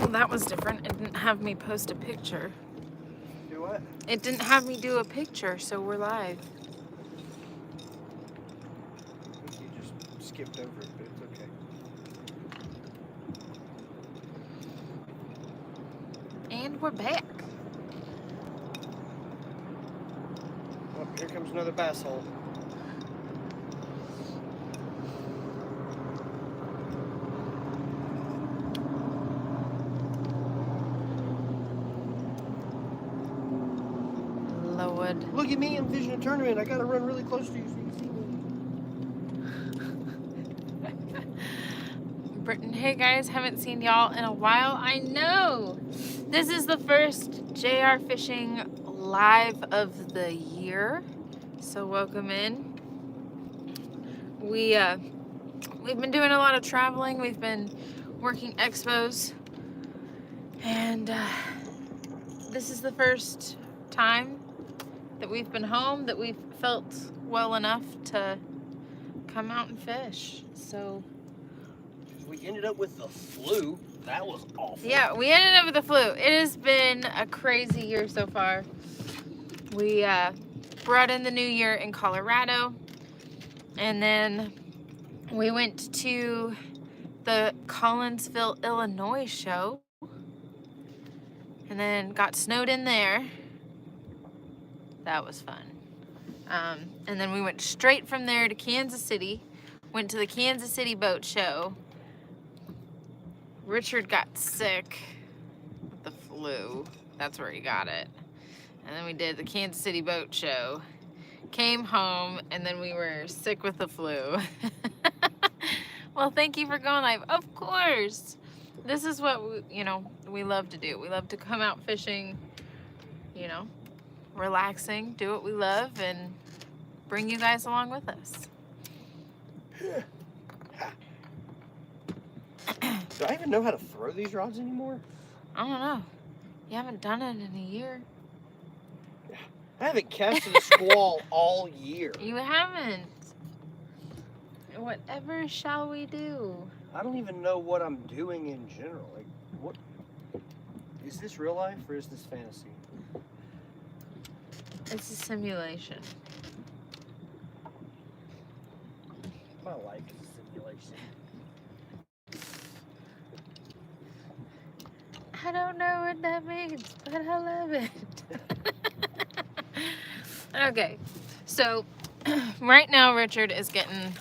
Well, that was different. It didn't have me post a picture. Do what? It didn't have me do a picture, so we're live. I think you just skipped over it, but it's okay. And we're back. Oh, here comes another bass hole. Lord. Look at me, I'm fishing a tournament. I gotta run really close to you so you can see me. Britain, hey guys, haven't seen y'all in a while. I know. This is the first JayRFishing live of the year. So welcome in. We've been doing a lot of traveling. We've been working expos. And this is the first time that we've been home, that we've felt well enough to come out and fish. So We ended up with the flu. That was awful. yeah, we ended up with the flu. It has been a crazy year so far. We brought in the new year in Colorado, and then we went to the Collinsville, Illinois show, and then got snowed in there. That was fun. And then we went straight from there to Kansas City, went to the Kansas City boat show. Richard got sick with the flu. That's where he got it. And then we did the Kansas City boat show, came home, and then we were sick with the flu. Well, thank you for going live. Of course. This is what we love to do. We love to come out fishing, relaxing, do what we love, and bring you guys along with us. Do I even know how to throw these rods anymore? I don't know. You haven't done it in a year. I haven't casted a squall all year. You haven't. Whatever shall we do? I don't even know what I'm doing in general. Like, what? Is this real life or is this fantasy? It's a simulation. My life is a simulation. I don't know what that means, but I love it. Okay, so right now Richard is getting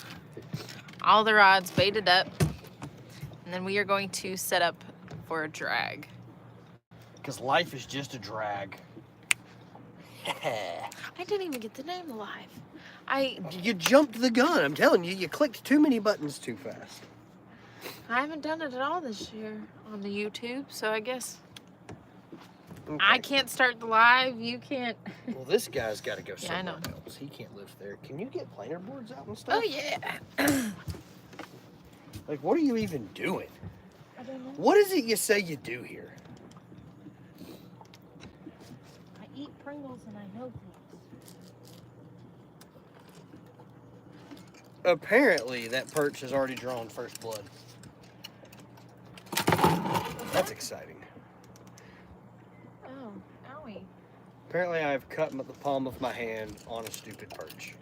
all the rods baited up, and then we are going to set up for a drag. Because life is just a drag. I didn't even get the name live. You jumped the gun, I'm telling you. You clicked too many buttons too fast. I haven't done it at all this year on the YouTube, so I guess Okay. I can't start the live. You can't. Well, this guy's got to go Yeah, I somewhere know. else. He can't live there. Can you get planer boards out and stuff? Oh yeah. Like, what are you even doing? I don't know. What is it you say you do here? I eat Pringles and I know things. Apparently, that perch has already drawn first blood. That's exciting. Oh, owie. Apparently, I've cut the palm of my hand on a stupid perch.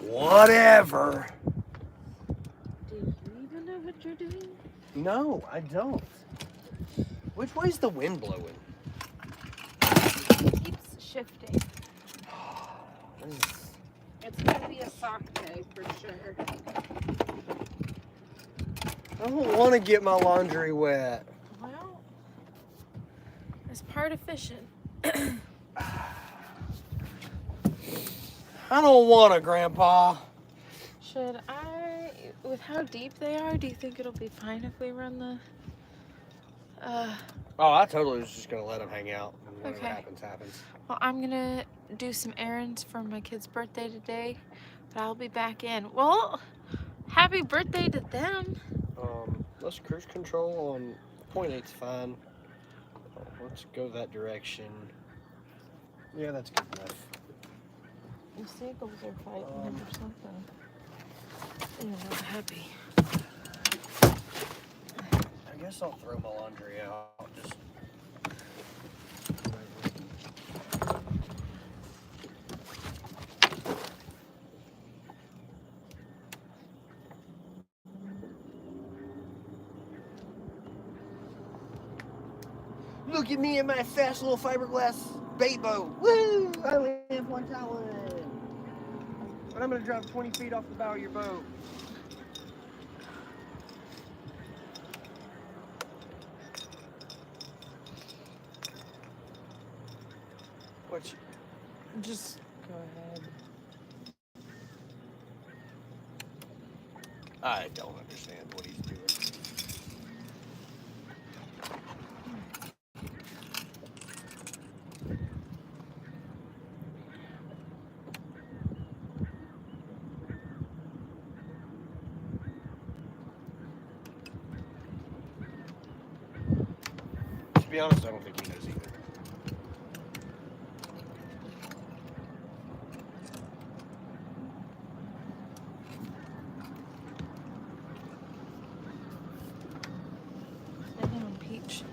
Whatever. Do you even know what you're doing? No, I don't. Which way's the wind blowing? It keeps shifting. This is- It's gonna be a sock day for sure. I don't want to get my laundry wet. Well, it's part of fishing. I don't want to, Grandpa. Should I, with how deep they are, do you think it'll be fine if we run the, Oh, I totally was just going to let him hang out. And whatever Okay. happens, happens. well, I'm gonna do some errands for my kid's birthday today, but I'll be back in. Well, happy birthday to them. Let's cruise control on 0.8's fine. Let's go that direction. Yeah, that's good enough. The seagulls are fighting or something. You're not happy. I guess I'll throw my laundry out. Just look at me and my fast little fiberglass bait boat. Woo! I only have one towel. But I'm gonna drive 20 feet off the bow of your boat. What? Just go ahead. I don't understand what he's doing. To be honest, I don't think he knows either. Lemon peach.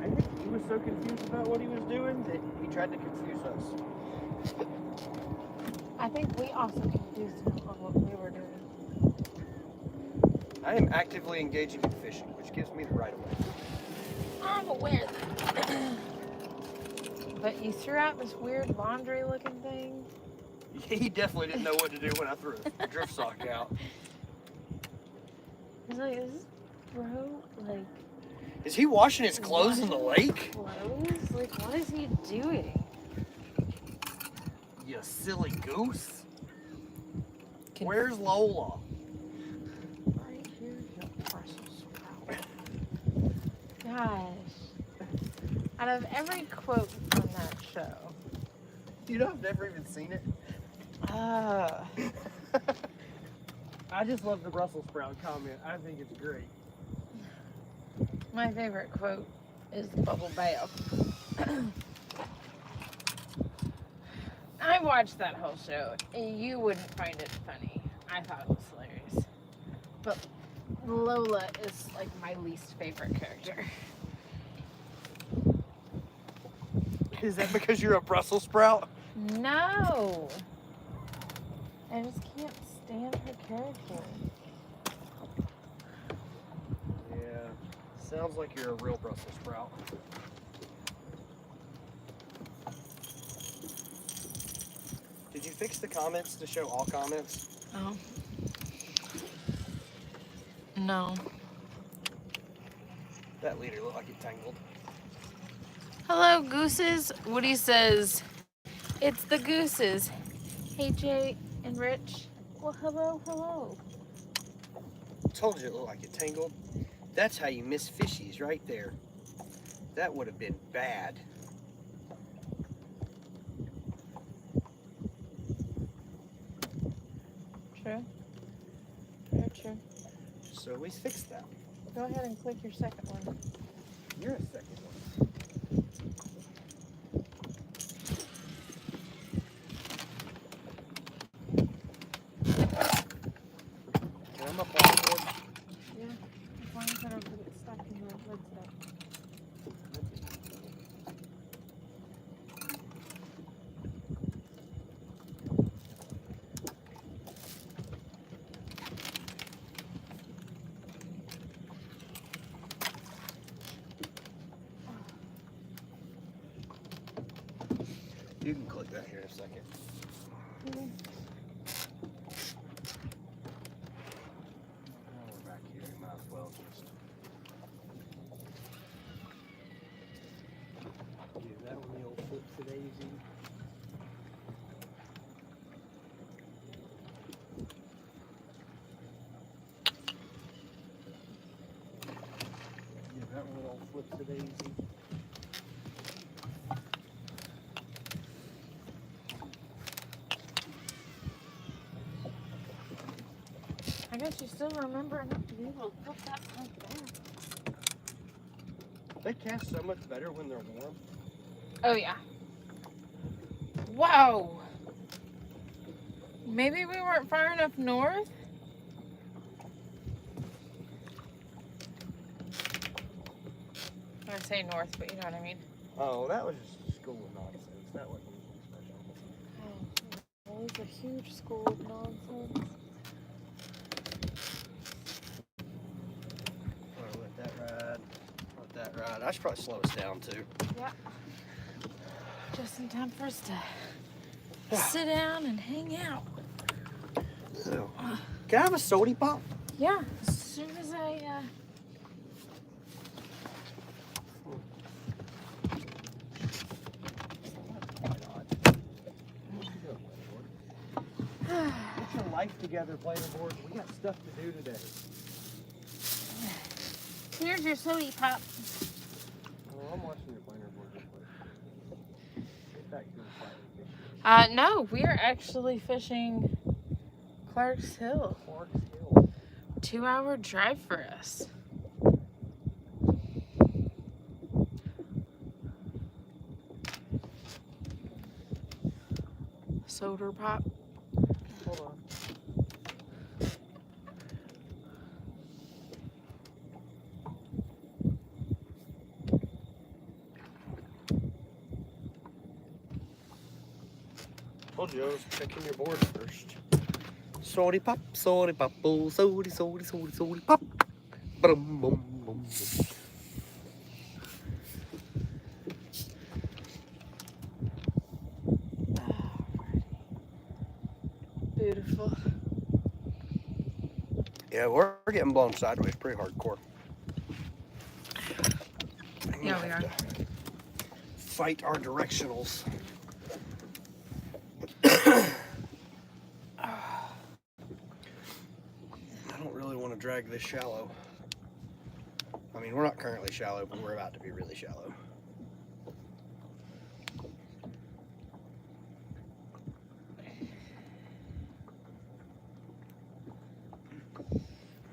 I think he was so confused about what he was doing that he tried to confuse us. I think we also confused him on what we were doing. I am actively engaging in fishing, which gives me the right of way. I'm aware of that. But you threw out this weird laundry looking thing. He definitely didn't know what to do when I threw a drift sock out. He's like, is this bro, like, Is he washing his clothes in the lake? clothes? Like, what is he doing? You silly goose. Can- Where's Lola? Right here, you Brussels sprout. Gosh. Out of every quote from that show, You know, I've never even seen it. I just love the Brussels sprout comment. I think it's great. my favorite quote is the bubble bath. I watched that whole show. You wouldn't find it funny. I thought it was hilarious. But Lola is like my least favorite character. Is that because you're a Brussels sprout? No. I just can't stand her character. Yeah. Sounds like you're a real Brussels sprout. Did you fix the comments to show all comments? Oh. No. That leader looked like it tangled. Hello, gooses. Woody says, it's the gooses. Hey, Jay and Rich. Well, hello, hello. Told you it looked like it tangled. That's how you miss fishies right there. That would have been bad. True. Very true. So we fixed that. Go ahead and click your second one. You're a second one. Can I up on board? Yeah. As long as I don't get stuck in the lid stuff. You can click that here in a second. Mm-hmm. Now we're back here. You might as well just Yeah, that one all flips a daisy. I guess you still remember enough to be able to put that right there. They cast so much better when they're warm. Oh yeah. Wow. Maybe we weren't far enough north? I say north, but you know what I mean. Oh, that was just a school of nonsense. That wasn't anything special. Oh, it was a huge school of nonsense. Oh, let that ride. Let that ride. I should probably slow us down too. Yeah. Just in time for us to sit down and hang out. So, can I have a sody pop? Yeah, as soon as I Get your life together, player board. We got stuff to do today. Here's your sody pop. Oh, I'm watching your planer board real quick. Get back to the fire. No, we are actually fishing Clark's Hill. Clark's Hill. 2-hour drive for us. Soda pop. Hold on. Told you I was checking your board first. Sody pop, oh, sody pop. Boom, boom, boom. Beautiful. Yeah, we're getting blown sideways pretty hardcore. Yeah, we are. Fight our directionals. I don't really want to drag this shallow. I mean, we're not currently shallow, but we're about to be really shallow.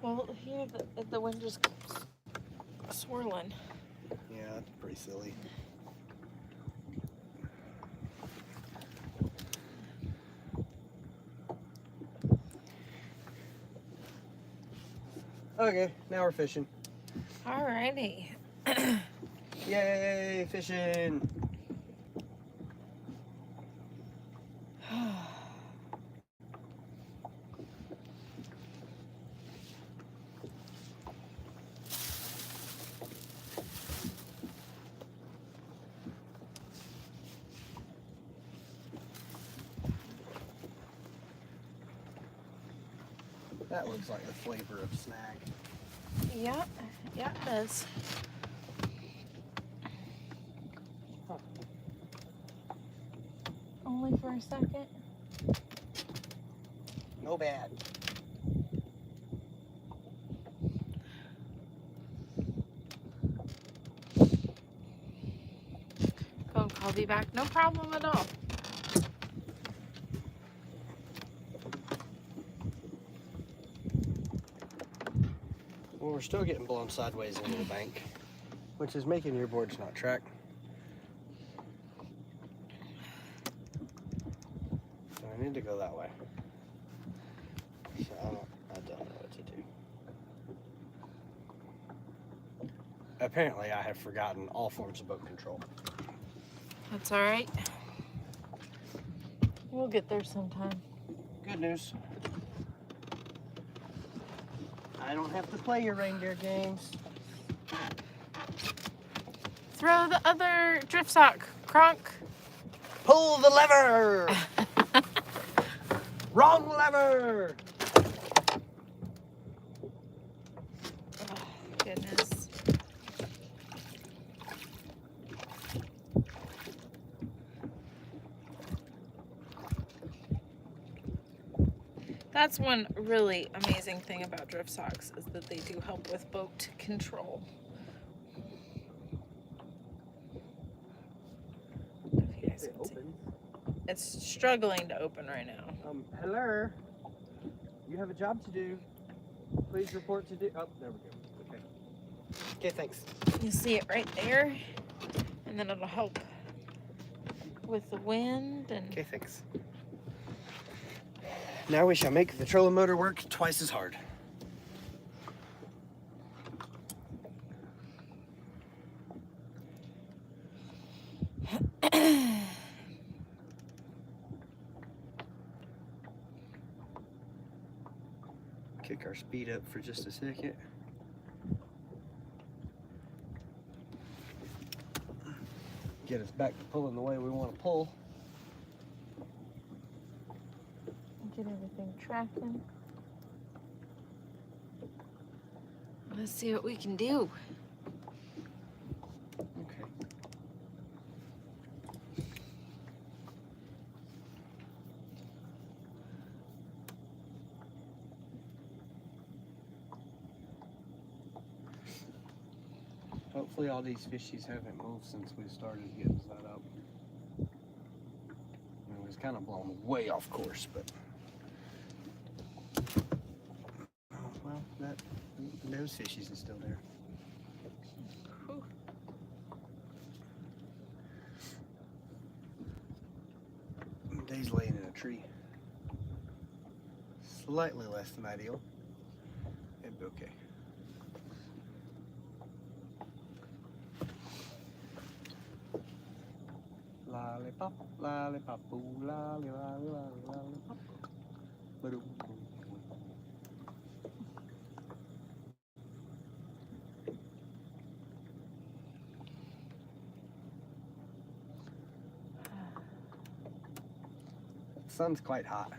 Well, here the wind just keeps swirling. Yeah, that's pretty silly. Okay, now we're fishing. Alrighty. Yay, fishing! That looks like the flavor of snag. Yep, it does. Only for a second. No bad. Phone call me back. No problem at all. Well, we're still getting blown sideways into the bank, which is making your boards not track. So I need to go that way. So I don't know what to do. Apparently, I have forgotten all forms of boat control. That's alright. We'll get there sometime. Good news. I don't have to play your reindeer games. Throw the other drift sock, Kronk. Pull the lever! Wrong lever! Oh, goodness. That's one really amazing thing about drift socks is that they do help with boat control. If you guys It can see. opens. It's struggling to open right now. Hello. You have a job to do. Please report to do. Oh, there we go. Okay. Okay, thanks. You see it right there, and then it'll help with the wind and. Okay, thanks. Now we shall make the trolling motor work twice as hard. Kick our speed up for just a second. Get us back to pulling the way we want to pull. Get everything tracking. Let's see what we can do. Okay. Hopefully all these fishies haven't moved since we started getting set up. It was kind of blown way off course, but oh, well, that nose fishies is still there. Whew. Day's laying in a tree. Slightly less than ideal. It'd be okay. Lollipop, lollipop, ooh, lolly, lolly, lolly, lollipop. Ba-dum. The sun's quite hot.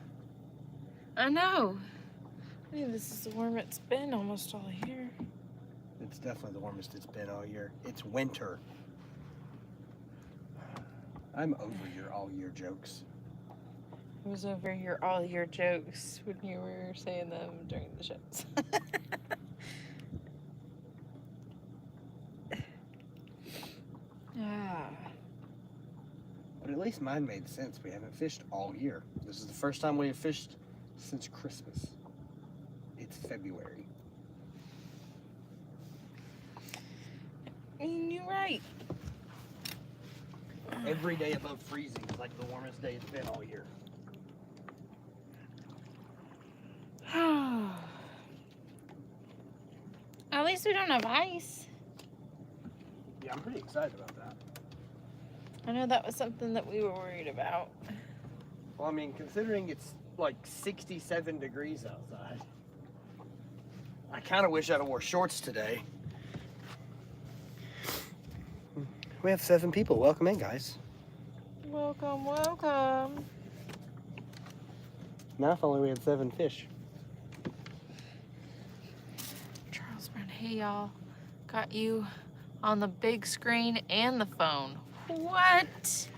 I know. I mean, this is the warmest it's been almost all year. It's definitely the warmest it's been all year. It's winter. I'm over your all year jokes. I was over your all your jokes when you were saying them during the shows. Ah. But at least mine made sense. We haven't fished all year. This is the first time we have fished since Christmas. It's February. You're right. Every day above freezing is like the warmest day it's been all year. At least we don't have ice. Yeah, I'm pretty excited about that. I know that was something that we were worried about. Well, I mean, considering it's like 67 degrees outside, I kind of wish I'd have wore shorts today. We have 7 people. Welcome in, guys. Welcome, welcome. Now if only we had 7 fish. Charles Brown, hey y'all. Got you on the big screen and the phone. What?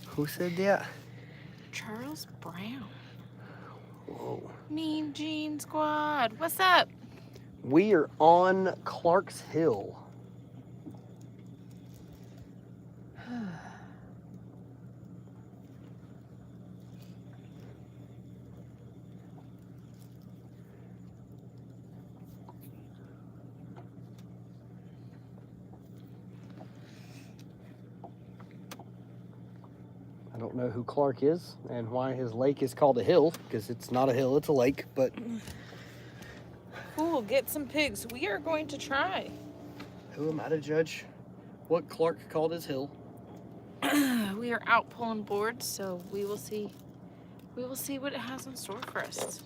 Who said that? Charles Brown. Whoa. Mean Gene Squad. What's up? We are on Clark's Hill. I don't know who Clark is and why his lake is called a hill, because it's not a hill, it's a lake, but Cool, get some pigs. We are going to try. who am I to judge what Clark called his hill? We are out pulling boards, so we will see. We will see what it has in store for us.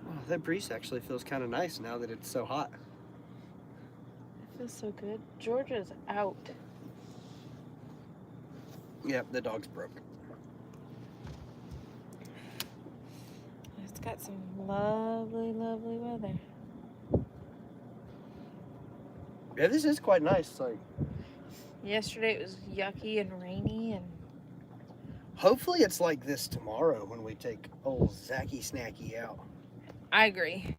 Oh, that breeze actually feels kind of nice now that it's so hot. It feels so good. Georgia's out. Yep, the dog's broke. It's got some lovely, lovely weather. Yeah, this is quite nice. Like, Yesterday it was yucky and rainy, and Hopefully it's like this tomorrow when we take old Zacky Snacky out. I agree.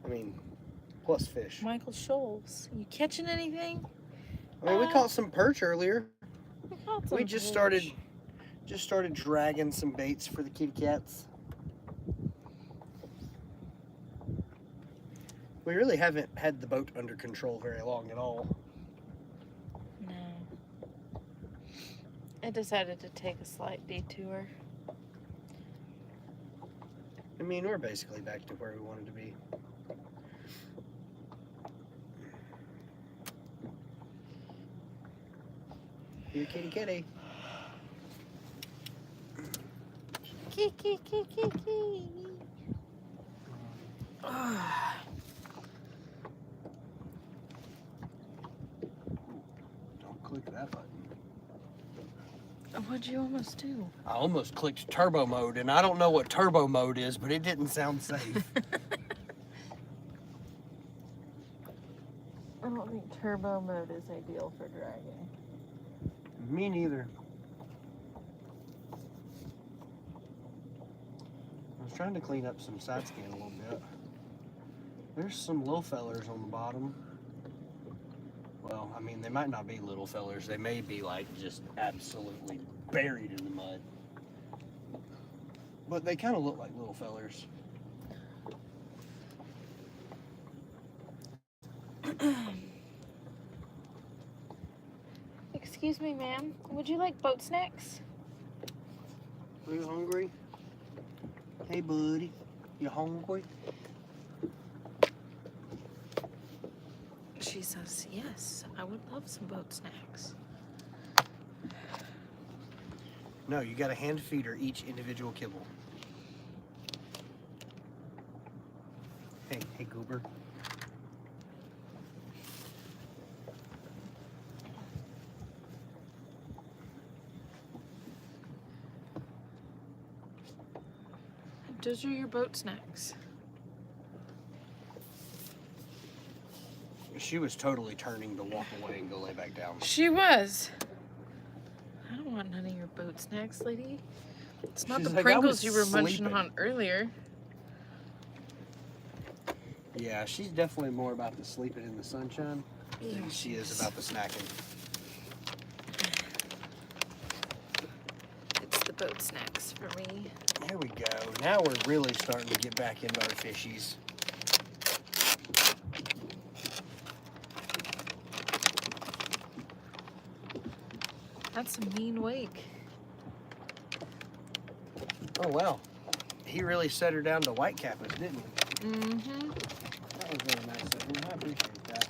I mean, plus fish. Michael Scholes, you catching anything? I mean, we caught some perch earlier. We caught some We just perch. started dragging some baits for the kitty cats. We really haven't had the boat under control very long at all. No. I decided to take a slight detour. I mean, we're basically back to where we wanted to be. Here, kitty, kitty. Kiki, kiki, kiki. Don't click that button. What'd you almost do? I almost clicked turbo mode, and I don't know what turbo mode is, but it didn't sound safe. I don't think turbo mode is ideal for dragging. Me neither. I was trying to clean up some side scan a little bit. There's some little fellers on the bottom. Well, I mean, they might not be little fellers. They may be like just absolutely buried in the mud. But they kind of look like little fellers. Excuse me, ma'am. Would you like boat snacks? Are you hungry? Hey, buddy. You hungry? She says, yes, I would love some boat snacks. No, you got to hand feed her each individual kibble. Hey, goober. Those are your boat snacks. She was totally turning to walk away and go lay back down. She was. I don't want none of your boat snacks, lady. It's not She's the like, Pringles "I you was were munching sleeping." on earlier. Yeah, she's definitely more about the sleeping in the sunshine than she is about the snacking. It's the boat snacks for me. There we go. Now we're really starting to get back into our fishies. That's a mean wake. Oh, wow. He really set her down to whitecap us, didn't he? Mm-hmm. That was really nice of him. I appreciate that.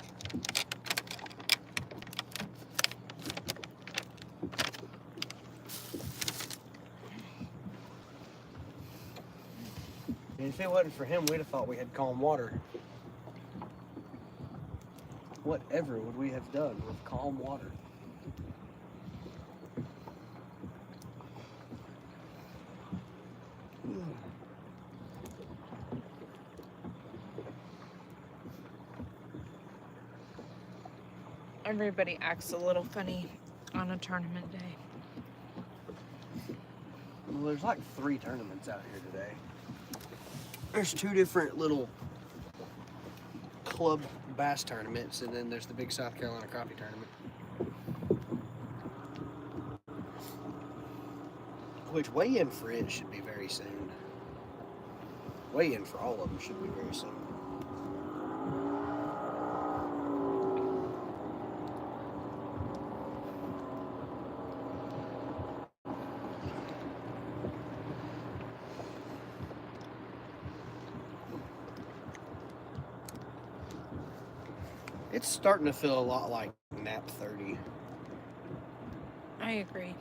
And if it wasn't for him, we'd have thought we had calm water. Whatever would we have done with calm water? Everybody acts a little funny on a tournament day. Well, there's like 3 tournaments out here today. There's 2 different little club bass tournaments, and then there's the big South Carolina crappie tournament. Which weigh-in for it should be very soon. Weigh-in for all of them should be very soon. It's starting to feel a lot like nap 30. I agree.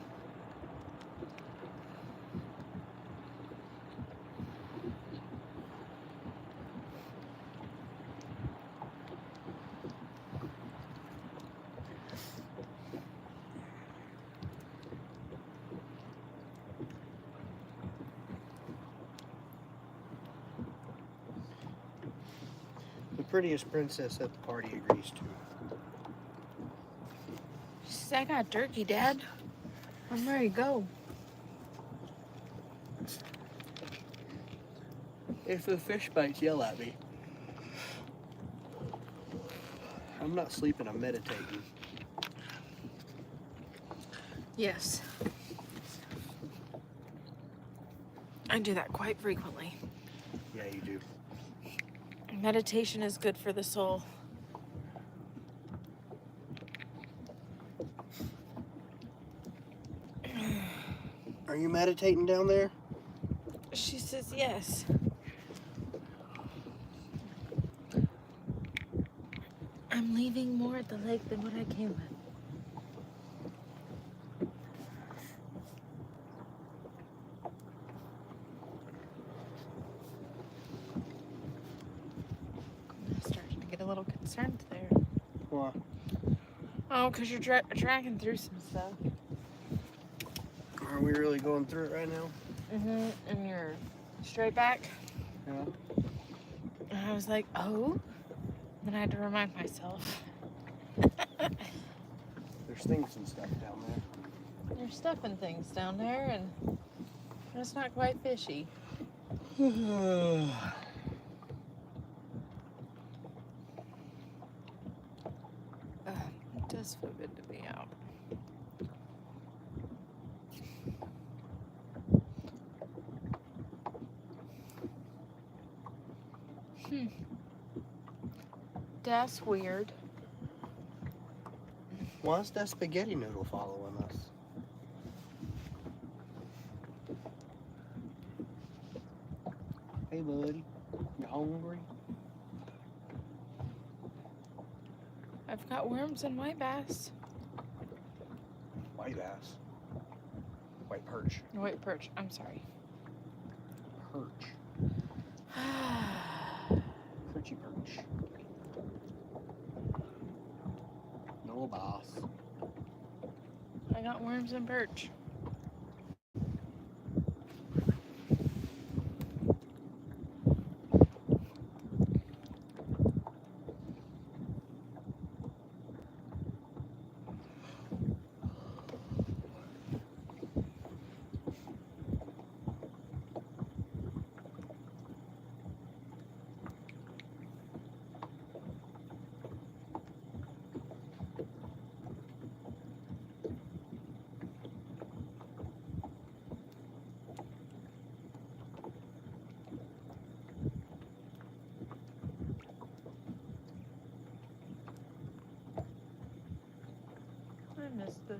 The prettiest princess at the party agrees to. Say, I got turkey, Dad. I'm ready to go. If the fish bites, yell at me. I'm not sleeping, I'm meditating. Yes. I do that quite frequently. Yeah, you do. Meditation is good for the soul. Are you meditating down there? She says yes. I'm leaving more at the lake than what I came with. I'm starting to get a little concerned there. Why? Oh, because you're tracking through some stuff. Are we really going through it right now? Mm-hmm. And you're straight back. Yeah. And I was like, oh. Then I had to remind myself. There's things and stuff down there. There's stuff and things down there, and it's not quite fishy. It does feel good to be out. That's weird. Why is that spaghetti noodle following us? Hey, buddy. You hungry? I've got worms and white bass. White bass. White perch. White perch, I'm sorry. Perch. Perchy perch. No bass. I got worms and perch. I missed this.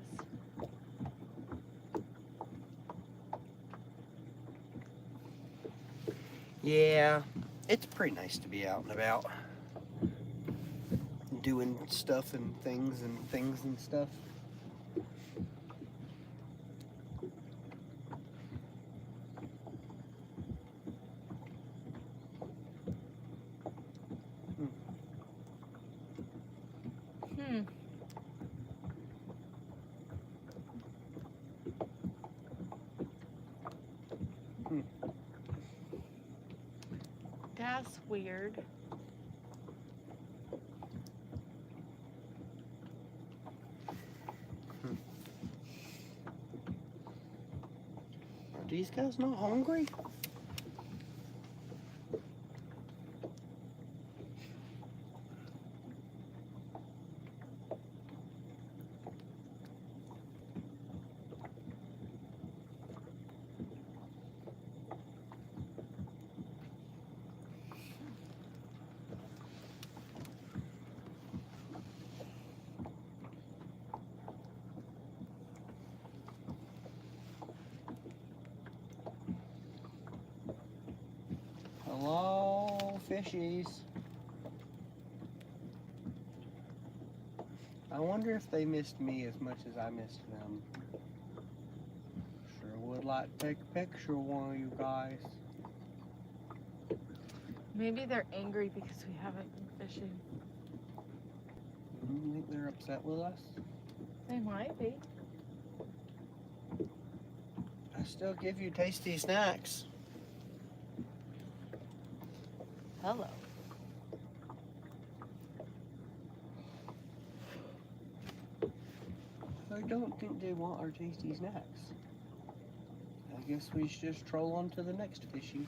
Yeah, it's pretty nice to be out and about. Doing stuff and things and stuff. That's weird. Are these guys not hungry? Hello, fishies. I wonder if they missed me as much as I missed them. Sure would like to take a picture of one of you guys. Maybe they're angry because we haven't been fishing. You think they're upset with us? They might be. I still give you tasty snacks. Hello. I don't think they want our tasty snacks. I guess we should just troll on to the next fishing.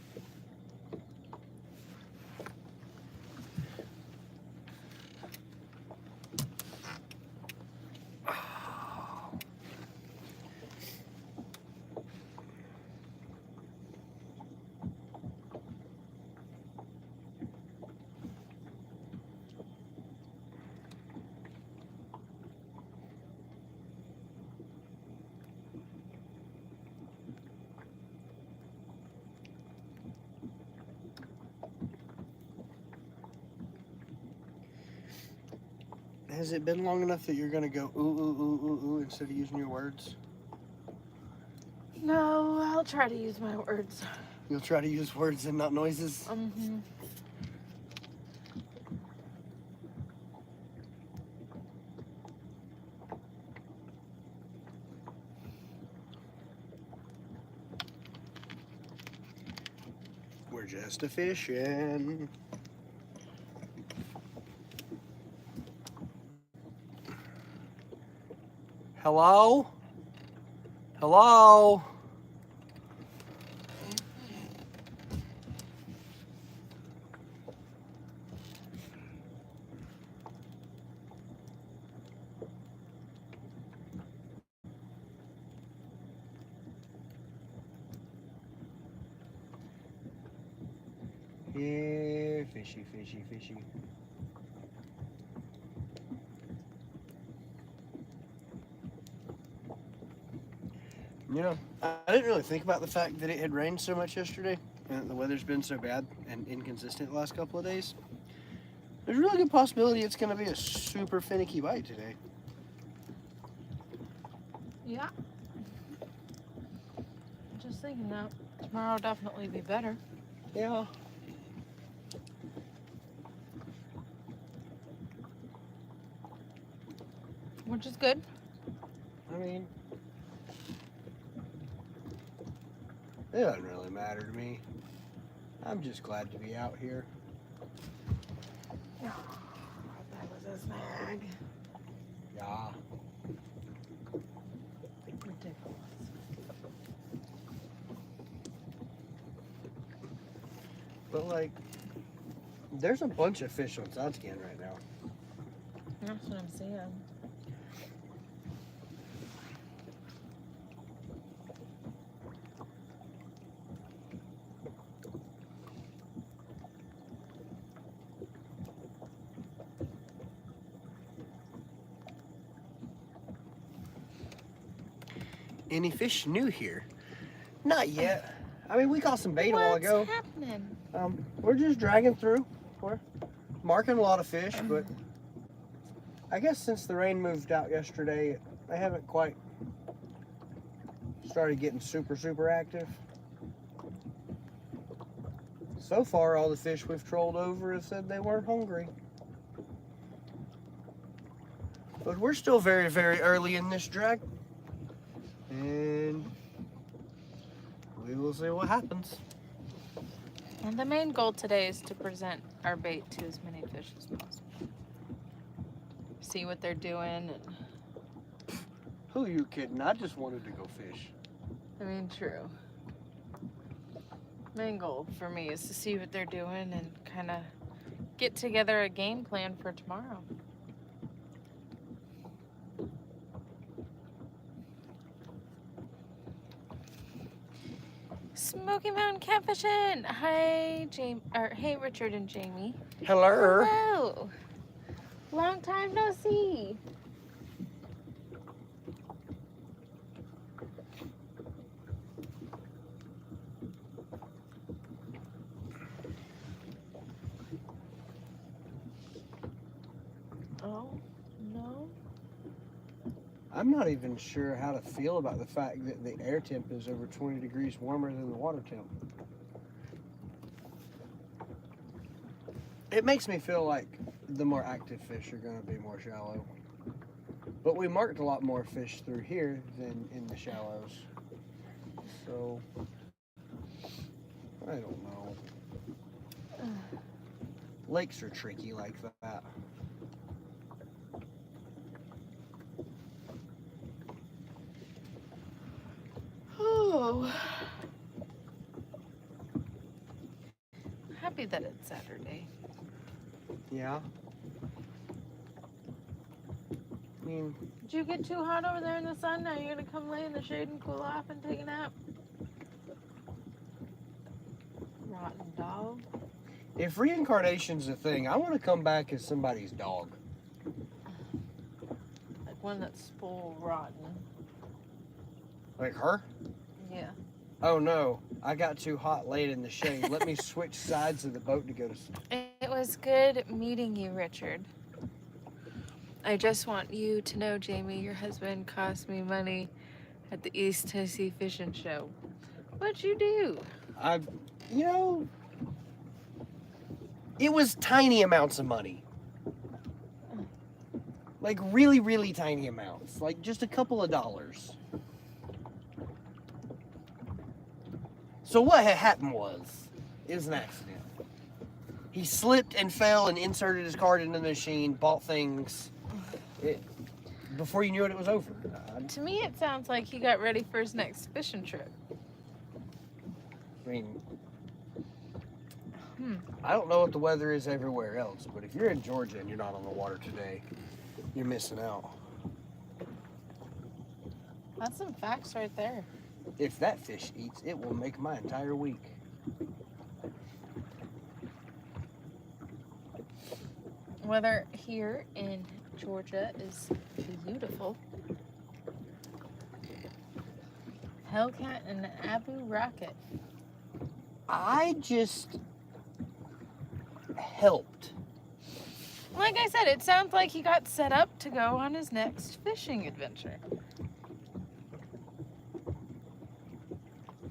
Has it been long enough that you're gonna go ooh, ooh, ooh, ooh, ooh instead of using your words? No, I'll try to use my words. You'll try to use words and not noises? Mm-hmm. We're just a fishing. Hello? Hello? Yeah, fishy, fishy, fishy. You know, I didn't really think about the fact that it had rained so much yesterday and the weather's been so bad and inconsistent the last couple of days. There's a really good possibility it's going to be a super finicky bite today. Yeah. I'm just thinking that tomorrow will definitely be better. Yeah. Which is good. I mean, it doesn't really matter to me. I'm just glad to be out here. Oh, that was a snag. Yeah. Ridiculous. But like, there's a bunch of fish on side scan right now. That's what I'm seeing. Any fish new here? Not yet. I mean, we caught some bait a while ago. What's happening? We're just dragging through. We're marking a lot of fish, but I guess since the rain moved out yesterday, they haven't quite started getting super active. So far, all the fish we've trolled over have said they weren't hungry. But we're still very early in this drag. And we will see what happens. And the main goal today is to present our bait to as many fish as possible. See what they're doing. And Who are you kidding? I just wanted to go fish. I mean, true. Main goal for me is to see what they're doing and kind of get together a game plan for tomorrow. Smoky Mountain Catfishing. Hi, hey, Richard and Jamie. Hello. Hello. Long time no see. Oh, no. I'm not even sure how to feel about the fact that the air temp is over 20 degrees warmer than the water temp. It makes me feel like the more active fish are going to be more shallow. But we marked a lot more fish through here than in the shallows. So, I don't know. Lakes are tricky like that. go. Happy that it's Saturday. Yeah. I mean, Did you get too hot over there in the sun? Now you're gonna come lay in the shade and cool off and take a nap? Rotten dog. if reincarnation's a thing, I want to come back as somebody's dog. Like one that's full rotten. Like her? Yeah. Oh no, I got too hot laid in the shade. Let me switch sides of the boat to go to sleep. It was good meeting you, Richard. I just want you to know, Jamie, your husband cost me money at the East Tennessee Fishing Show. What'd you do? You know, it was tiny amounts of money. Like really, really tiny amounts. Like just a couple of dollars. So what had happened was, it was an accident. He slipped and fell and inserted his card into the machine, bought things. Before you knew it, it was over. To me, it sounds like he got ready for his next fishing trip. I mean, I don't know what the weather is everywhere else, but if you're in Georgia and you're not on the water today, you're missing out. That's some facts right there. If that fish eats, it will make my entire week. Weather here in Georgia is beautiful. Hellcat and Abu Rocket. I just helped. Like I said, it sounds like he got set up to go on his next fishing adventure.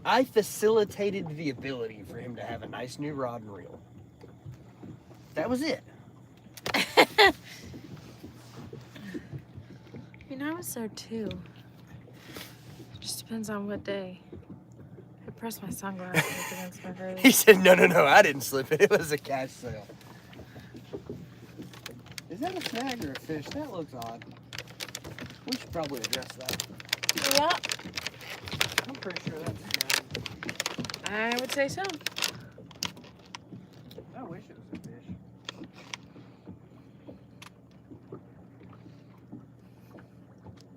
I facilitated the ability for him to have a nice new rod and reel. That was it. I mean, I was there too. Just depends on what day. I pressed my sunglasses against my face. He said, no, I didn't slip it. It was a cash sale. Is that a snag or a fish? That looks odd. We should probably address that. Yeah, I'm pretty sure that's a snag. I would say so. I wish it was a fish.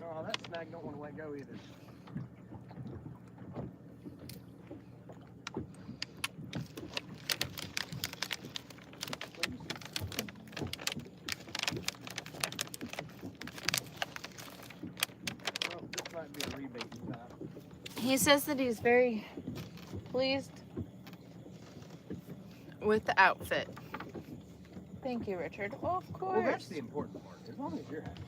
Oh, that snag don't want to let go either. Well, this might be a rebate time. He says that he's very pleased with the outfit. Thank you, Richard. Well, of course. Well, that's the important part. As long as you're happy.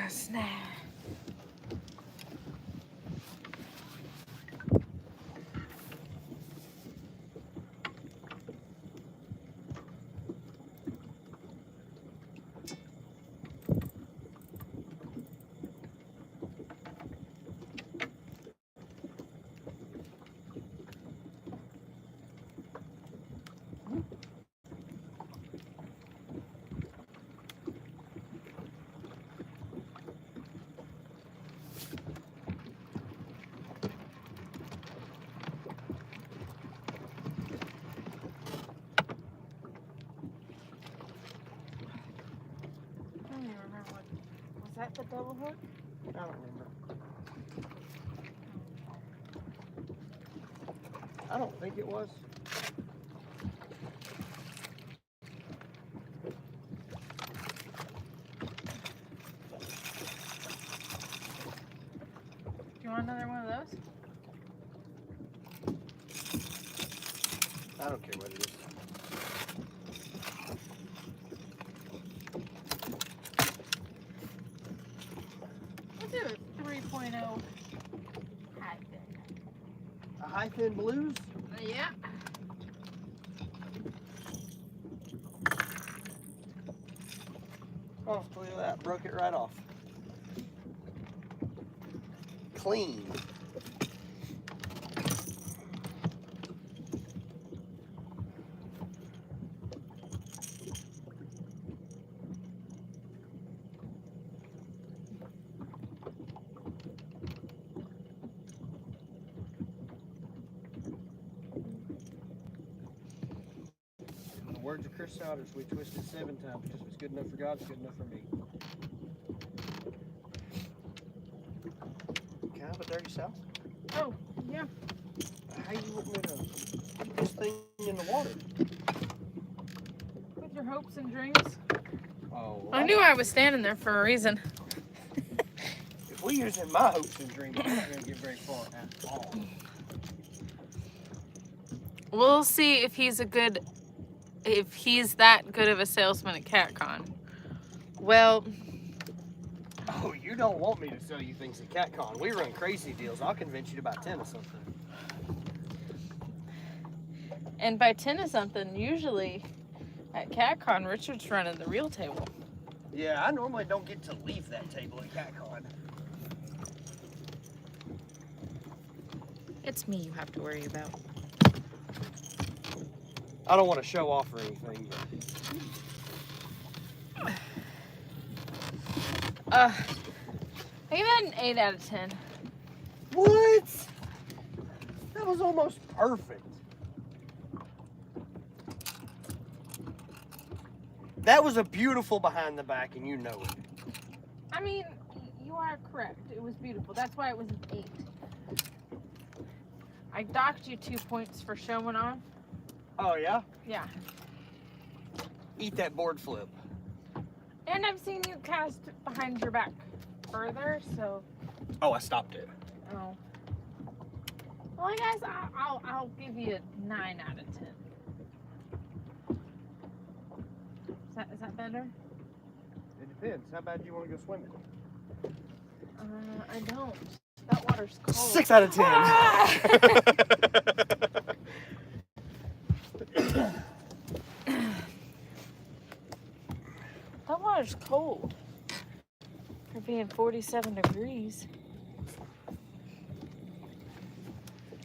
Snap. I don't even remember what. Was that the double hook? I don't remember. I don't think it was. Do you want another one of those? I don't care what it is. Let's do a 3.0 high fin. A high fin blues? Yeah. Oh, look at that. Broke it right off. Clean. words of Chris Souders, we twisted 7 times because what's good enough for God is good enough for me. Can I have a dirty south? Oh, yeah. How you want me to keep this thing in the water? With your hopes and dreams. Oh, I knew I was standing there for a reason. If we using my hopes and dreams, we're not going to get very far at all. We'll see if he's that good of a salesman at CatCon. Well, Oh, you don't want me to sell you things at CatCon. We run crazy deals. I'll convince you to buy 10 of something. and by 10 of something, usually at CatCon, Richard's running the real table. Yeah, I normally don't get to leave that table at CatCon. It's me you have to worry about. I don't want to show off or anything. I give that an 8 out of 10. What? That was almost perfect. That was a beautiful behind the back, and you know it. I mean, you are correct. It was beautiful. That's why it was an 8. I docked you 2 points for showing off. Oh, yeah? Yeah. Eat that board flip. And I've seen you cast behind your back further, so. Oh, I stopped it. Oh. Well, I guess I'll give you a 9 out of 10. Is that better? It depends. How bad do you want to go swimming? I don't. That water's cold. 6 out of 10. Ah! That water's cold for being 47 degrees.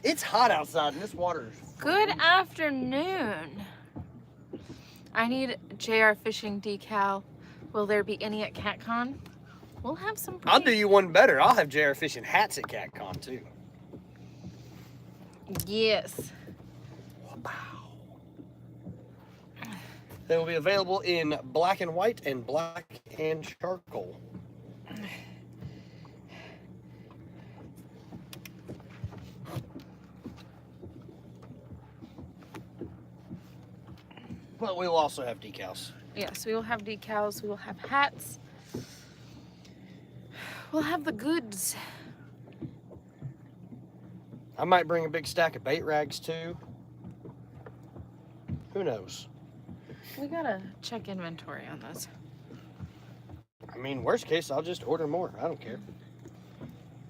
It's hot outside, and this water is Good afternoon. I need JayRFishing decal. Will there be any at CatCon? We'll have some. I'll do you one better. I'll have JayRFishing hats at CatCon, too. Yes. Wow. They will be available in black and white and black and charcoal. But we will also have decals. Yes, we will have decals. We will have hats. We'll have the goods. I might bring a big stack of bait rags too. Who knows? We gotta check inventory on those. I mean, worst case, I'll just order more. I don't care.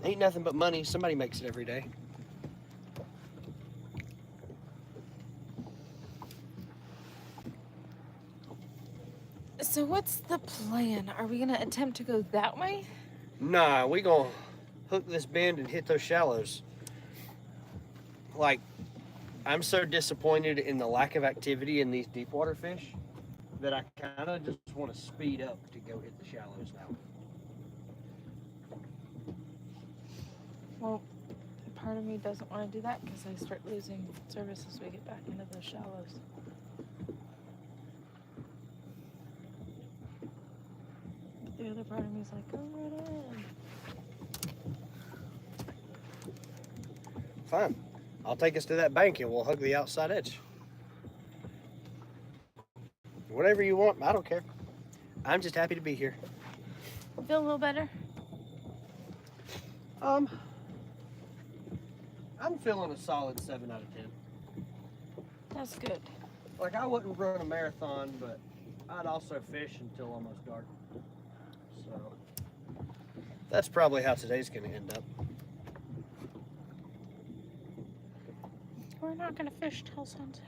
Ain't nothing but money. Somebody makes it every day. So what's the plan? Are we gonna attempt to go that way? Nah, we gonna hook this bend and hit those shallows. Like, I'm so disappointed in the lack of activity in these deep water fish that I kind of just want to speed up to go hit the shallows now. Well, part of me doesn't want to do that because I start losing service as we get back into those shallows. But the other part of me is like, go right in. Fine. I'll take us to that bank and we'll hug the outside edge. Whatever you want, I don't care. I'm just happy to be here. Feel a little better? I'm feeling a solid 7 out of 10. That's good. Like, I wouldn't run a marathon, but I'd also fish until almost dark. So, that's probably how today's going to end up. We're not gonna fish till sunset.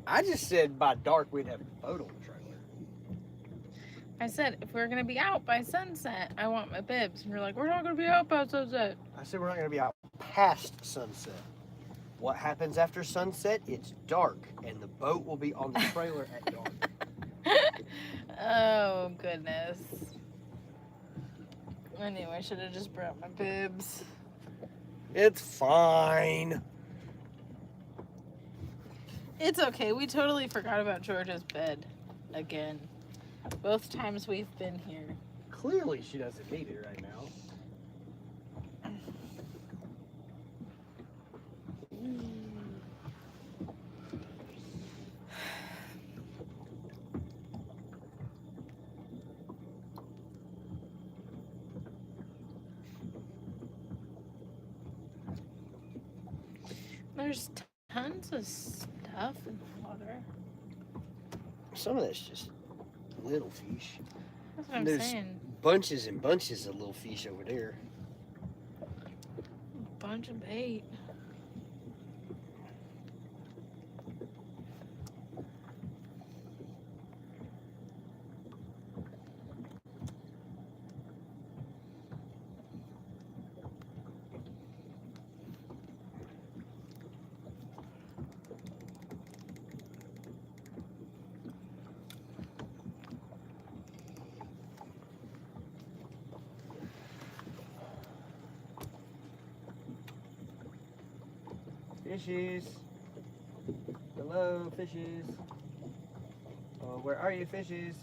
I just said by dark we'd have a boat on the trailer. I said if we're gonna be out by sunset, I want my bibs. And you're like, we're not gonna be out by sunset. I said we're not going to be out past sunset. What happens after sunset? It's dark, and the boat will be on the trailer at dark. Oh goodness. I knew I should have just brought my bibs. It's fine. It's okay. We totally forgot about Georgia's bed again. Both times we've been here. Clearly she doesn't need it right now. There's tons of stuff in the water. Some of that's just little fish. That's what I'm There's saying. bunches and bunches of little fish over there. A bunch of bait. Fishies. Hello, fishies. Where are you, fishies?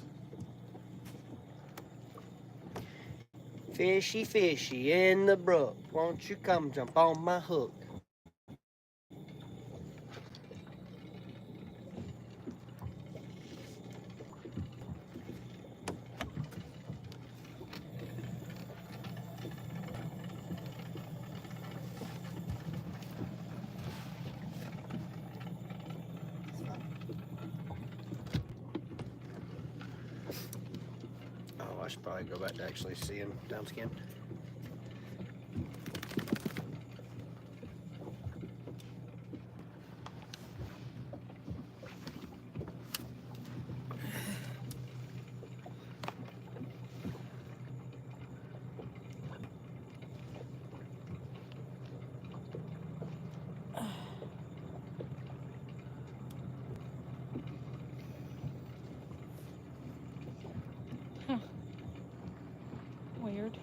Fishy, fishy in the brook. Won't you come jump on my hook? Oh, I should probably go back to actually seeing down skin. Weird.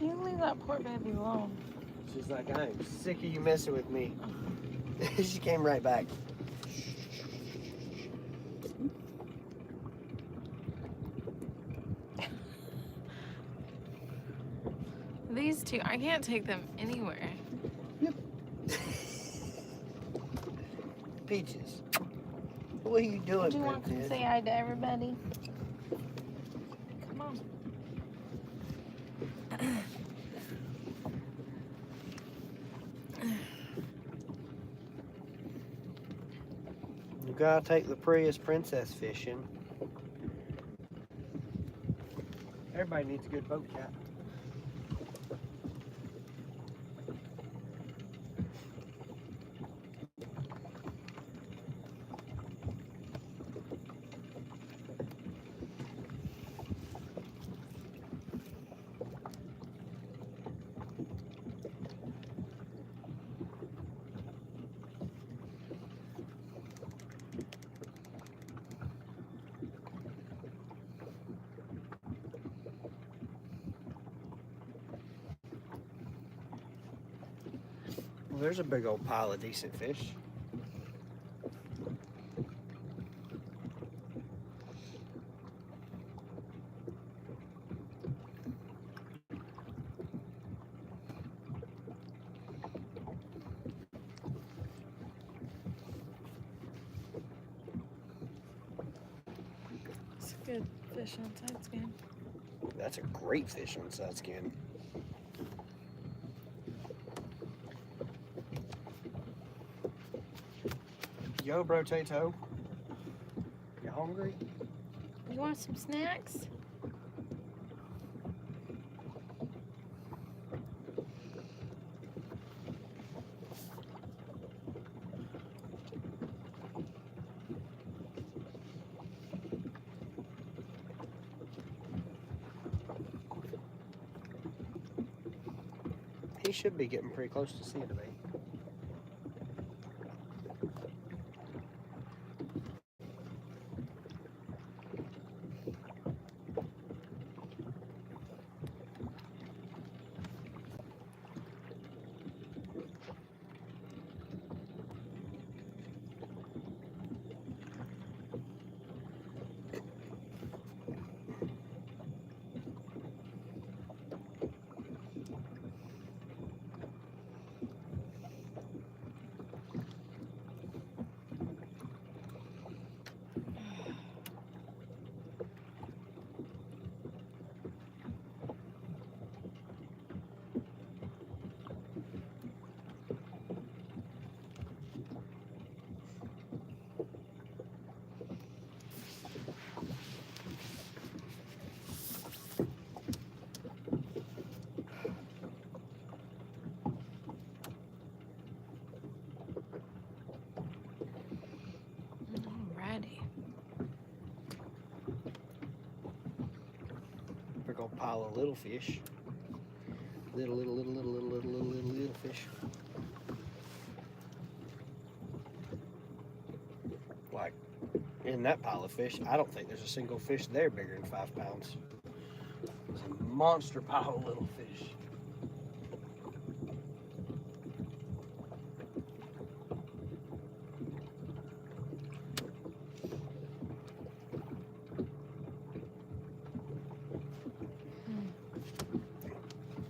You leave that poor baby alone. She's like, I'm sick of you messing with me. She came right back. These two, I can't take them anywhere. Peaches, what are you doing, Do you want to come say hi to everybody? Come on. You gotta take the Prius princess fishing. Everybody needs a good boat cat. Well, there's a big old pile of decent fish. It's a good fish on side skin. That's a great fish on side skin. Yo, bro, Tato. You hungry? You want some snacks? He should be getting pretty close to seeing a bait. pile of little fish. Little fish. Like, in that pile of fish, I don't think there's a single fish there bigger than 5 pounds. It's a monster pile of little fish.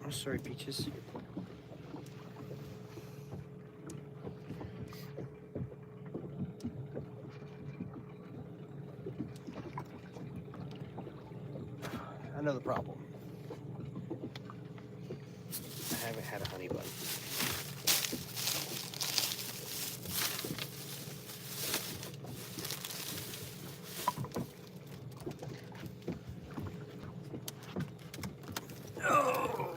Oh, sorry, Peaches. I know the problem. I haven't had a honey bun. Oh.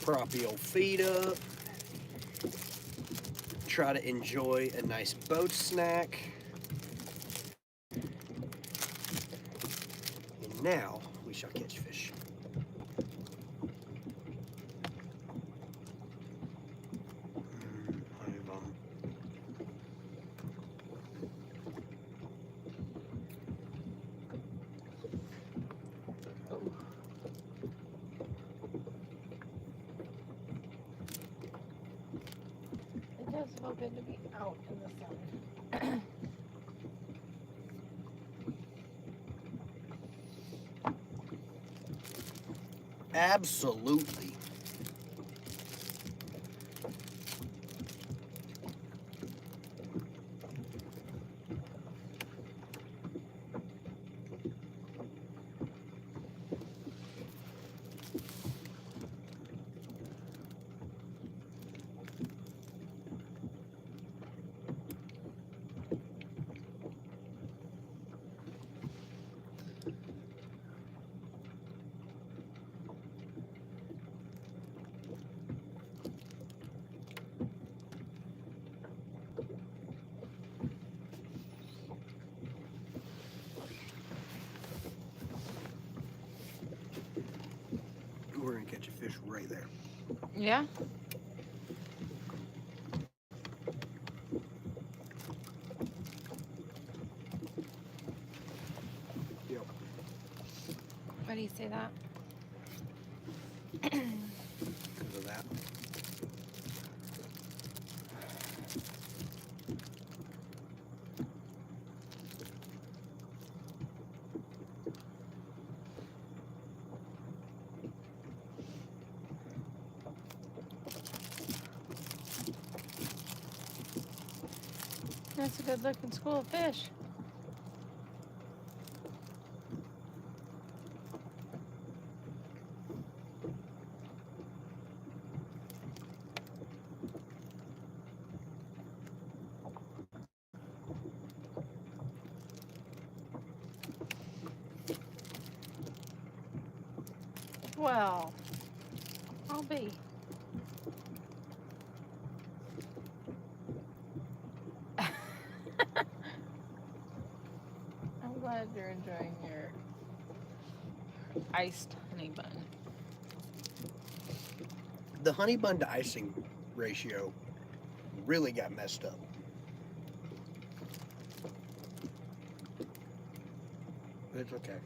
Prop your feet up. Try to enjoy a nice boat snack. And now we shall catch fish. Honey bun. It does feel good to be out in the sun. Absolutely. We're gonna catch a fish right there. Yeah? Yep. Why do you say that? Because of that. That's a good looking school of fish. Well, I'll be. I'm glad you're enjoying your iced honey bun. The honey bun to icing ratio really got messed up. But it's okay.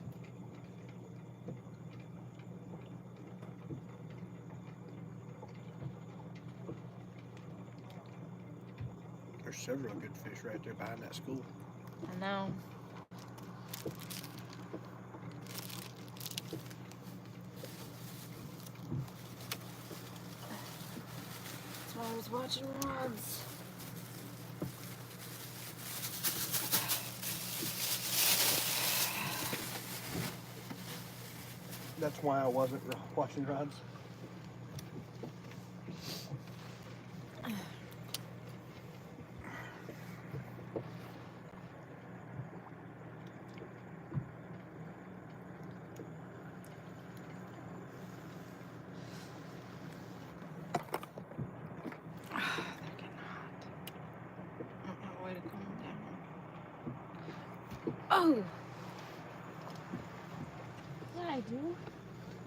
There's several good fish right there behind that school. I know. That's why I was watching rods. That's why I wasn't watching rods. They're getting hot. Way to calm down. Oh. What did I do?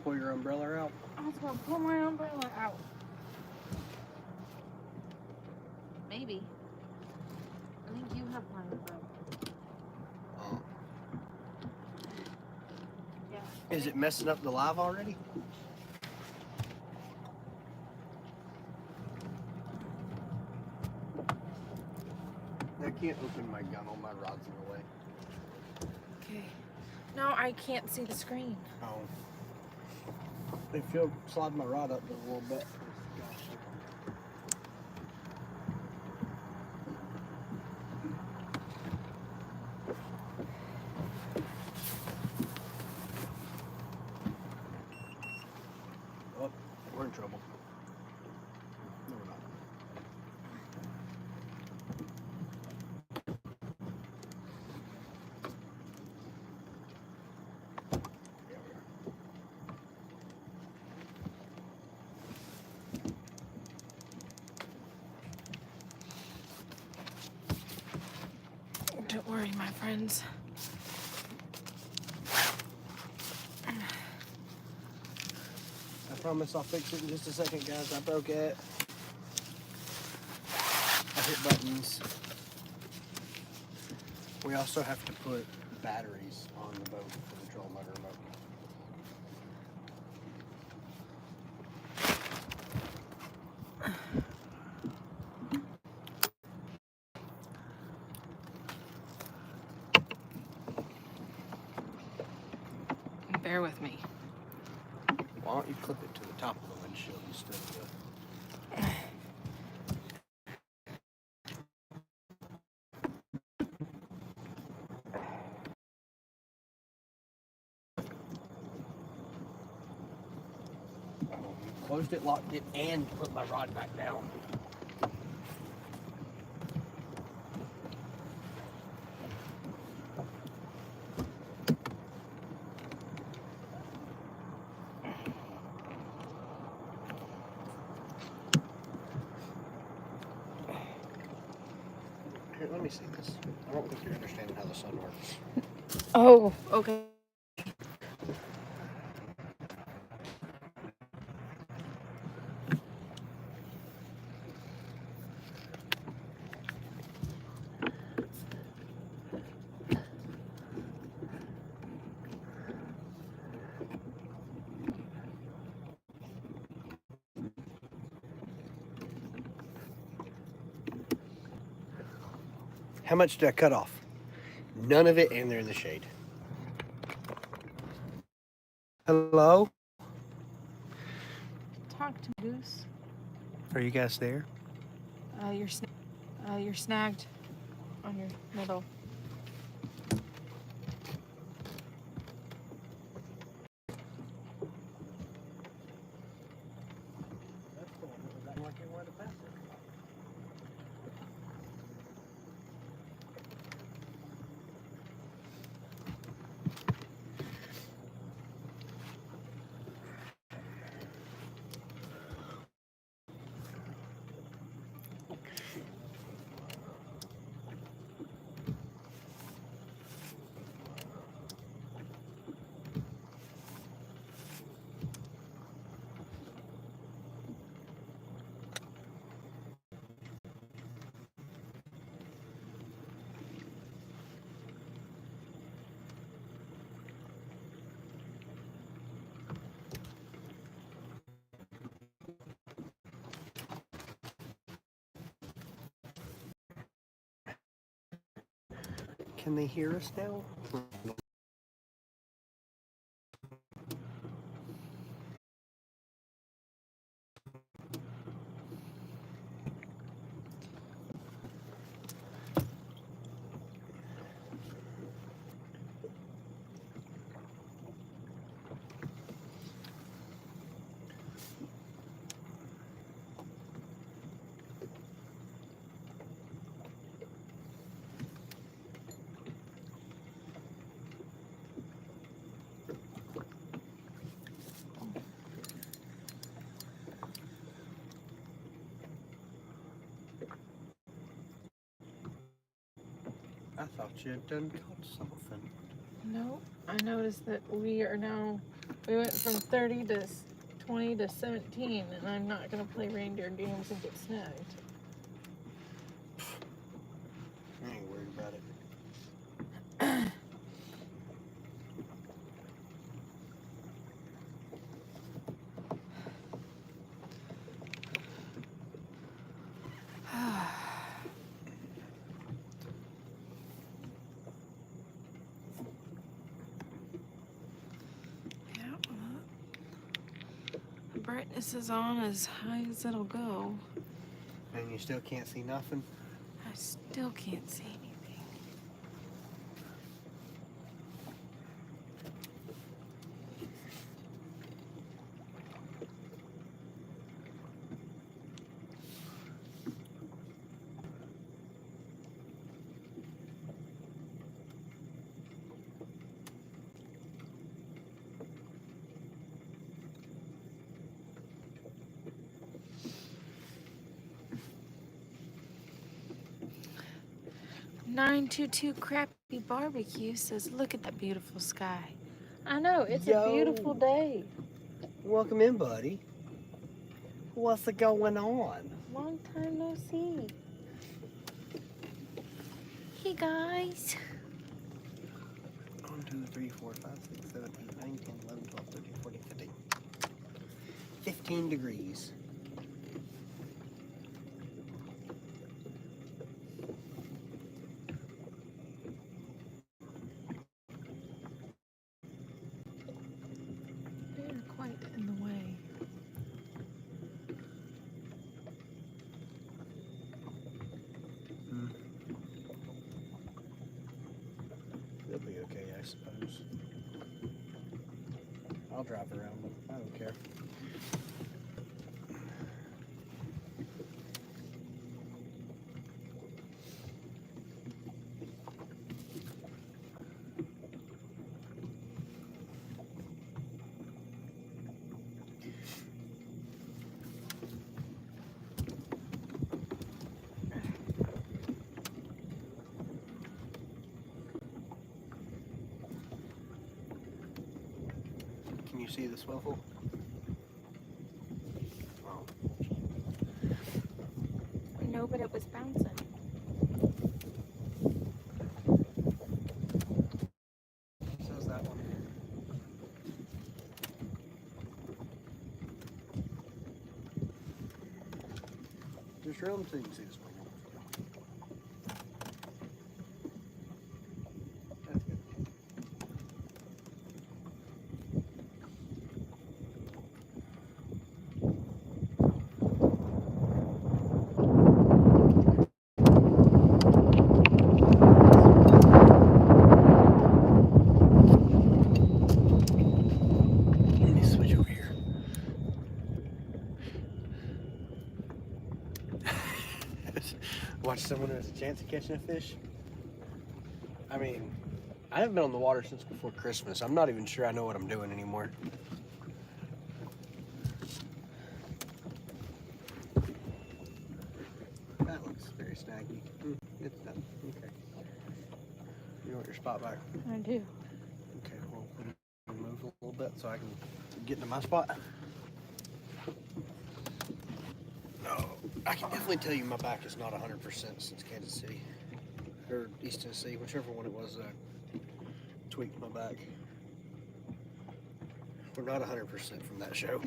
Pull your umbrella out. I was gonna pull my umbrella out. Maybe. I think you have my umbrella. Oh. Yeah. Is it messing up the live already? I can't open my gun, all my rods in the way. Okay. No, I can't see the screen. Oh. If you'll slide my rod up a little bit. Oh, we're in trouble. No, we're not. Yeah, we are. Don't worry, my friends. I promise I'll fix it in just a second, guys. I broke it. I hit buttons. We also have to put batteries on the boat to control motor remote. Bear with me. Why don't you clip it to the top of the windshield instead of the... Closed it, locked it, and put my rod back down. Here, let me see this. I don't think you're understanding how the sun works. Oh, okay. How much did I cut off? None of it, and they're in the shade. Hello? Talk to Goose. Are you guys there? You're snagged on your middle. Can they hear us now? I thought you had done caught something. No, I noticed that we went from 30 to 20 to 17, and I'm not going to play reindeer games and get snagged. I ain't worried about it. Yeah, well, the brightness is on as high as it'll go. And you still can't see nothing? I still can't see anything. "922 Crappy Barbecue says, look at that beautiful sky." I know, it's a beautiful day. Welcome in, buddy. What's going on? Long time no see. Hey, guys. 1, 2, 3, 4, 5, 6, 7, 8, 9, 10, 11, 12, 13, 14, 15. 15 degrees. They're quite in the way. They'll be okay, I suppose. I'll drive around them. I don't care. Can you see the swivel? Oh. No, but it was bouncing. So's that one. Just roll them so you can see the swivel. That's good. Let me switch over here. Watch someone who has a chance of catching a fish. I mean, I haven't been on the water since before Christmas. I'm not even sure I know what I'm doing anymore. That looks very snaggy. It's done. Okay. You want your spot back? I do. Okay, well, move a little bit so I can get into my spot. No, I can definitely tell you my back is not 100% since Kansas City. Or East Tennessee, whichever one it was that tweaked my back. We're not 100% from that show.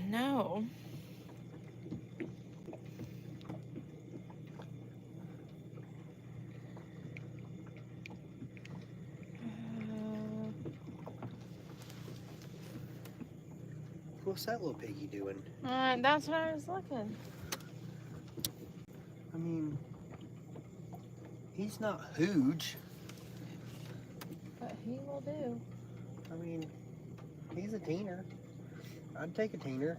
No. What's that little piggy doing? That's what I was looking. I mean, he's not huge. But he will do. I mean, he's a teener. I'd take a teener.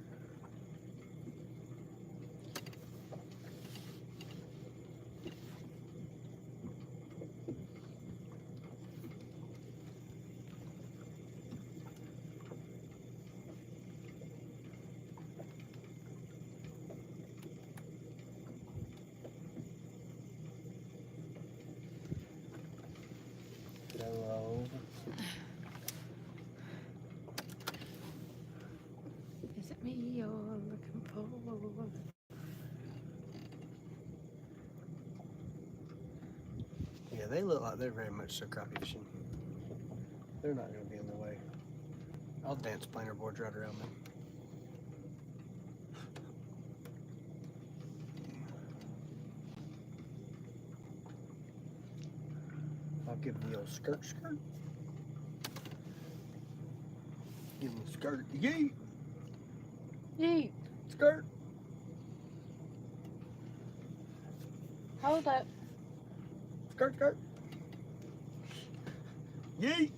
you're looking for. Yeah, they look like they're very much so crappie fishing. They're not going to be in the way. I'll dance planer boards right around them. I'll give them the old skirt. Give them the skirt. Yeet! Yeet. Skirt! Hold up. Skirt! Yeet!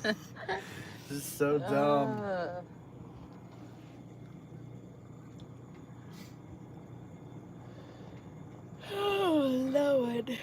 This is so dumb. Oh, Lord.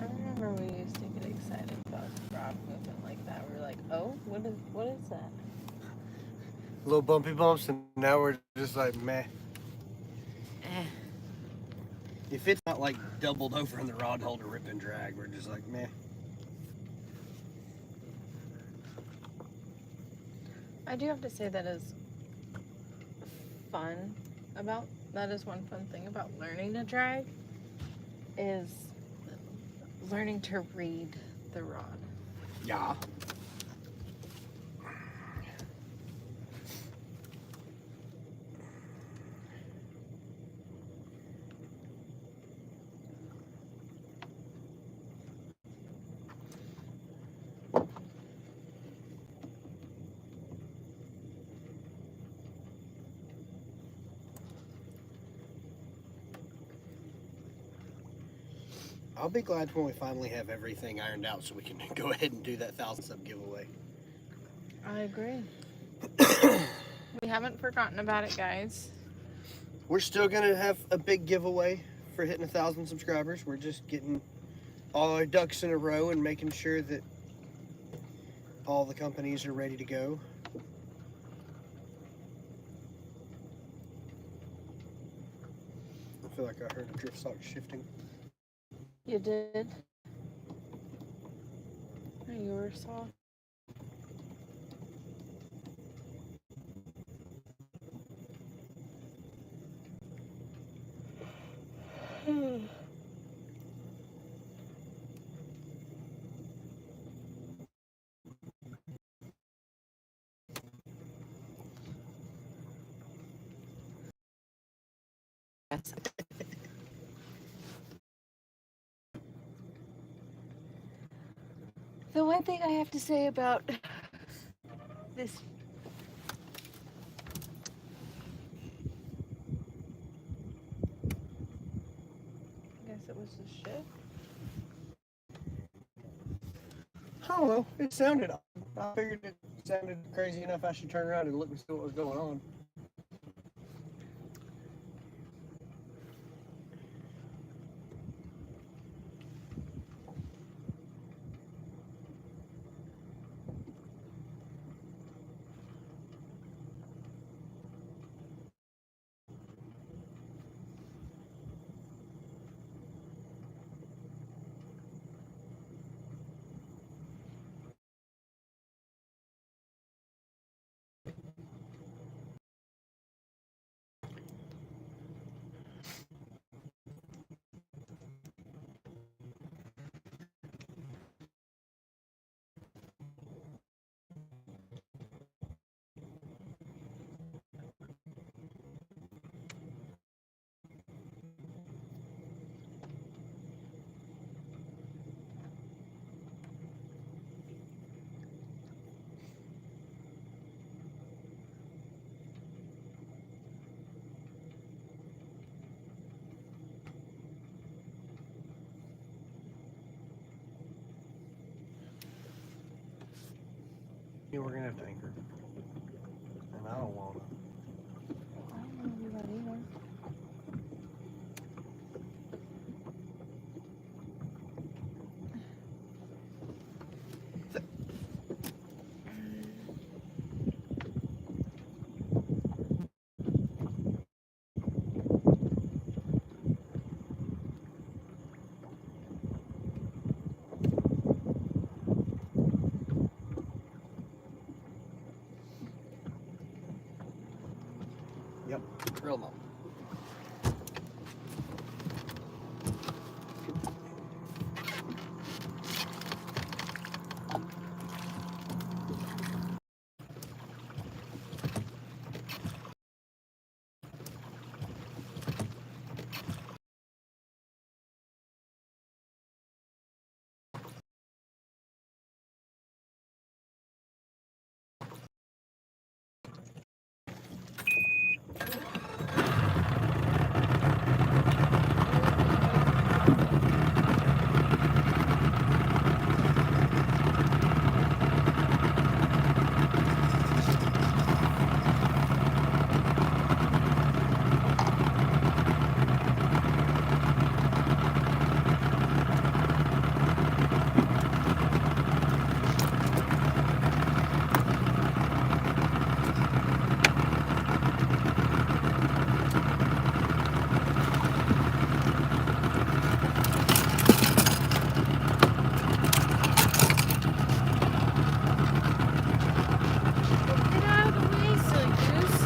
I remember we used to get excited about rod movement like that. We were like, oh, what is that? Little bumpy bumps, and now we're just like, meh. Eh. If it's not like doubled over in the rod holder rip and drag, we're just like, meh. I do have to say that is fun about, that is one fun thing about learning to drag, is learning to read the rod. Yeah. I'll be glad when we finally have everything ironed out so we can go ahead and do that 1,000 sub giveaway. I agree. We haven't forgotten about it, guys. We're still going to have a big giveaway for hitting 1,000 subscribers. We're just getting all our ducks in a row and making sure that all the companies are ready to go. I feel like I heard a drift sock shifting. You did? You were soft. Yes. The one thing I have to say about this I guess it was the shift. I don't know. It sounded odd. I figured it sounded crazy enough I should turn around and look and see what was going on. Yeah, we're gonna have to anchor. And I don't want to. I don't want to do that either. Yep, real low. Get out of the way, silly goose.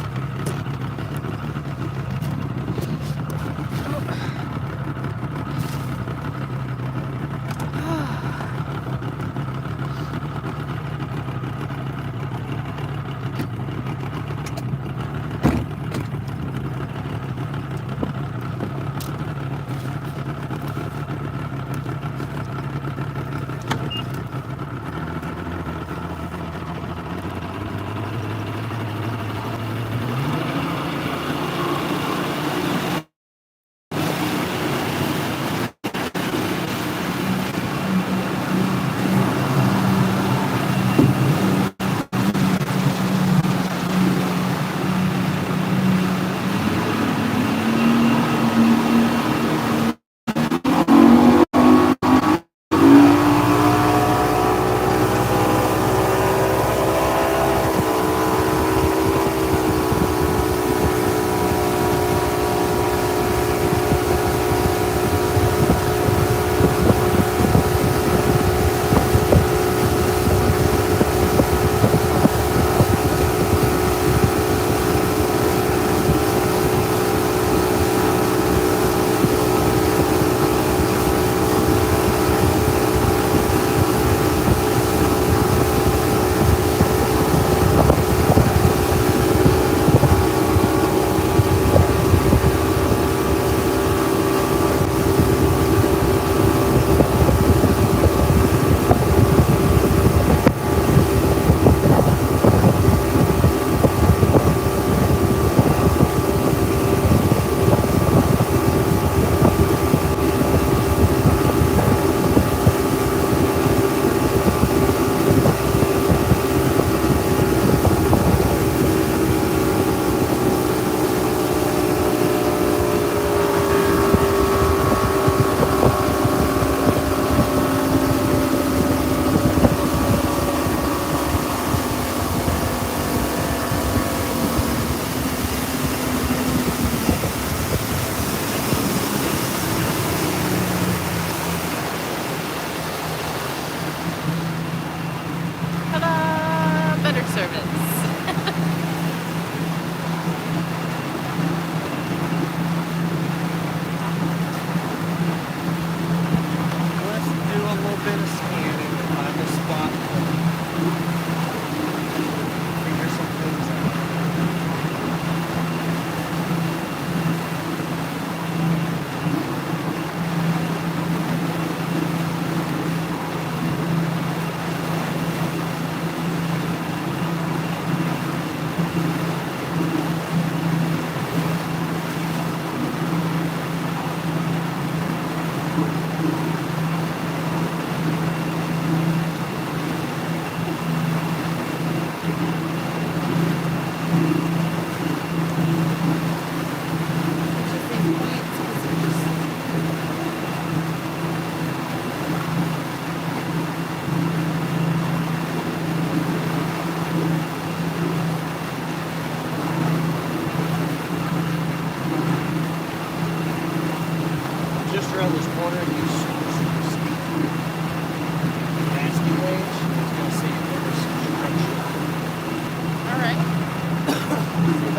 Ta-da! Better service. Let's do a little bit of scanning to find a spot to figure some things out.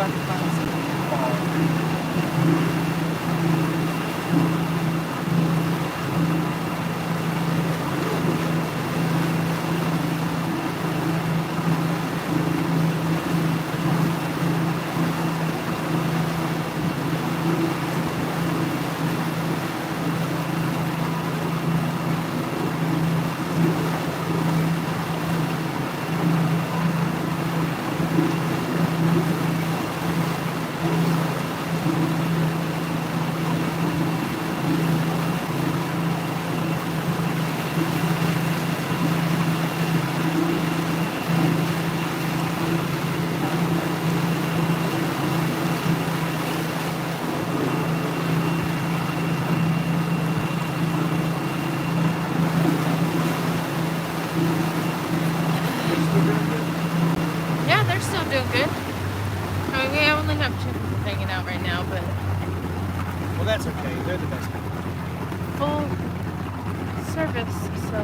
about to find some. Yeah, they're still doing good. I mean, we only have 2 people hanging out right now, but Well, that's okay. They're the best people. full service, so.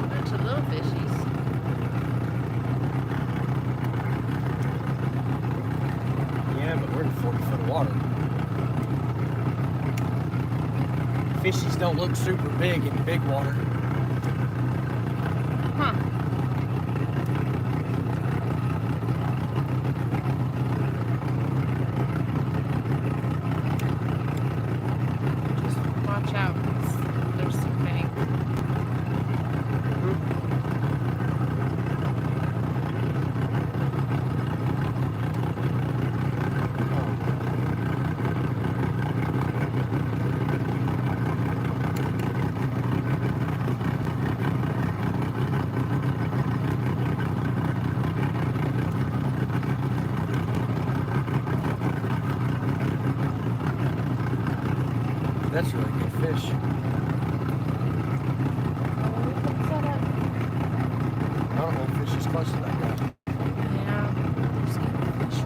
Bunch of little fishies. Yeah, but we're in 40 foot of water. Fishies don't look super big in big water. Huh. Just watch out, 'cause there's some big. That's really good fish. I don't know if fish is close to that guy. Yeah, there's good fish.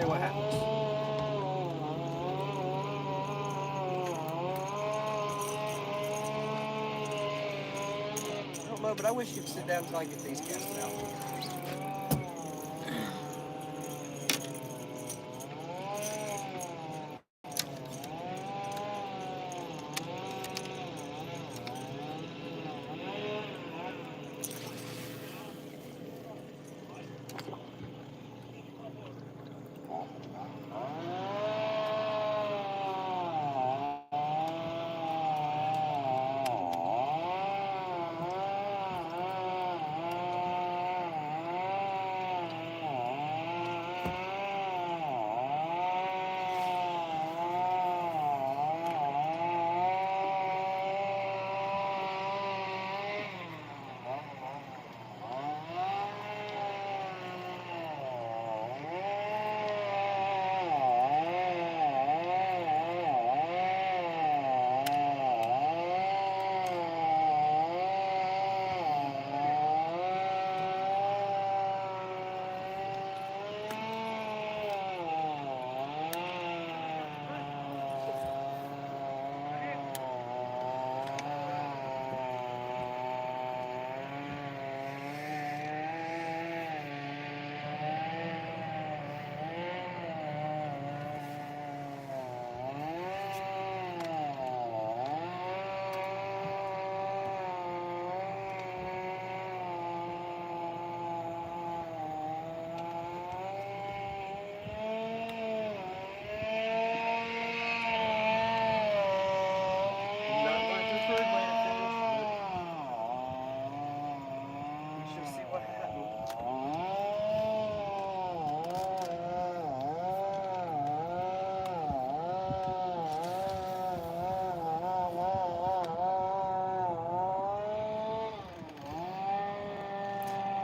see what happens. I don't know, but I wish you'd sit down until I get these casted out.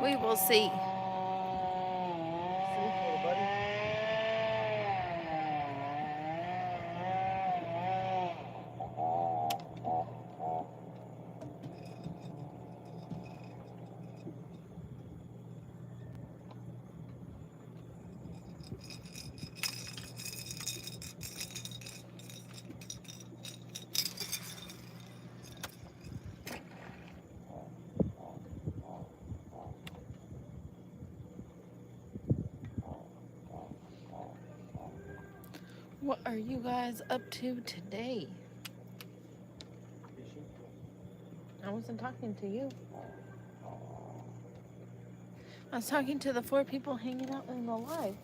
We will see. What are you guys up to today? I wasn't talking to you. I was talking to the 4 people hanging out in the live.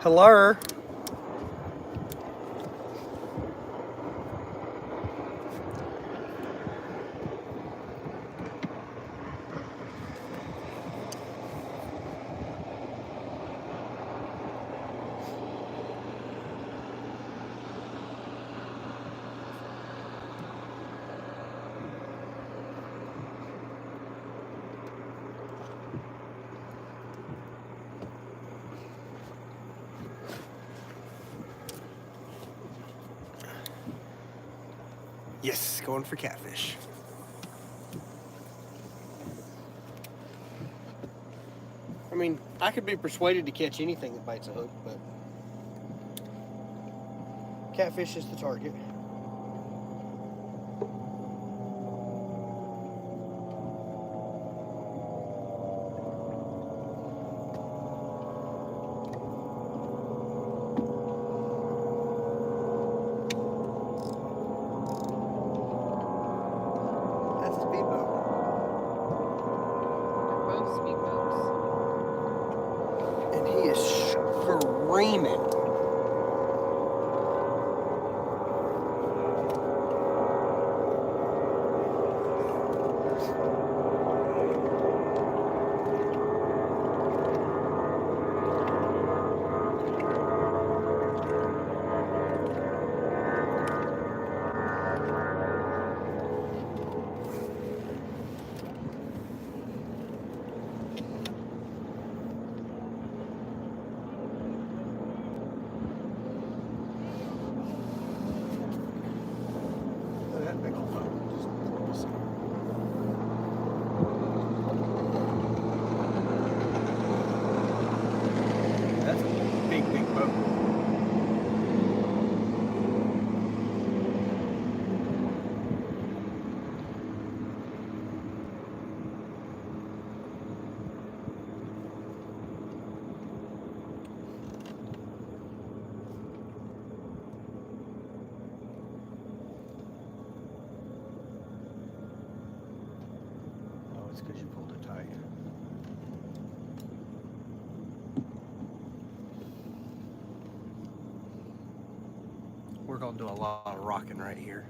Hello. Yes, going for catfish. I mean, I could be persuaded to catch anything that bites a hook, but catfish is the target. That's a speedboat. They're both speedboats. And he is screaming. Look at that big old boat. Just that's a big, big boat. Oh, it's because you pulled it tight. We're gonna do a lot of rocking right here.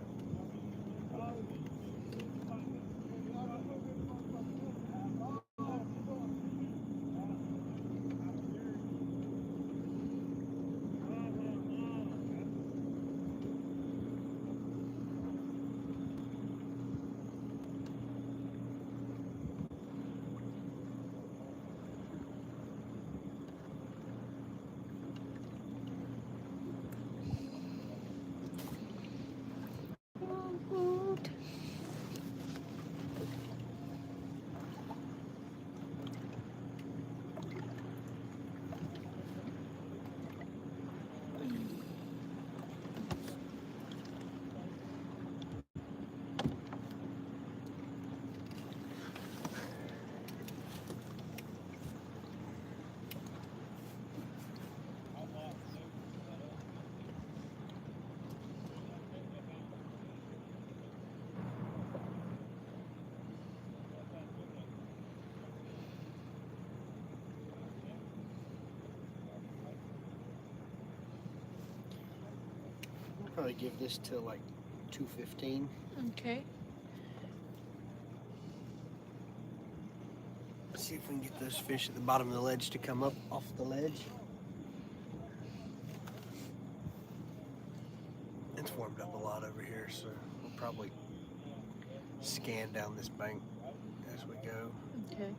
I'll probably give this till like 2:15. Okay. See if we can get those fish at the bottom of the ledge to come up off the ledge. It's warmed up a lot over here, so we'll probably scan down this bank as we go. Okay.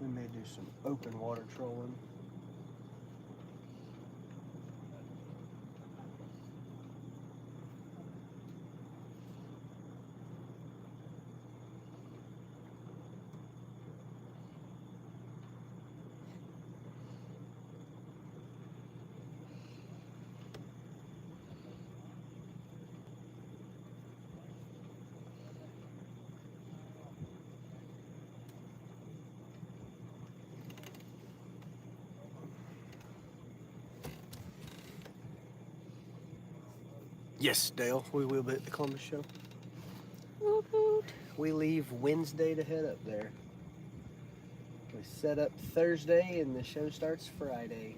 We may do some open water trolling. Yes, Dale, we will be at the Columbus show. Woot woot. We leave Wednesday to head up there. We set up Thursday and the show starts Friday.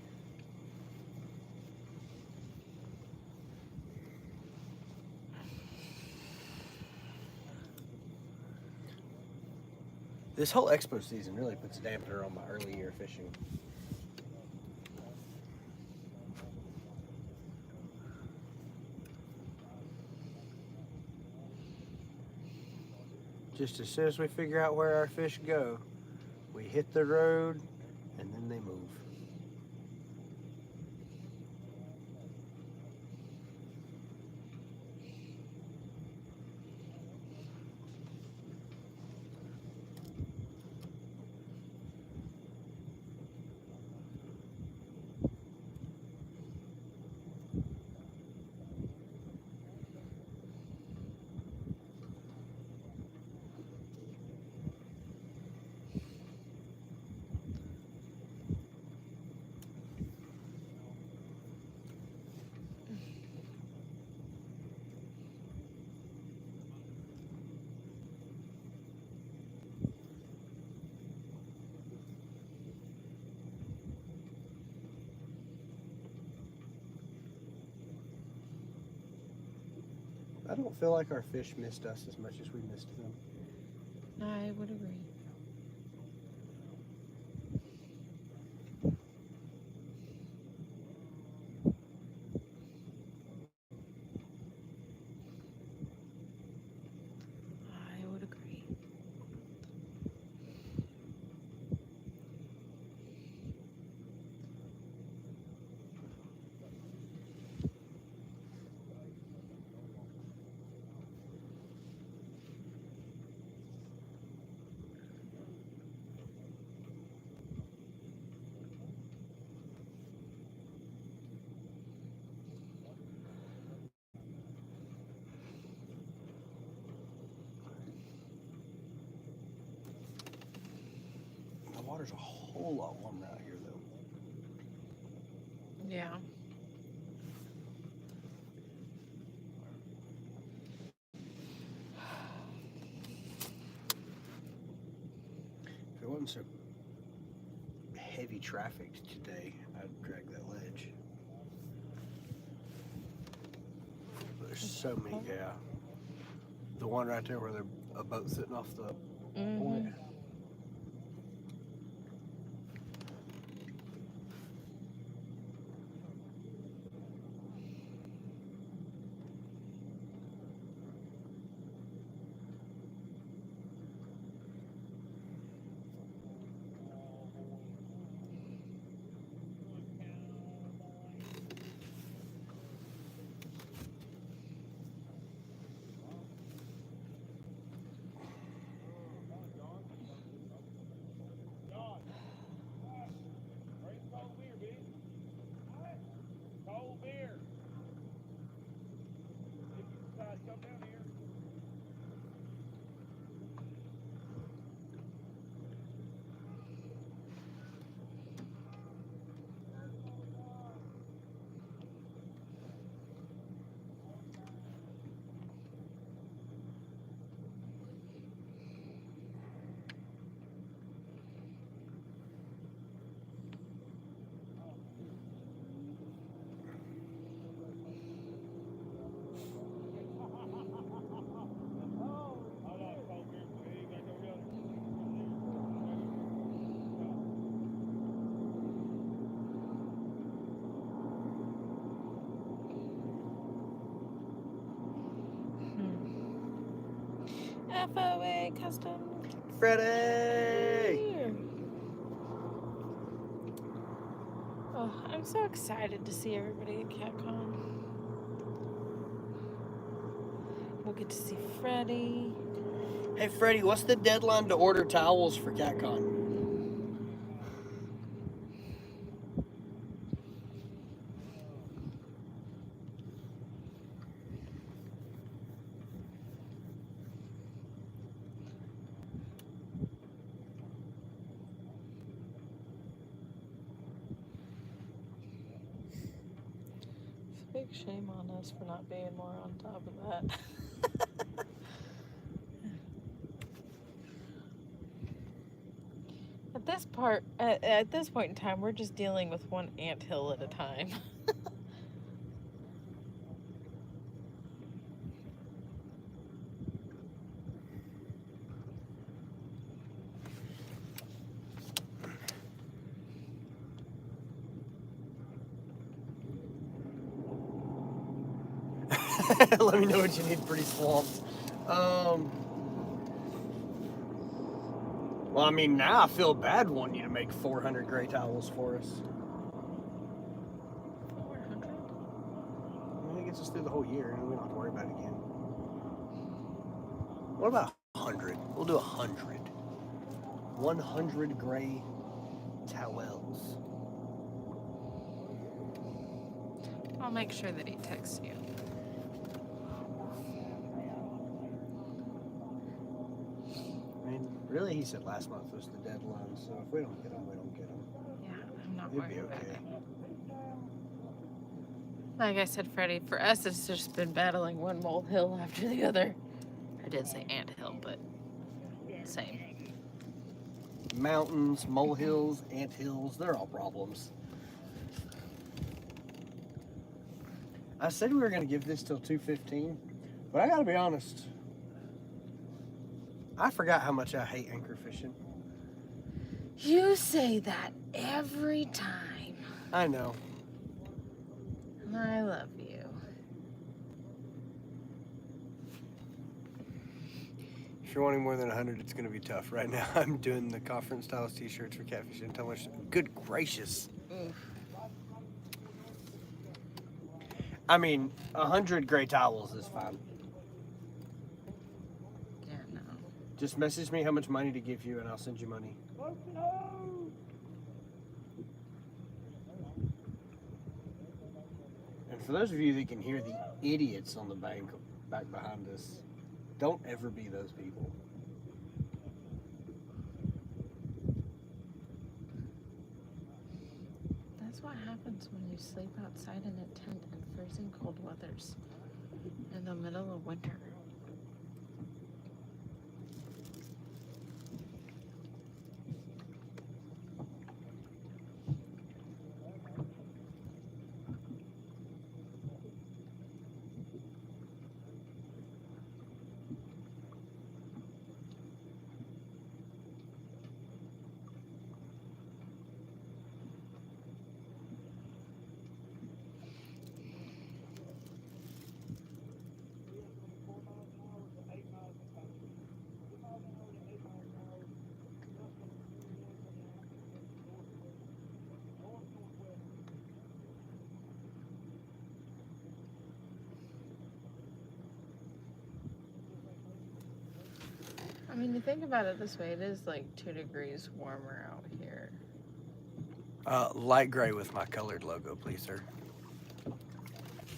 This whole expo season really puts a dampener on my early year fishing. Just as soon as we figure out where our fish go, we hit the road and then they move. I don't feel like our fish missed us as much as we missed them. I would agree. I would agree. The water's a whole lot warmer out here, though. Yeah. If it wasn't so heavy traffic today, I'd drag that ledge. But there's so many, yeah. The one right there where there's a boat sitting off the point. FOA Custom. Freddie! Oh, I'm so excited to see everybody at CatCon. We'll get to see Freddie. Hey, Freddie, what's the deadline to order towels for CatCon? It's a big shame on us for not being more on top of that. At this point in time, we're just dealing with one anthill at a time. Let me know what you need. Pretty swamped. Well, I mean, now I feel bad wanting you to make 400 gray towels for us. 400? I mean, it gets us through the whole year, and we don't have to worry about it again. What about 100? We'll do 100. 100 gray towels. I'll make sure that he texts you. I mean, really, he said last month was the deadline, so if we don't get them, we don't get them. Yeah, I'm not It'd worried be about okay. it. Like I said, Freddie, for us, it's just been battling one molehill after the other. I did say anthill, but same. Mountains, molehills, anthills, they're all problems. I said we were going to give this till 2:15, but I got to be honest. I forgot how much I hate anchor fishing. You say that every time. I know. And I love you. If you're wanting more than 100, it's going to be tough. Right now, I'm doing the conference styles t-shirts for catfishing. How much? Good gracious. Oof. I mean, 100 gray towels is fine. Yeah, no. Just message me how much money to give you, and I'll send you money. And for those of you that can hear the idiots on the bank back behind us, don't ever be those people. That's what happens when you sleep outside in a tent in freezing cold weathers in the middle of winter. I mean, you think about it this way, it is like 2 degrees warmer out here. Light gray with my colored logo, please, sir.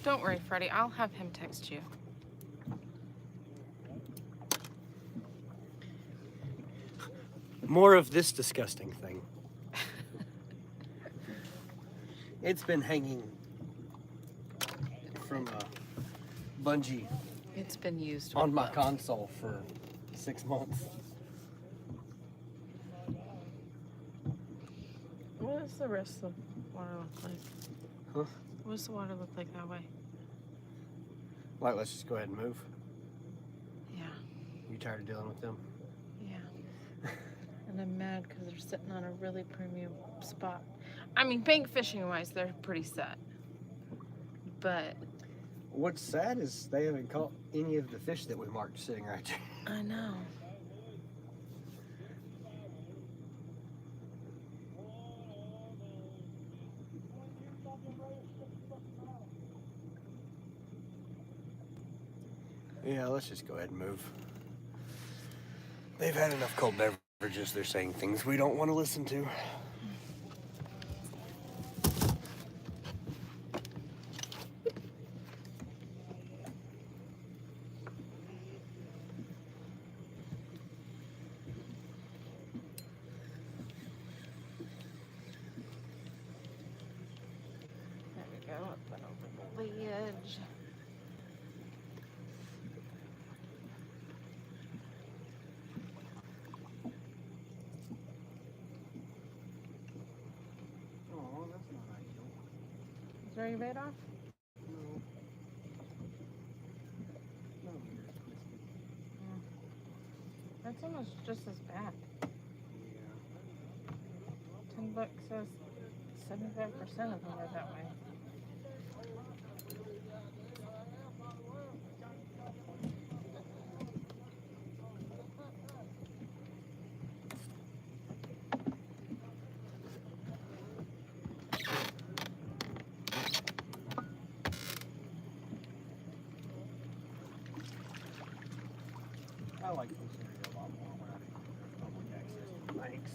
Don't worry, Freddie, I'll have him text you. More of this disgusting thing. It's been hanging from a bungee It's been used on with my love. console for 6 months. What does the rest of the water look like? Huh? What does the water look like that way? Like, let's just go ahead and move. Yeah, You tired of dealing with them? yeah. And I'm mad because they're sitting on a really premium spot. I mean, bank fishing wise, they're pretty set. But What's sad is they haven't caught any of the fish that we marked sitting right there. I know. Yeah, let's just go ahead and move. They've had enough cold beverages. They're saying things we don't want to listen to. There we go. Up and over the ledge. Oh, that's not ideal. Is there your bait off? No. No, That's almost just as bad. yeah. $10 says 75% of them are that way. like this area a lot more when I have public access to the banks.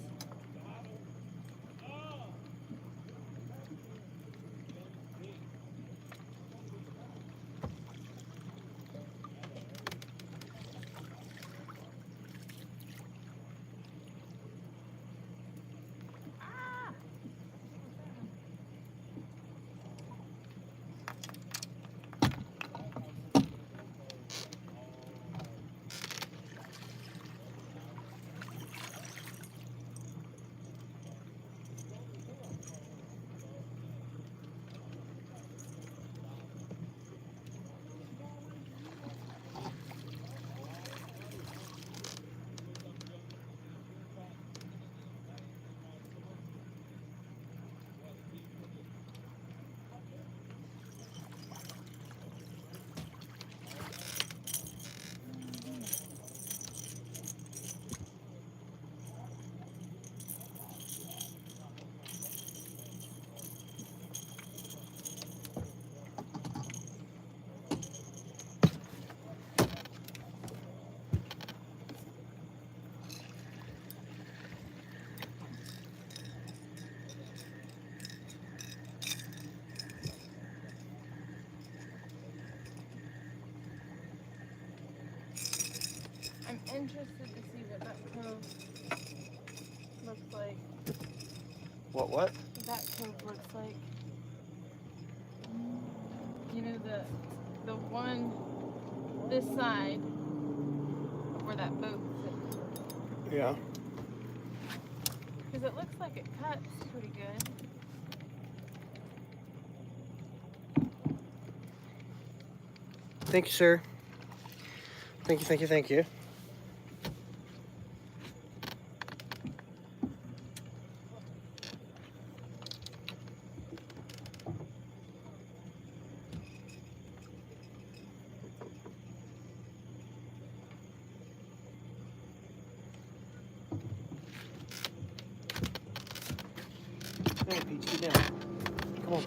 I'm interested to see what that cove looks like. What? What that cove looks like. You know, the one this side of where that boat is. Yeah. Because it looks like it cuts pretty good. Thank you, sir. Thank you. Hey, Peach, get down. Come on.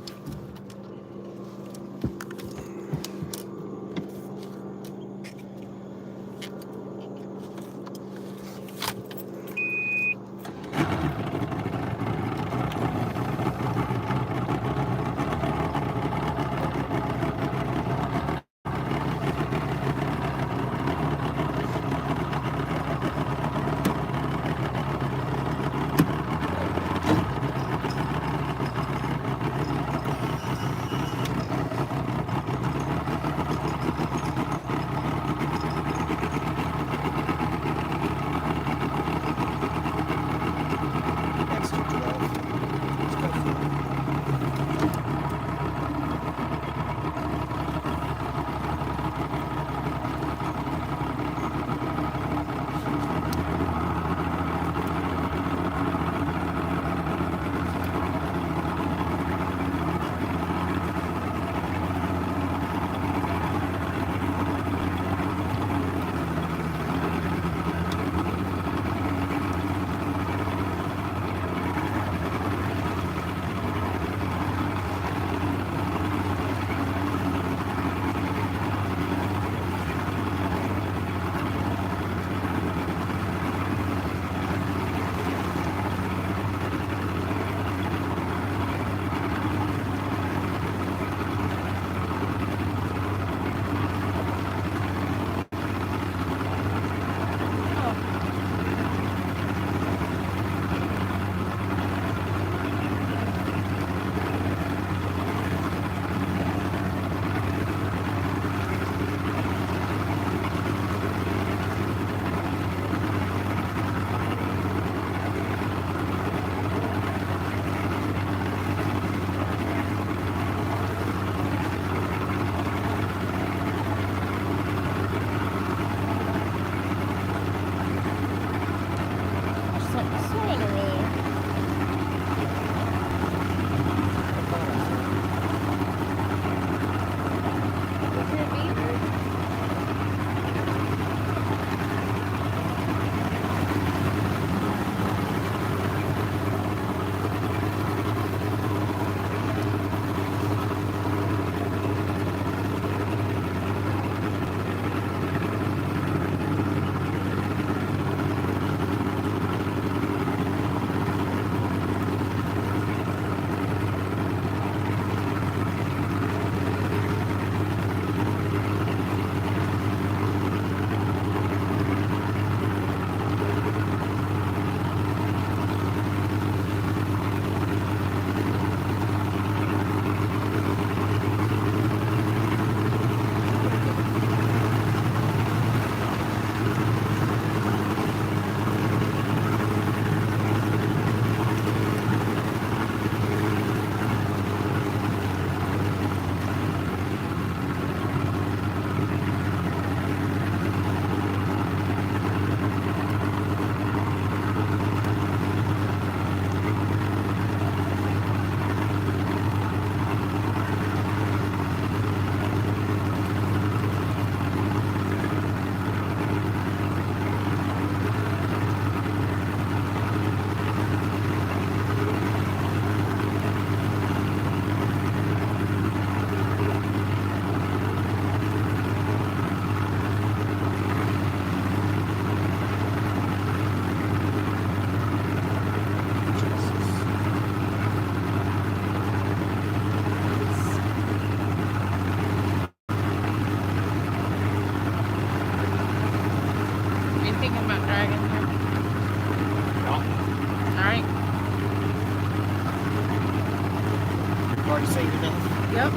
You've already seen enough? Yep.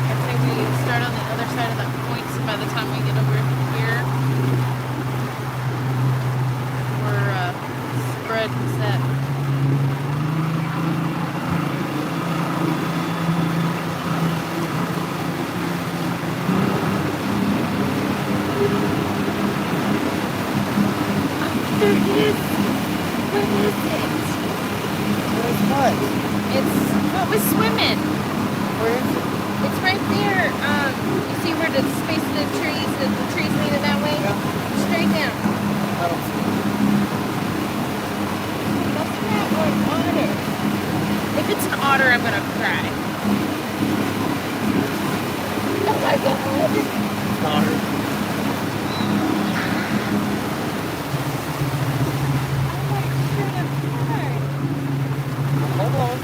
I think we start on the other side of that point, so by the time we get over here, we're spread and set. There it is. What is it? Where's what? It's what was swimming. Where is it? It's right there. You see where the space of the trees leaning that way? Yeah. Straight down. I don't see it. That's not an otter. If it's an otter, I'm gonna cry. Oh my god. It's not her. Hold on.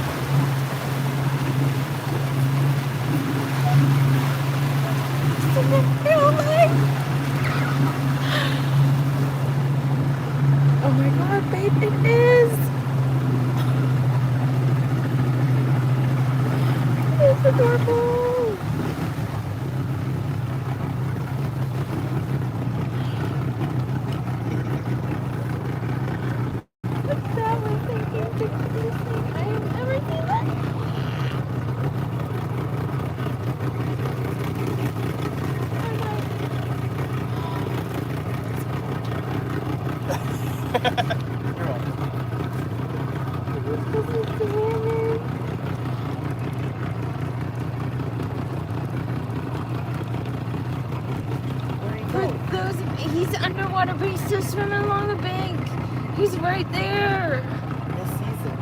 Oh my god, babe, it is! It's adorable! What's that one thinking? The cutest thing I have ever seen that. You're welcome. He's underwater, but he's still swimming along the bank. He's right there. Yes, he's it.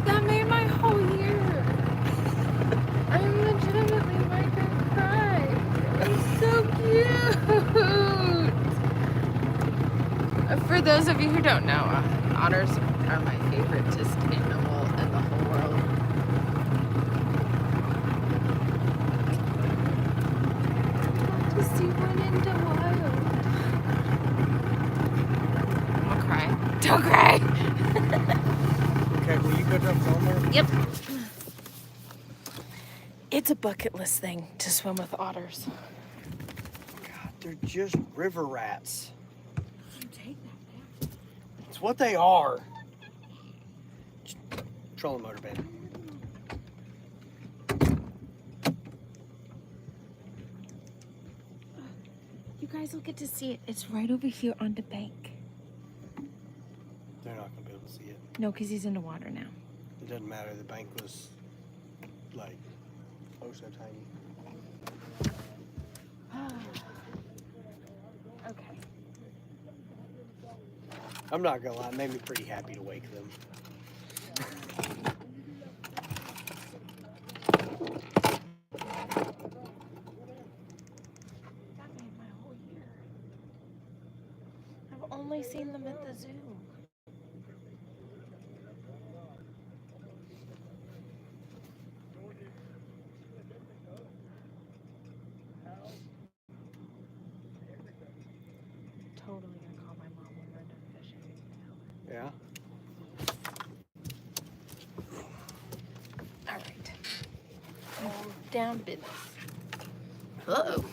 That made my whole year. I'm legitimately like gonna cry. It's so cute. For those of you who don't know, otters are my favorite just animal in the whole world. To see one in the wild. I'll cry. Don't cry. Okay, will you go jump on there? Yep. It's a bucket list thing to swim with otters. God, they're just river rats. You take that back. It's what they are. Trolling motor band. You guys will get to see it. It's right over here on the bank. They're not gonna be able to see it. No, because he's in the water now. It doesn't matter. The bank was like oh so tiny. Okay. I'm not gonna lie, it made me pretty happy to wake them. That made my whole year. I've only seen them at the zoo. Totally gonna call my mom when we're done fishing. Yeah. All right. All down business. Uh-oh.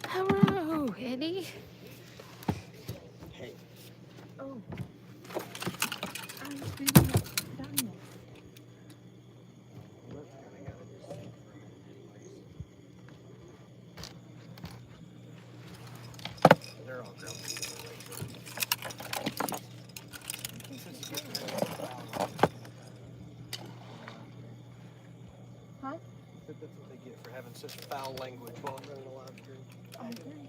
Hello, Eddie. Hey. Oh. I was reading it. Done yet. They're all grown. Huh? That's what they get for having such foul language while I'm running a live stream. I agree.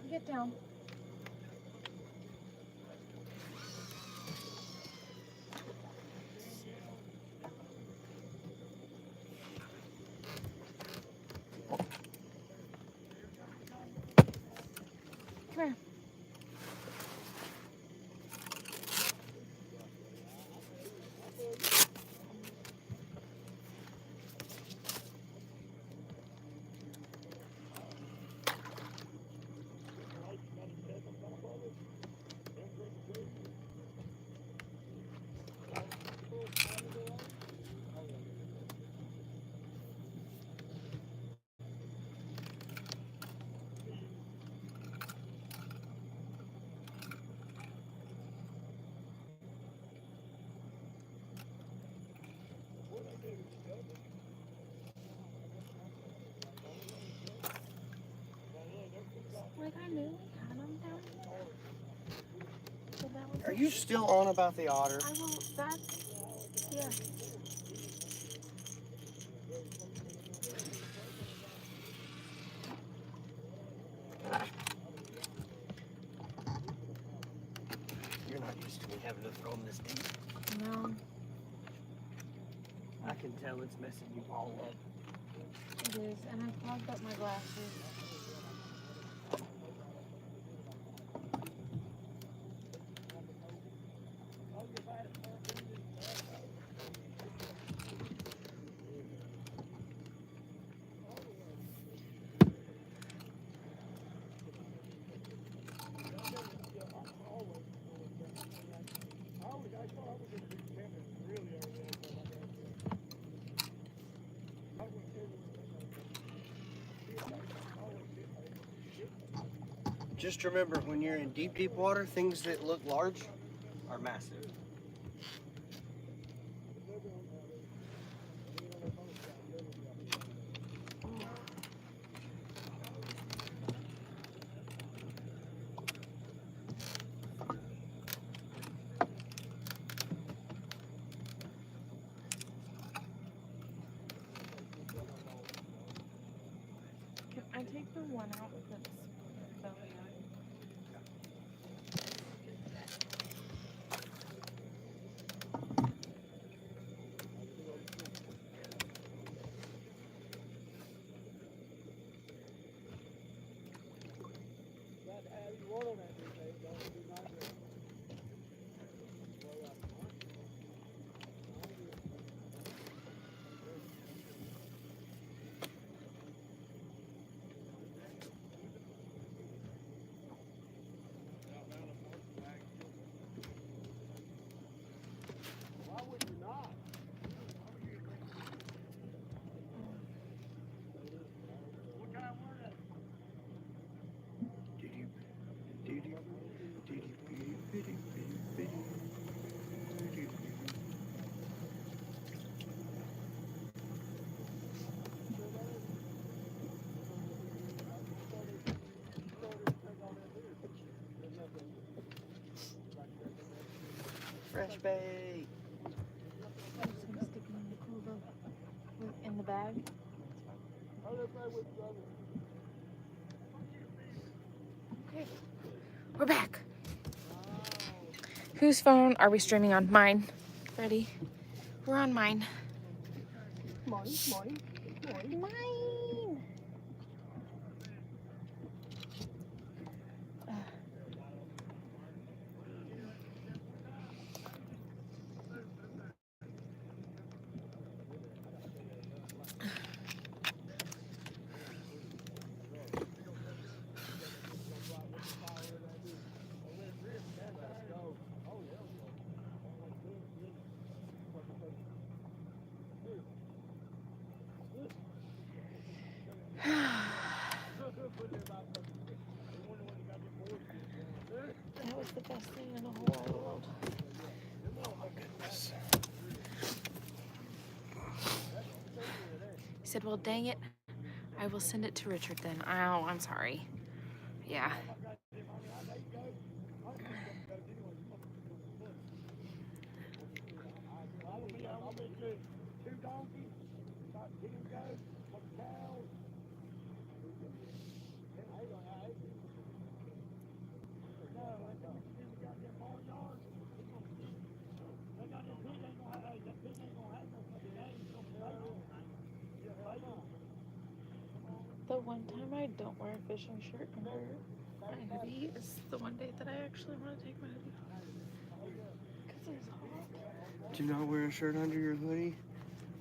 Get down. Come here. Like I knew we had them down here. So that was Are you still on about the otter? I will, that's, yeah. You're not used to me having to throw them this deep. No, I can tell it's messing you all up. it is, and I clogged up my glasses. Just remember, when you're in deep, deep water, things that look large are massive. Can I take the one out that's belly on? Fresh bait. I'm just gonna stick it in the cooler in the bag. Okay, we're back. Whose phone are we streaming on? Mine. Ready? We're on mine. Mine. Mine. That was the best thing in the whole wide world. Oh my goodness. He said, well, dang it. I will send it to Richard then. Oh, I'm sorry. Yeah. The one time I don't wear a fishing shirt under my hoodie is the one day that I actually want to take my hoodie off. Because it's hot. Do you not wear a shirt under your hoodie?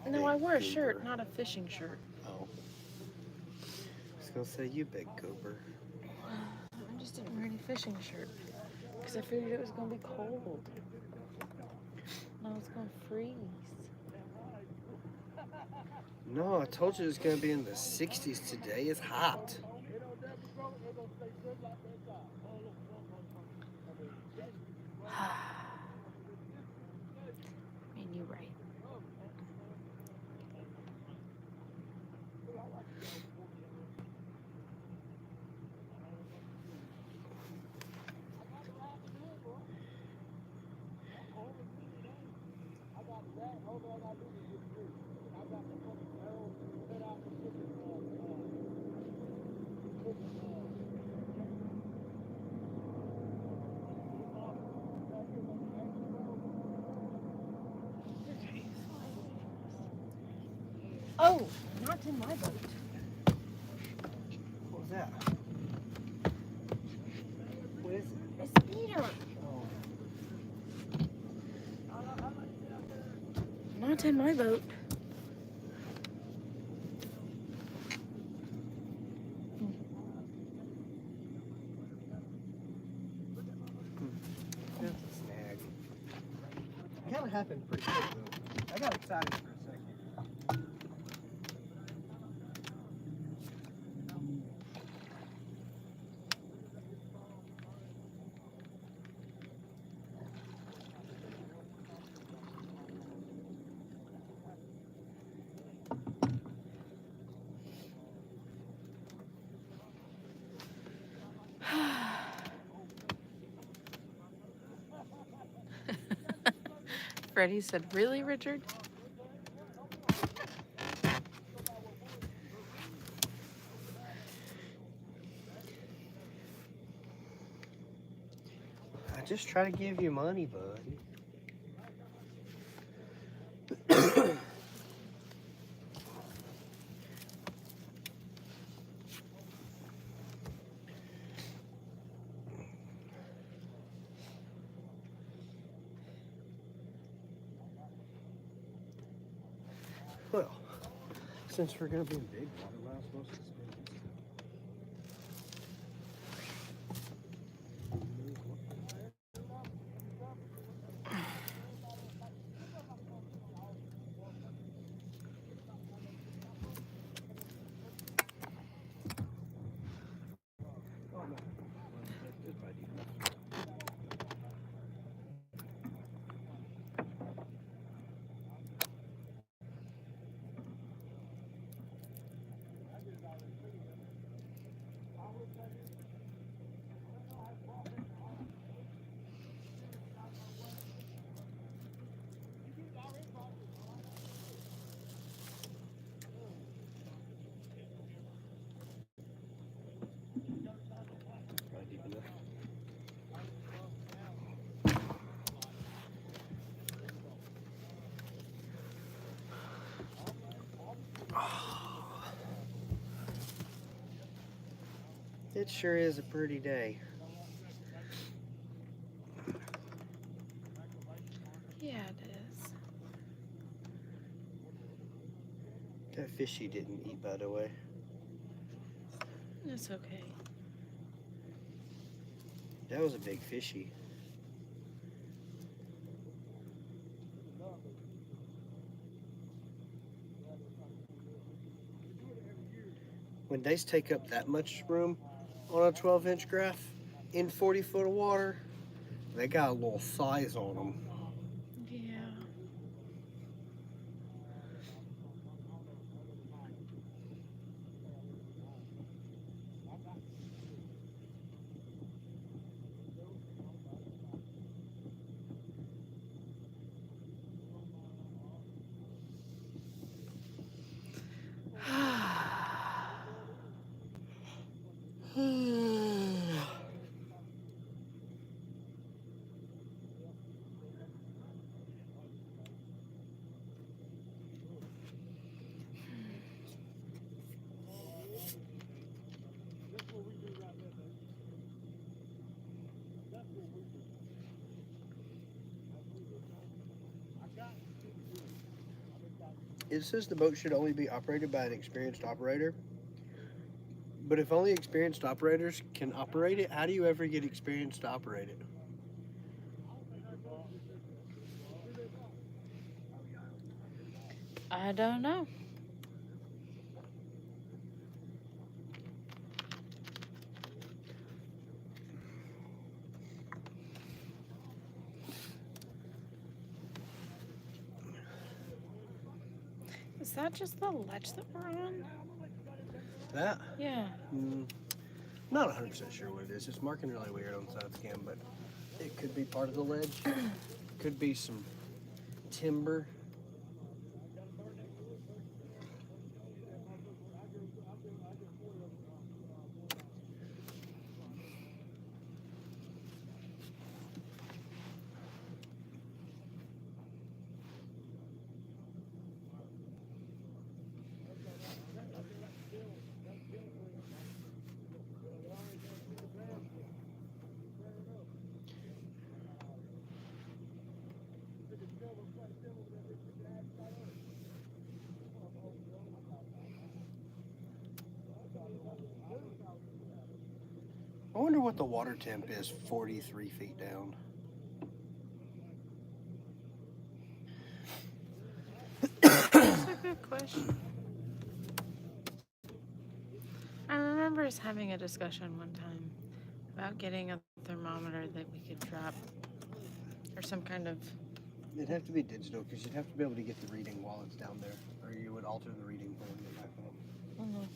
No, I wear a shirt, not a fishing shirt. Oh. I was gonna say, you big goober. I just didn't wear any fishing shirt. Because I figured it was going to be cold. And I was going to freeze. No, I told you it's gonna be in the 60s today. It's hot. I mean, you're right. Oh, not in my boat. What was that? What is it? It's Peter. Not in my boat. That's a snag. It kind of happened pretty quick though. I got excited for a second. Freddie said, "Really, Richard?" I just try to give you money, buddy. Well, since we're gonna be in big water, we're not supposed to spend this. Oh, no. That's good idea. Probably deep enough. It sure is a pretty day. Yeah, it is. That fish you didn't eat, by the way. It's okay. That was a big fishy. When days take up that much room on a 12-inch graph in 40 foot of water, they got a little size on them. Yeah. It says the boat should only be operated by an experienced operator. But if only experienced operators can operate it, how do you ever get experienced to operate it? I don't know. Is that just the ledge that we're on? That? Yeah. Not 100% sure what it is. It's marking really weird on side scan, but it could be part of the ledge. Could be some timber. I wonder what the water temp is 43 feet down. That's a good question. I remember us having a discussion one time about getting a thermometer that we could drop or some kind of... It'd have to be digital because you'd have to be able to get the reading while it's down there, or you would alter the reading when we get back home.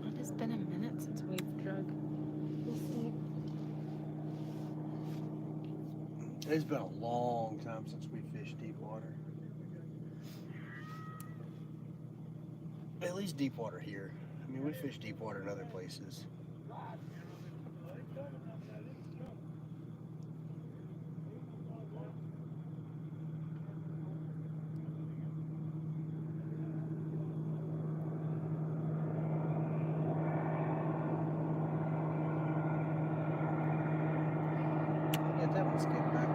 It has been a minute since we've drug this lake. It's been a long time since we fished deep water. At least deep water here. I mean, we fish deep water in other places. Get that one skipped back.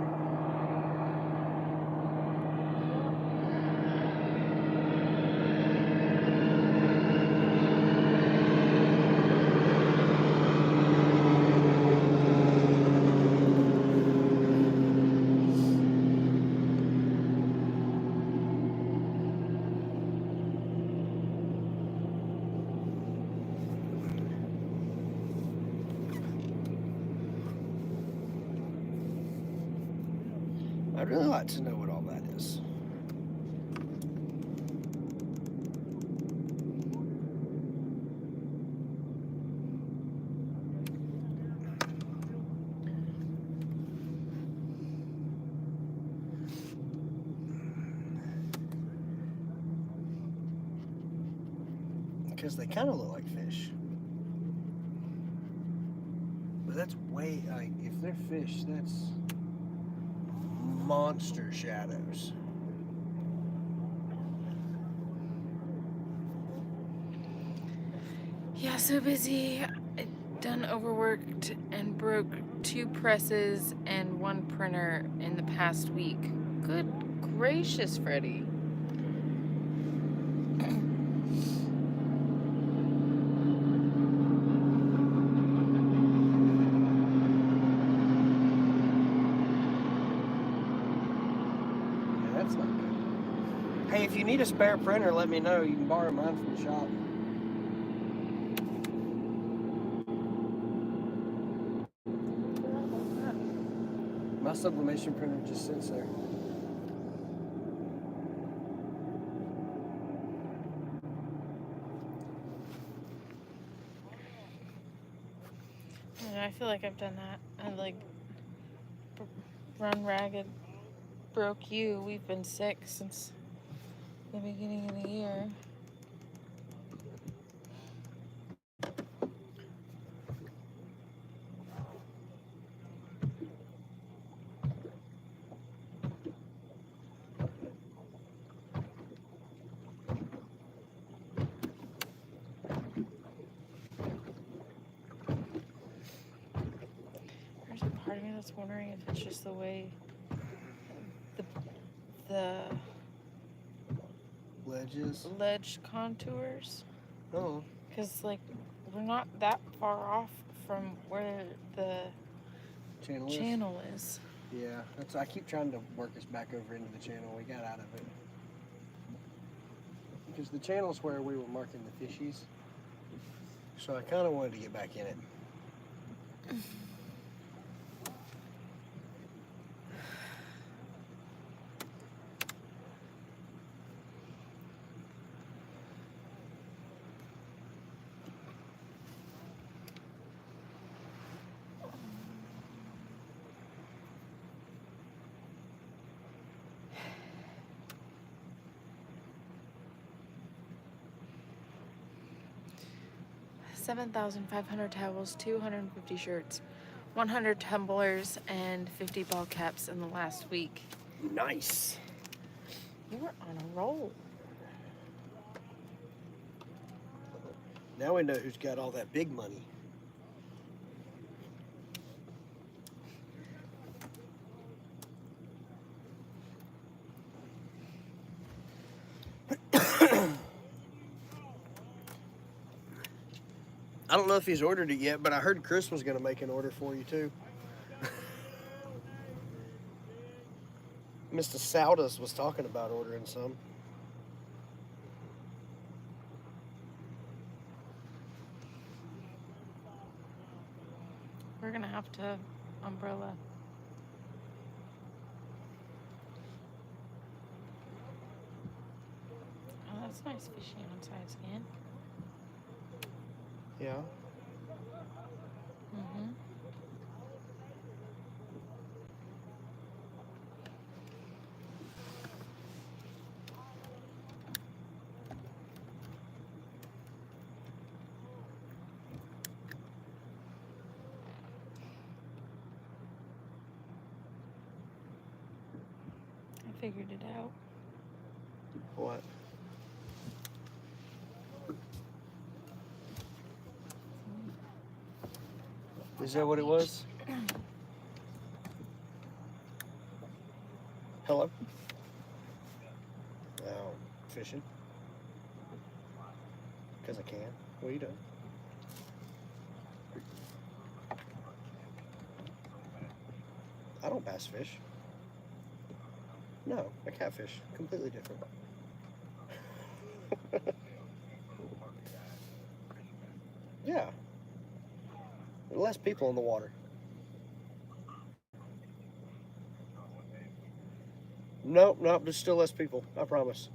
I'd really like to know what all that is. Because they kind of look like fish. But that's way, like, if they're fish, that's monster shadows. Yeah, so busy. I done overworked and broke 2 presses and 1 printer in the past week. Good gracious, Freddie. Yeah, that's not good. Hey, if you need a spare printer, let me know. You can borrow mine from the shop. My sublimation printer just sits there. I feel like I've done that. I like run ragged broke you. We've been sick since the beginning of the year. There's a part of me that's wondering if it's just the way the ledge contours. Oh. Because, like, we're not that far off from where the channel is. Yeah, I keep trying to work us back over into the channel. We got out of it. Because the channel's where we were marking the fishies. So I kind of wanted to get back in it. $7,500 towels, 250 shirts, 100 tumblers, and 50 ball caps in the last week. Nice. You were on a roll. Now we know who's got all that big money. I don't know if he's ordered it yet, but I heard Chris was going to make an order for you too. Mr. Saudas was talking about ordering some. We're gonna have to umbrella. Oh, that's nice fishing on side scan. Yeah. Mm-hmm. I figured it out. What? Is that what it was? Hello? Oh, fishing? Because I can. What are you doing? I don't bass fish. No, I catfish. Completely different. Yeah. Less people in the water. Nope, there's still less people. I promise.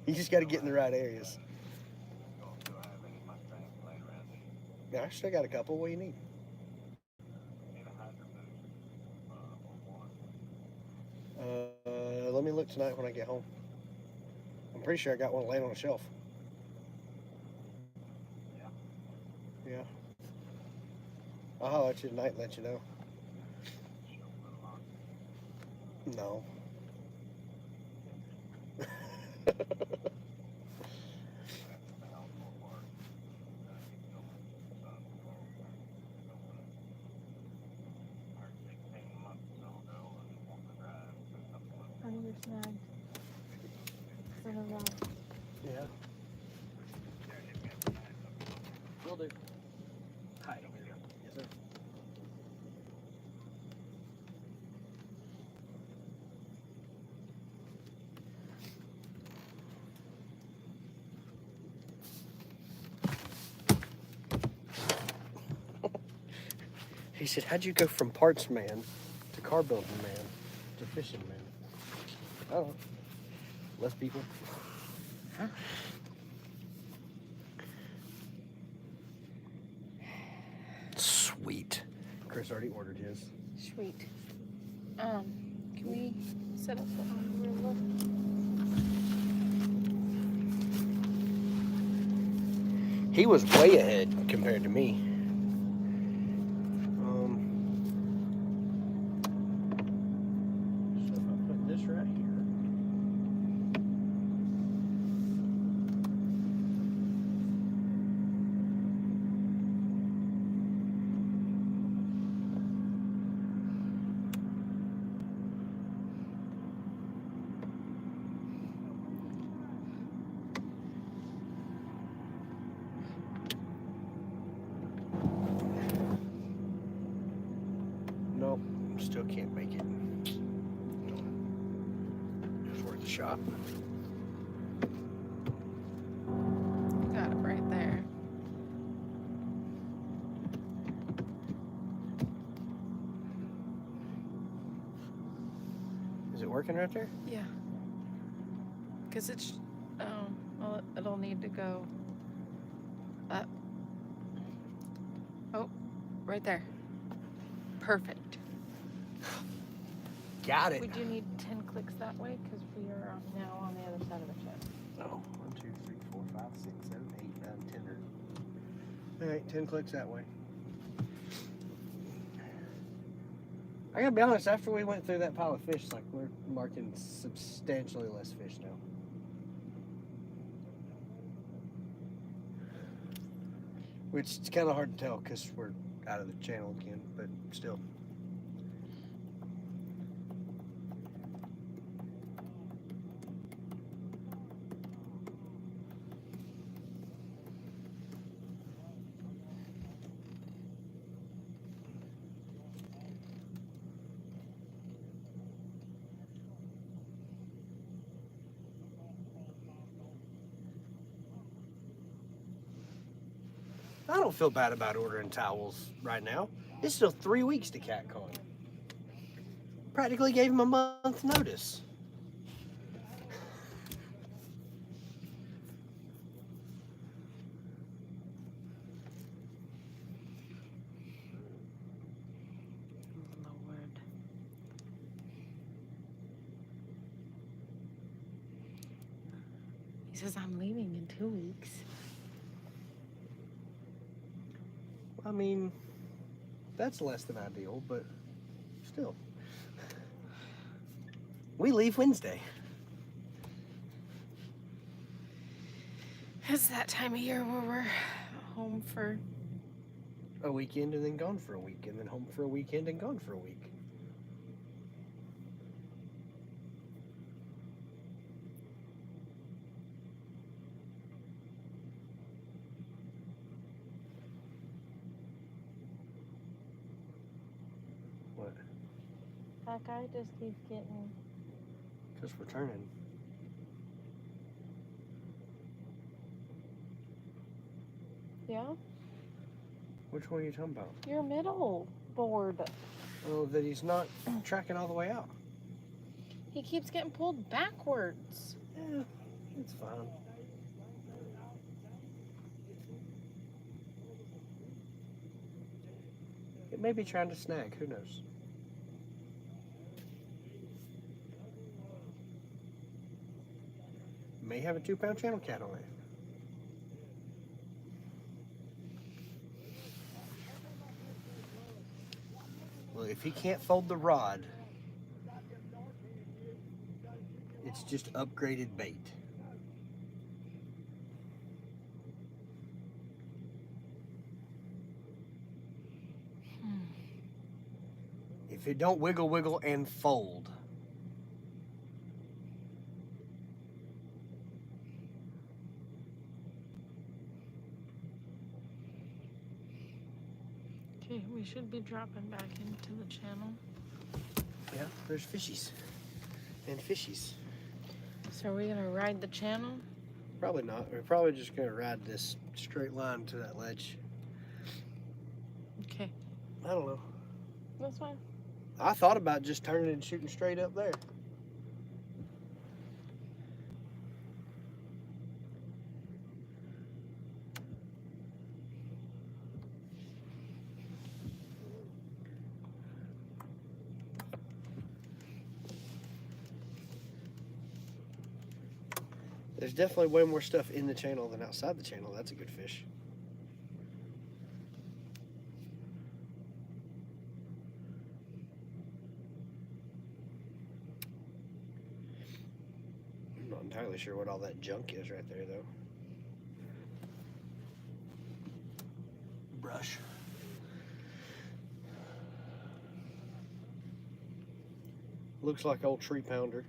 You just got to get in the right areas. Yeah, I still got a couple. What do you need? Let me look tonight when I get home. I'm pretty sure I got one laying on a shelf. Yeah. I'll holler at you tonight and let you know. No. I think you're snagged. For the rod. Yeah. Will do. Hi. Yes, sir. He said, how'd you go from parts man to car building man to fishing man? I don't know. Less people. Huh? Sweet. Chris already ordered his. Sweet. Can we set up on the river? He was way ahead compared to me. So if I put this right here. Nope, still can't make it. It's worth a shot. You got it right there. Is it working right there? Yeah. Because it's, well, it'll need to go up. Oh, right there. Perfect. Got it. We do need 10 clicks that way because we are now on the other side of the channel. Oh, 1, 2, 3, 4, 5, 6, 7, 8, 9, 10. All right, 10 clicks that way. I gotta be honest, after we went through that pile of fish, like we're marking substantially less fish now. Which is kind of hard to tell because we're out of the channel again, but still. I don't feel bad about ordering towels right now. It's still 3 weeks to CatCon. Practically gave him a month's notice. Lord. He says I'm leaving in 2 weeks. I mean, that's less than ideal, but still. We leave Wednesday. It's that time of year where we're home for A weekend and then gone for a week, and then home for a weekend and gone for a week. What? that guy just keeps getting. Because we're turning. Yeah? Which one are you talking about? Your middle board. Oh, that he's not tracking all the way out. He keeps getting pulled backwards. Yeah, it's fine. It may be trying to snag, who knows? May have a 2-pound channel cat on it. Well, if he can't fold the rod, it's just upgraded bait. If it don't wiggle, wiggle, and fold. Okay, we should be dropping back into the channel. Yeah, there's fishies. And fishies. So are we gonna ride the channel? Probably not. We're probably just gonna ride this straight line to that ledge. Okay, I don't know. that's fine. I thought about just turning and shooting straight up there. There's definitely way more stuff in the channel than outside the channel. That's a good fish. I'm not entirely sure what all that junk is right there, though. Brush. Looks like old tree pounder.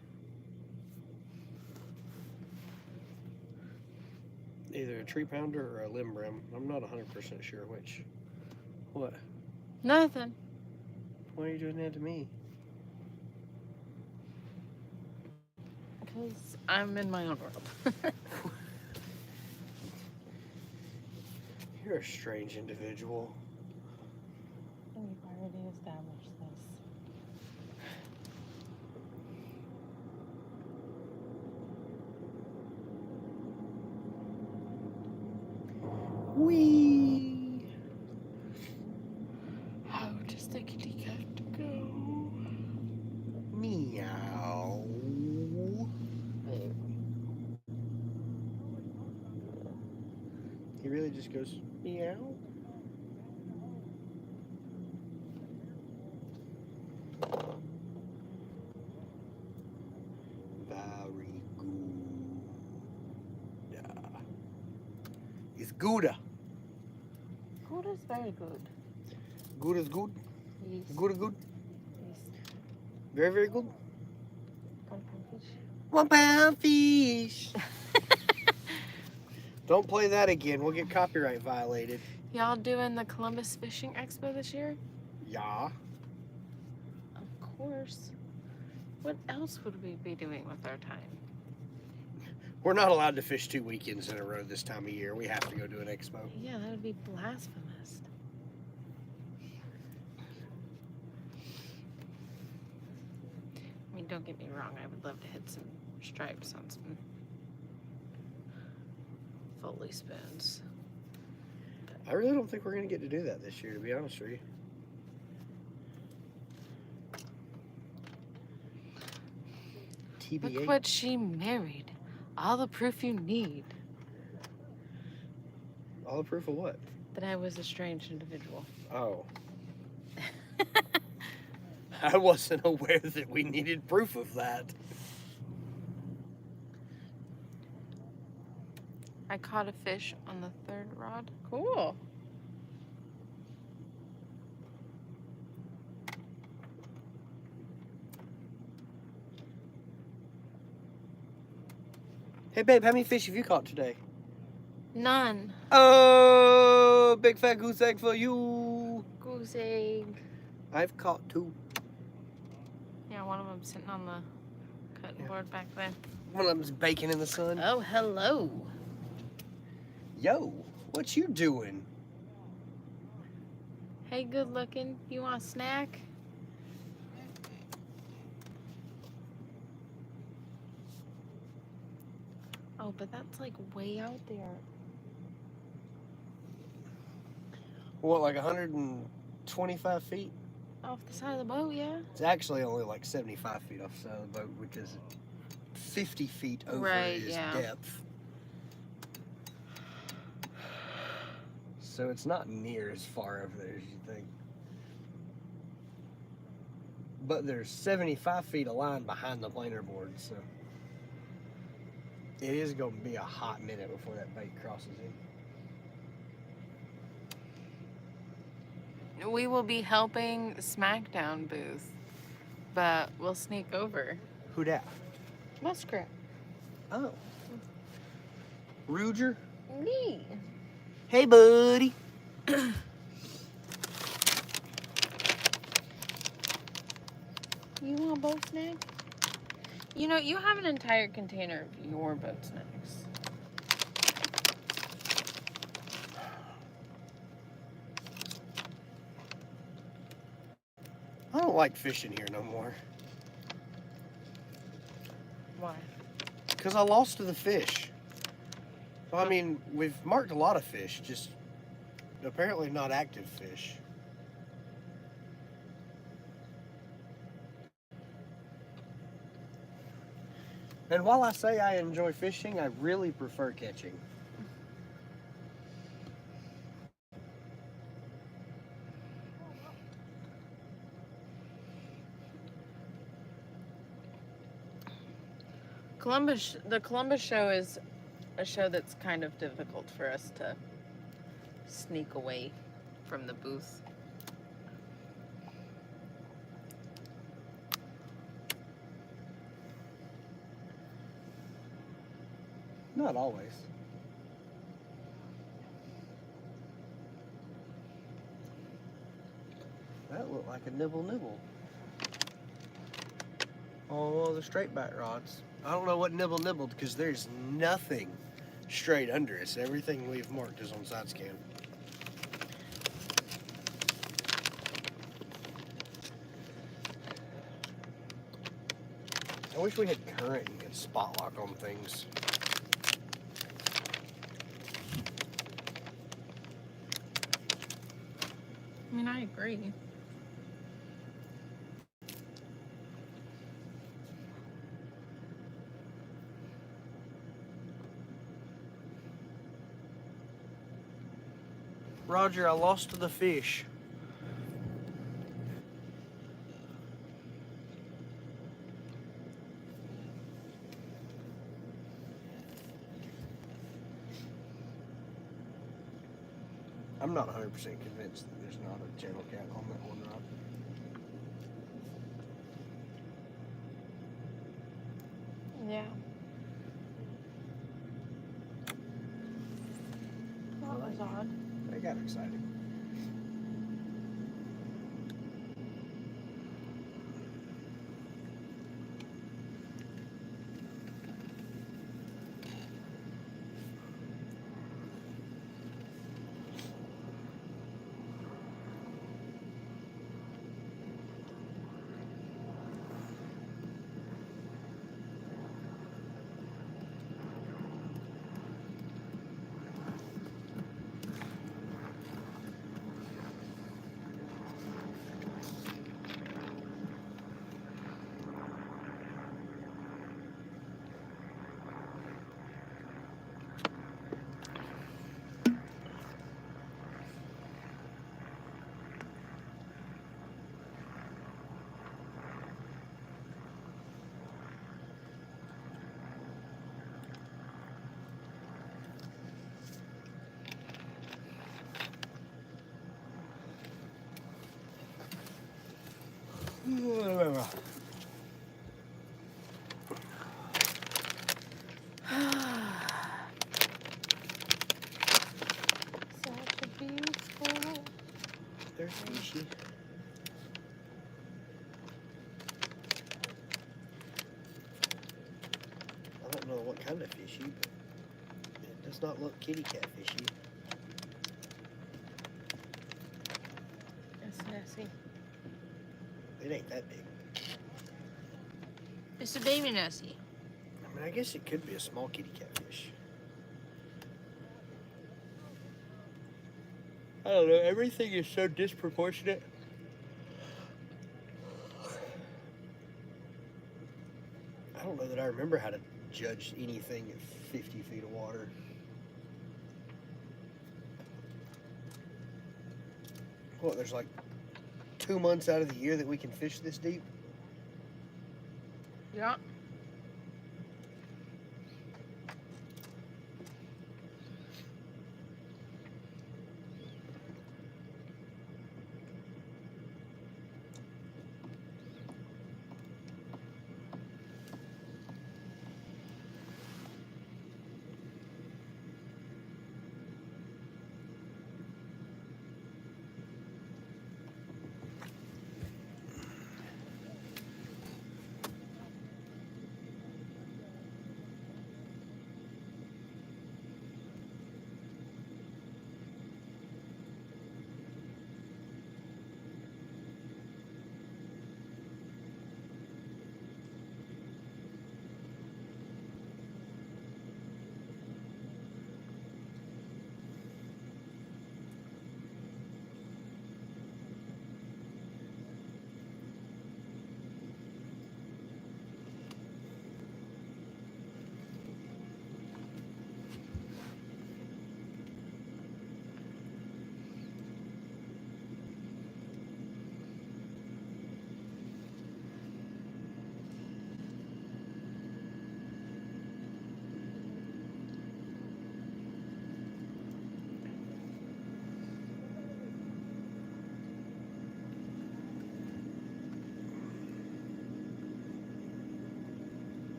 Either a tree pounder or a limb brim. I'm not 100% sure which. What? Nothing. Why are you doing that to me? Because I'm in my own world. You're a strange individual. We've already established this. Wee. How does the kitty cat go? Meow. He really just goes meow. Very good. It's good. Good is very good. Good is good. Yes. Good is good. Yes. Very, very good. 1 pound fish. 1 pound fish. Don't play that again. We'll get copyright violated. Y'all doing the Columbus Fishing Expo this year? Yeah. Of course. What else would we be doing with our time? We're not allowed to fish 2 weekends in a row this time of year. We have to go to an expo. Yeah, that would be blasphemous. I mean, don't get me wrong. I would love to hit some stripes on some Foley spoons. I really don't think we're going to get to do that this year, to be honest with you. TBA. Look what she married. All the proof you need All the proof of what? that I was a strange individual. Oh. I wasn't aware that we needed proof of that. I caught a fish on the 3rd rod. Cool. Hey, babe, how many fish have you caught today? None. Oh, big fat goose egg for you. Goose egg. I've caught 2. Yeah, one of them's sitting on the cutting Yeah. board back there. One of them's baking in the sun. Oh, hello. Yo, what you doing? Hey, good looking. You want a snack? Oh, but that's like way out there. What, like 125 feet? Off the side of the boat, yeah? It's actually only like 75 feet off the side of the boat, which is 50 feet over Right, his yeah. depth. So it's not near as far over there as you think. But there's 75 feet of line behind the planer board, so it is going to be a hot minute before that bait crosses in. We will be helping SmackDown booth, but we'll sneak over. Who dat? Muskrat. Oh. Ruger? Me. Hey, buddy. You want a boat snack? You know, you have an entire container of your boat snacks. I don't like fishing here no more. Why? Because I lost to the fish. Well, I mean, we've marked a lot of fish, just apparently not active fish. And while I say I enjoy fishing, I really prefer catching. The Columbus show is a show that's kind of difficult for us to sneak away from the booth. Not always. That looked like a nibble. Oh, the straight back rods. I don't know what nibbled because there's nothing straight under us. Everything we've marked is on side scan. I wish we had current and could spot lock on things. I mean, I agree. Roger, I lost the fish. I'm not 100% convinced that there's not a channel cat on that one rod. Yeah. That was odd. I got excited. Such a beautiful. There's fishy. I don't know what kind of fishy, but it does not look kitty cat fishy. It's Nessie. It ain't that big. It's a baby Nessie. I mean, I guess it could be a small kitty cat fish. I don't know, everything is so disproportionate. I don't know that I remember how to judge anything at 50 feet of water. What, there's like 2 months out of the year that we can fish this deep? Yeah.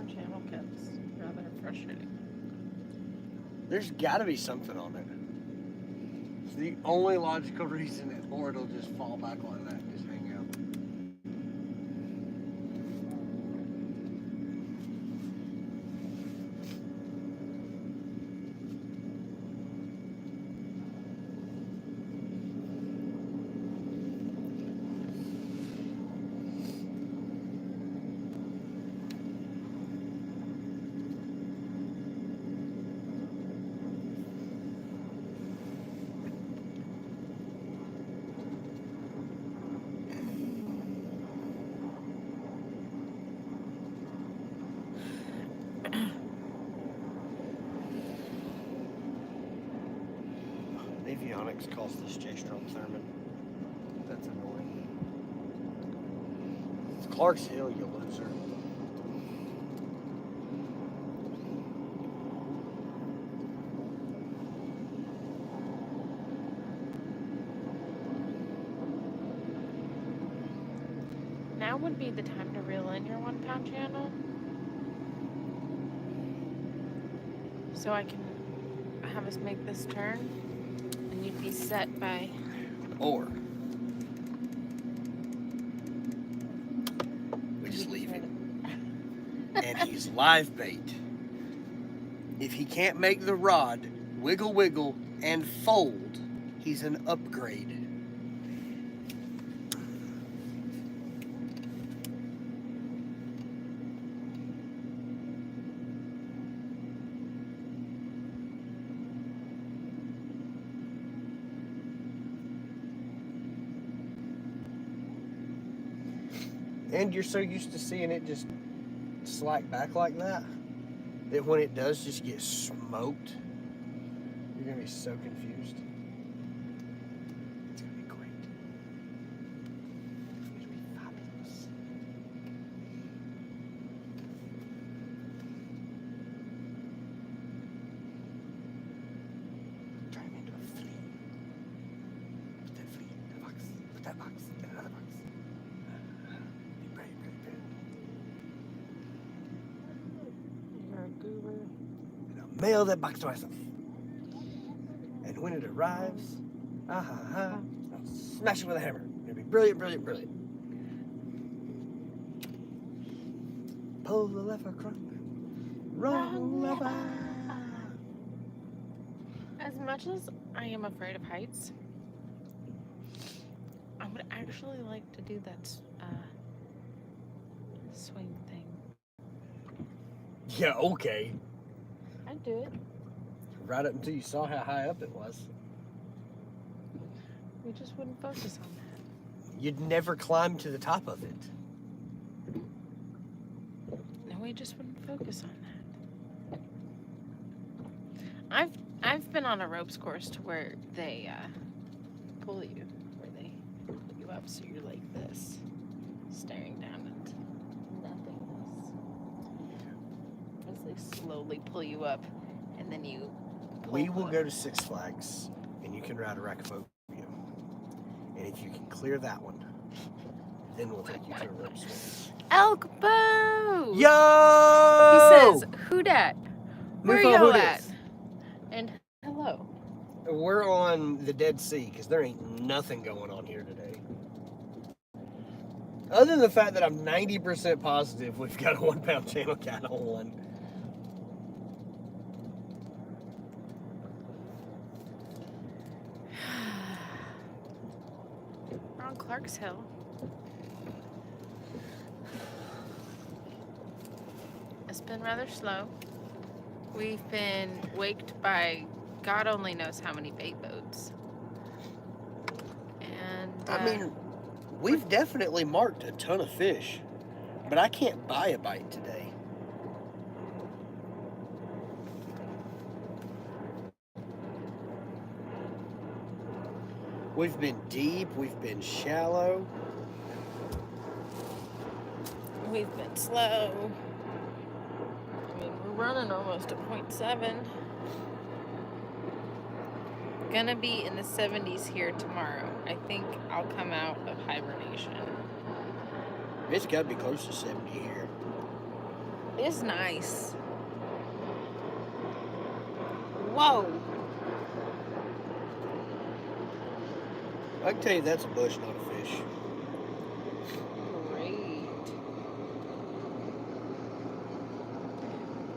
channel gets rather frustrating. There's got to be something on it. It's the only logical reason it, or it'll just fall back like that and just hang out. Avionics calls this J-Strom Thurman. That's annoying. It's Clark's Hill, you loser. Now would be the time to reel in your 1 pound channel. So I can have us make this turn and you'd be set by... Or we just leave him. And he's live bait. If he can't make the rod wiggle, wiggle, and fold, he's an upgrade. And you're so used to seeing it just slack back like that when it does just get smoked, you're gonna be so confused. It's gonna be great. It's gonna be fabulous. Turn him into a flea. Put that flea in the box. Put that box in another box. And I'll mail that box to myself. And when it arrives, I'll smash it with a hammer. It'll be brilliant, brilliant, brilliant. Pull the lever, crunk. Wrong lever. As much as I am afraid of heights, I would actually like to do that swing thing. Yeah, okay. I'd do it. Right up until you saw how high up it was. We just wouldn't focus on that. You'd never climb to the top of it. No, we just wouldn't focus on that. I've been on a ropes course to where they pull you, where they pull you up so you're like this, staring down at nothingness. As they slowly pull you up, and then you pull We will up. go to Six Flags, and you can ride a Racaphobium. And if you can clear that one, then we'll take you to a rope swing. Elk Boo! Yo! He says, "Who dat? Where Mufo, y'all who at?" dis? And hello. We're on the Dead Sea, because there ain't nothing going on here today. Other than the fact that I'm 90% positive we've got a 1 pound channel cat on one. We're on Clark's Hill. It's been rather slow. We've been waked by God only knows how many bait boats. And I mean, we've definitely marked a ton of fish, but I can't buy a bite today. We've been deep, we've been shallow. we've been slow. I mean, we're running almost a 0.7. Gonna be in the 70s here tomorrow. I think I'll come out of hibernation. It's got to be close to 70 here. It's nice. Whoa. I can tell you that's a bush, not a fish. Great.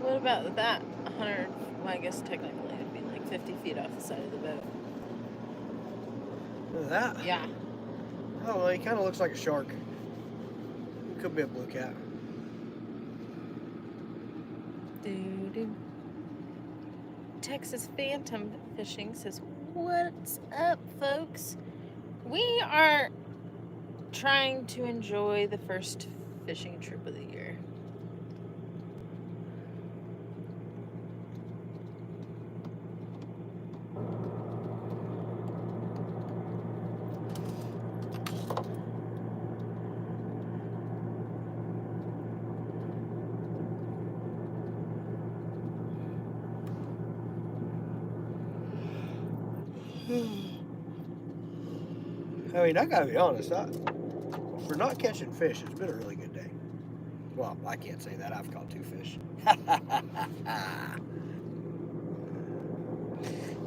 What about that 100? Well, I guess technically it'd be like 50 feet off the side of the boat. Look at that. Yeah. Oh, well, he kind of looks like a shark. Could be a blue cat. Doo-doo. Texas Phantom Fishing says, "What's up, folks? We are trying to enjoy the first fishing trip of the year. I mean, I gotta be honest. For not catching fish, it's been a really good day. Well, I can't say that. I've caught 2 fish.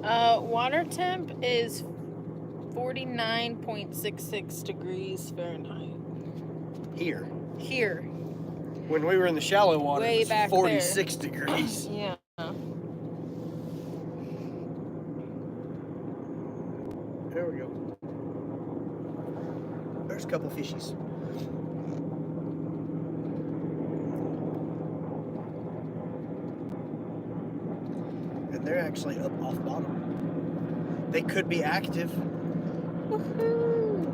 Water temp is 49.66 degrees Fahrenheit. Here. Here. When we were in the shallow water, Way it was back 46 degrees. Yeah. There we go. There's a couple fishies. And they're actually up off bottom. They could be active. Woohoo!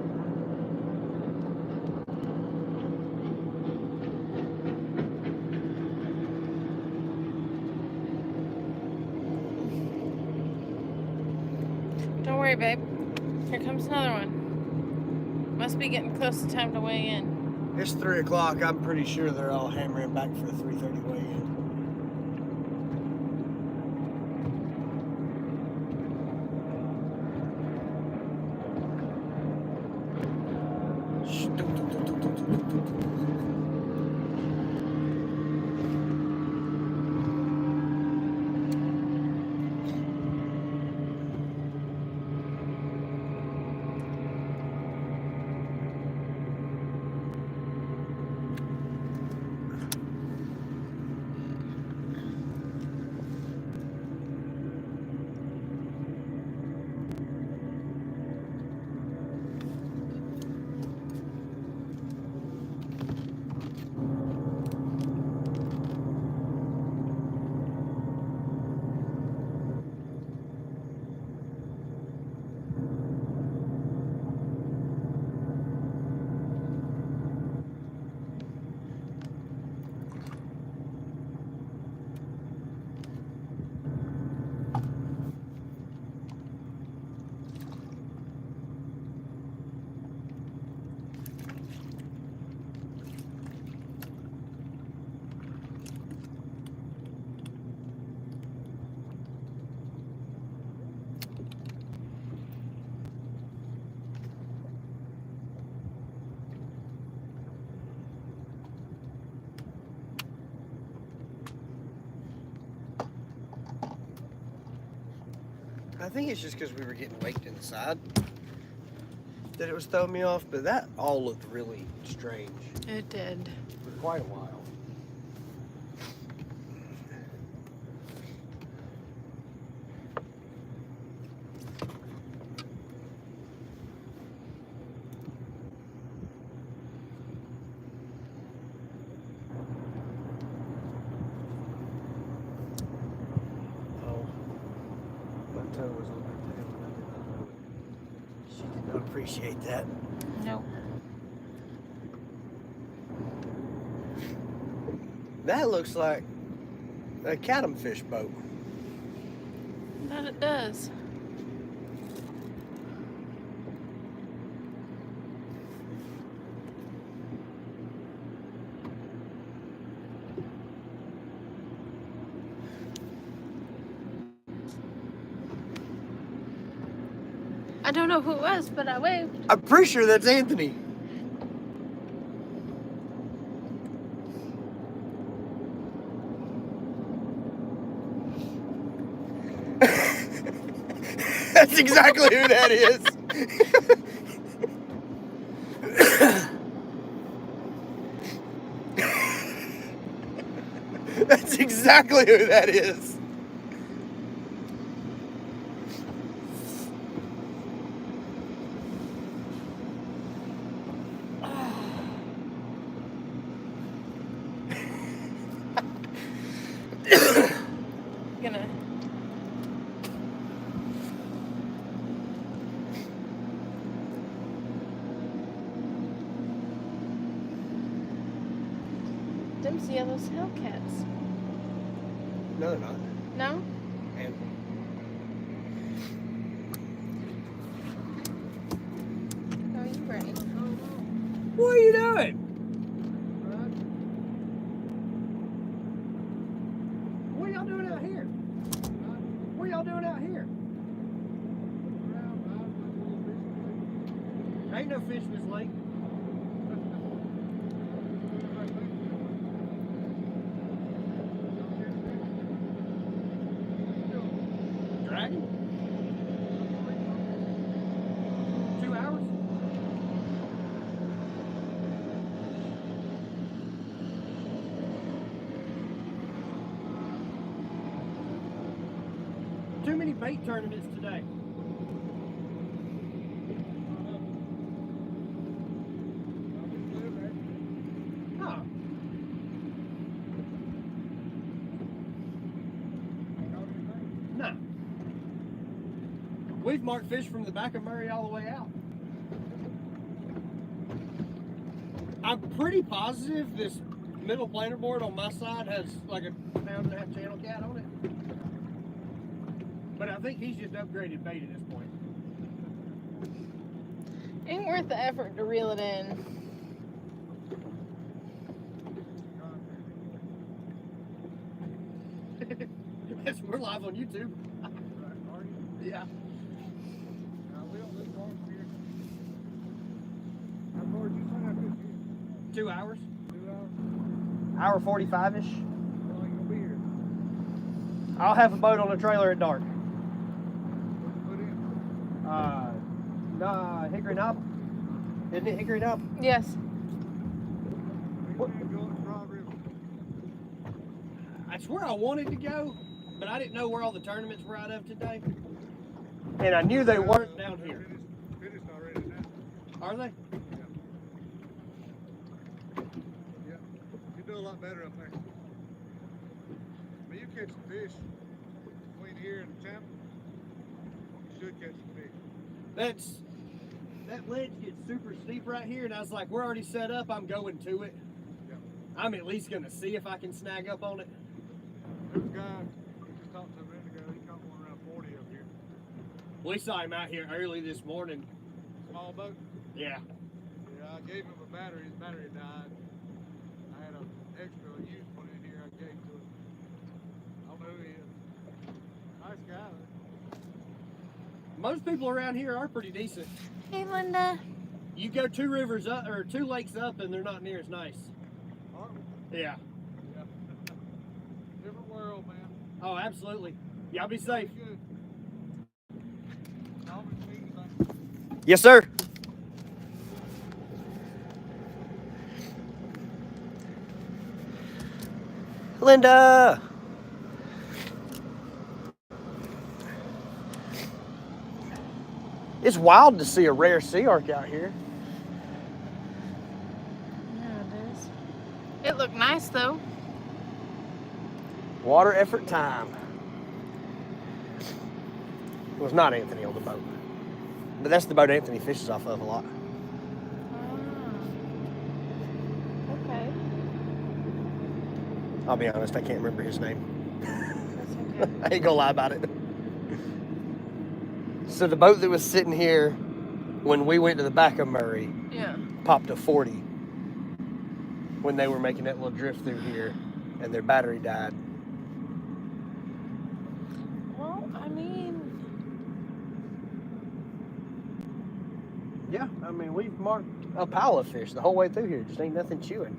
Don't worry, babe. Here comes another one. Must be getting close to time to weigh in. It's 3 o'clock. I'm pretty sure they're all hammering back for the 3:30 weigh-in. I think it's just because we were getting waked in the side that it was throwing me off, but that all looked really strange It did. for quite a while. Toe was on her tail and I did not know it. She did not appreciate that. Nope. That looks like a catamfish boat. That it does. I don't know who it was, but I waved. I'm pretty sure that's Anthony. exactly who that is. That's exactly who that is. Gonna. Them see those Hellcats. No, they're not. No? And Are you ready? what are you doing? What are y'all doing out here? What are y'all doing out here? Ain't no fish in this lake. Dragon? 2 hours? Too many bait tournaments today. Huh. No. We've marked fish from the back of Murray all the way out. I'm pretty positive this middle planer board on my side has like a 1.5-pound channel cat on it. But I think he's just upgraded bait at this point. Ain't worth the effort to reel it in. Yes, we're live on YouTube. Yeah. 2 hours. 2 hours. Hour 45-ish. How long you gonna be here? I'll have a boat on the trailer at dark. Put in. Hickory Knob. Isn't it Hickory Knob? Yes. What? Going to Broad River. That's where I wanted to go, but I didn't know where all the tournaments were out of today. And I knew they weren't down here. Finished already now. Are they? Yeah. You do a lot better up there. But you catch some fish between here and Champ. You should catch some fish. That ledge gets super steep right here, and I was like, we're already set up, I'm going to it. Yep. I'm at least gonna see if I can snag up on it. There's a guy, we just talked to a minute ago, he caught one around 40 up here. We saw him out here early this morning. Small boat. Yeah. Yeah, I gave him a battery, his battery died. I had an extra used one in here, I gave to him. I don't know who he is. Nice guy though. Most people around here are pretty decent. Hey, Linda. You go 2 rivers up, or 2 lakes up, and they're not near as nice. Aren't we? Yeah. Yeah. Different world, man. Oh, absolutely. Y'all be safe. Good. Call me if you need anything. Yes, sir. Linda. It's wild to see a rare sea arc out here. Yeah, it is. It looked nice though. Water effort time. It was not Anthony on the boat. But that's the boat Anthony fishes off of a lot. Okay. I'll be honest, I can't remember his name. That's okay. I ain't gonna lie about it. So the boat that was sitting here when we went to the back of Murray Yeah. popped a 40 when they were making that little drift through here and their battery died. Well, I mean, Yeah, I mean, we've marked a pile of fish the whole way through here. Just ain't nothing chewing.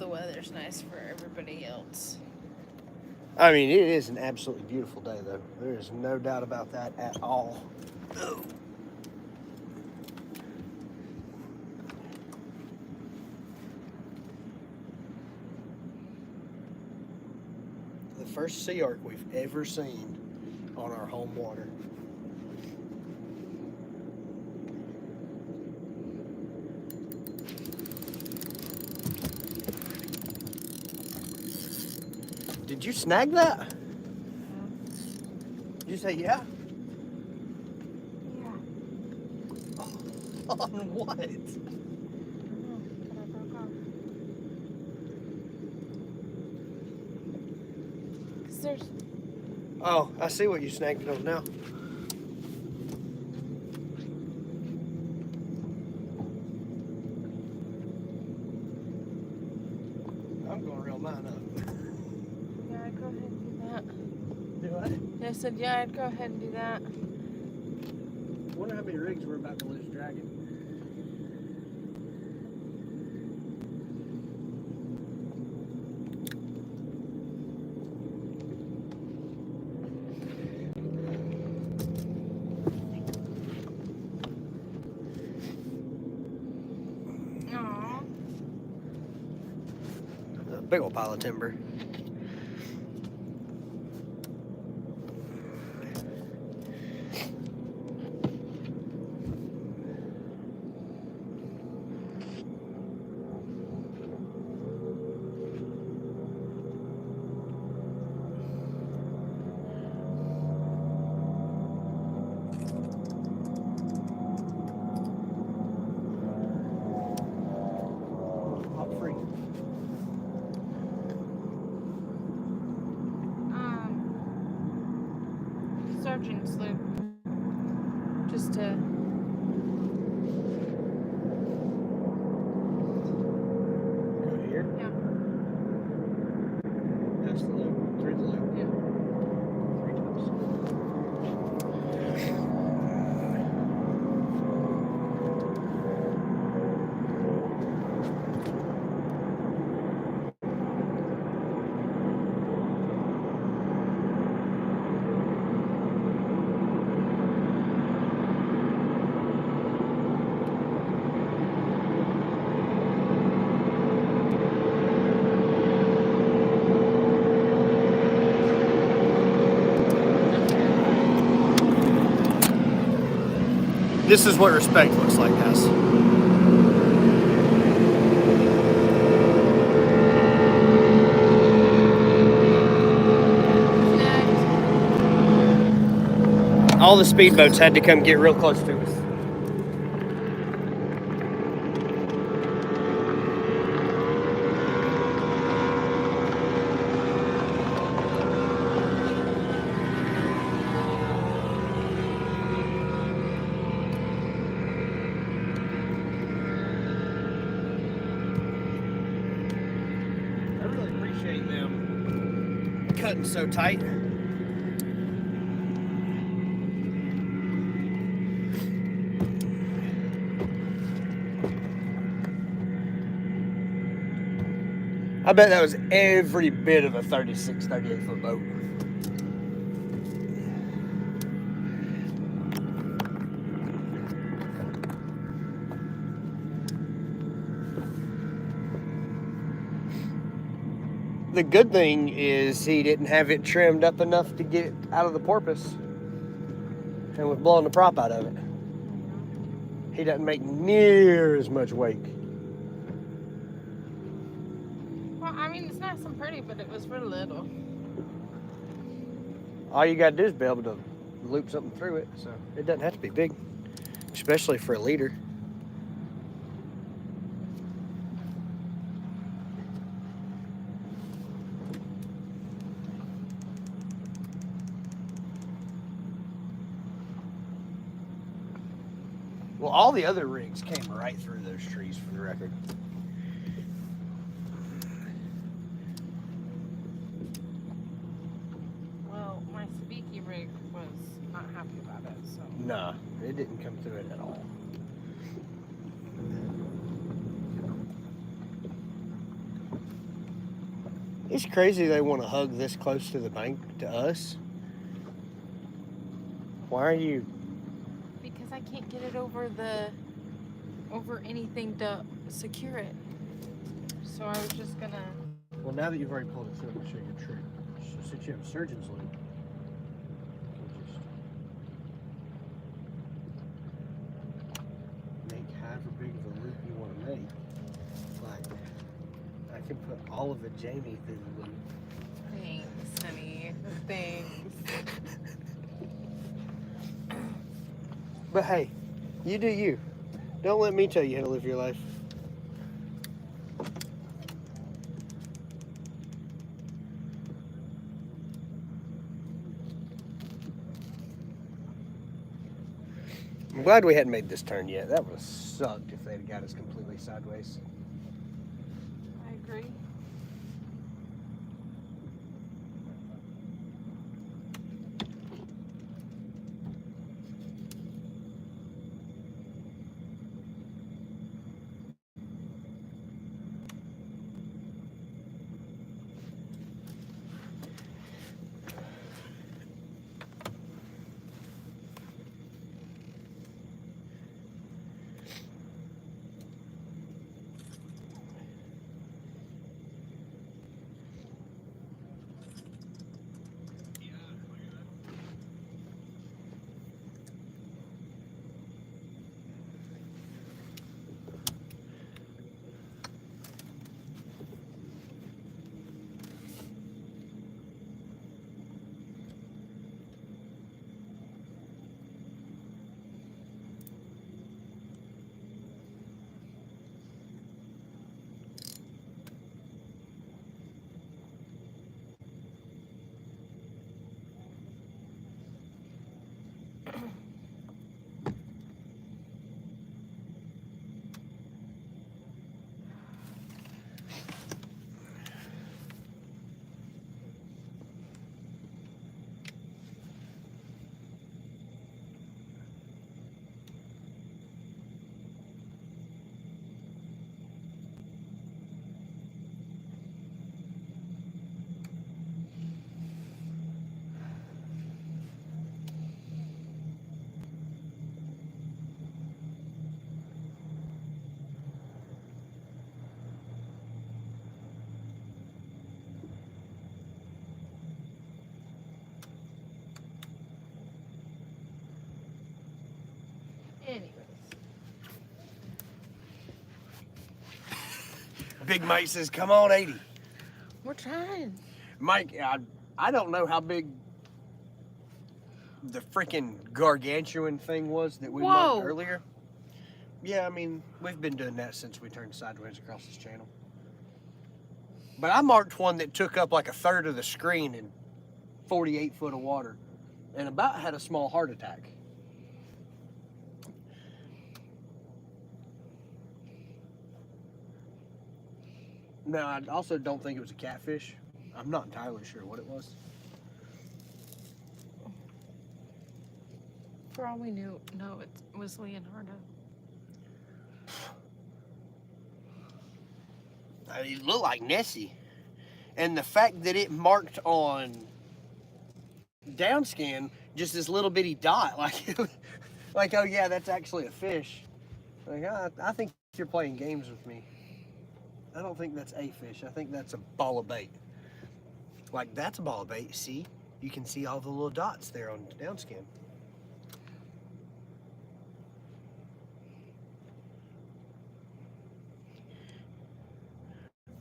the weather's nice for everybody else. I mean, it is an absolutely beautiful day, though. There is no doubt about that at all. Oh. The first sea ark we've ever seen on our home water. Did you snag that? Did you say yeah? Yeah. On what? Cause there's. Oh, I see what you snagged it on now. I'm going to reel mine up. Yeah, I'd go ahead and do that. Do I? I said, yeah, I'd go ahead and do that. Wonder how many rigs we're about to lose dragging. Aww. A big old pile of timber. Hop free. Sergeant sloop. Just to. Go here? Yeah. That's the loop. Through the loop. Yeah. 3 times. This is what respect looks like, guys. All the speedboats had to come get real close to us. I really appreciate them cutting so tight. I bet that was every bit of a 36, 38 foot boat. The good thing is he didn't have it trimmed up enough to get out of the porpoise and was blowing the prop out of it. He doesn't make near as much wake. Well, I mean, it's nice and pretty, but it was for little. All you gotta do is be able to loop something through it, so it doesn't have to be big, especially for a leader. Well, all the other rigs came right through those trees, for the record. Well, my Sabiki rig was not happy about it, so. Nah, it didn't come through it at all. It's crazy they want to hug this close to the bank to us. Why are you? Because I can't get it over anything to secure it. So I was just gonna. Well, now that you've already pulled it through, I'm gonna show you a trick. Since you have a surgeon's loop, you just make however big of a loop you want to make. Like, I can put all of a Jamie through the loop. Thanks, honey. Thanks. But hey, you do you. Don't let me tell you how to live your life. I'm glad we hadn't made this turn yet. That would have sucked if they'd have got us completely sideways. I agree. Anyways. Big Mike says, come on, 80. We're trying. Mike, I don't know how big the freaking gargantuan thing was that we marked earlier. Yeah, I mean, we've been doing that since we turned sideways across this channel. But I marked one that took up like a third of the screen in 48 foot of water and about had a small heart attack. Now, I also don't think it was a catfish. I'm not entirely sure what it was. For all we knew, no, it was Leonardo. It looked like Nessie. And the fact that it marked on downscan just this little bitty dot, like, oh yeah, that's actually a fish. Like, I think you're playing games with me. I don't think that's a fish. I think that's a ball of bait. Like, that's a ball of bait. See? You can see all the little dots there on downscan.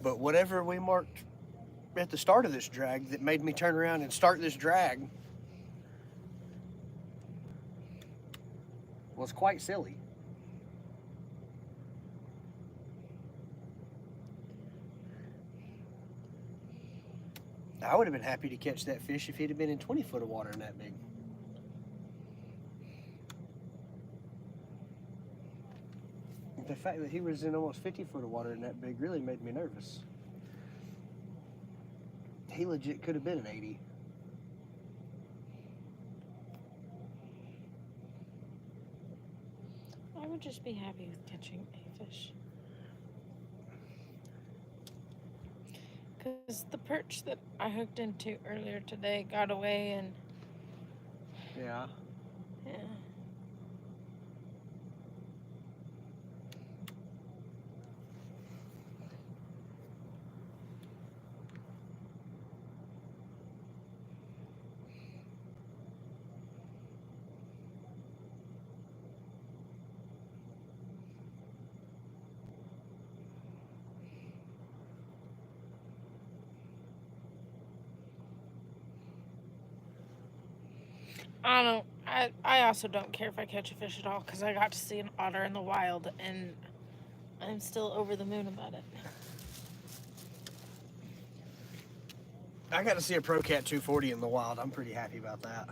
But whatever we marked at the start of this drag that made me turn around and start this drag was quite silly. I would have been happy to catch that fish if he'd have been in 20 foot of water and that big. The fact that he was in almost 50 foot of water and that big really made me nervous. He legit could have been an 80. I would just be happy with catching a fish. Because the perch that I hooked into earlier today got away and Yeah. yeah. I also don't care if I catch a fish at all because I got to see an otter in the wild and I'm still over the moon about it. I got to see a Pro Cat 240 in the wild. I'm pretty happy about that.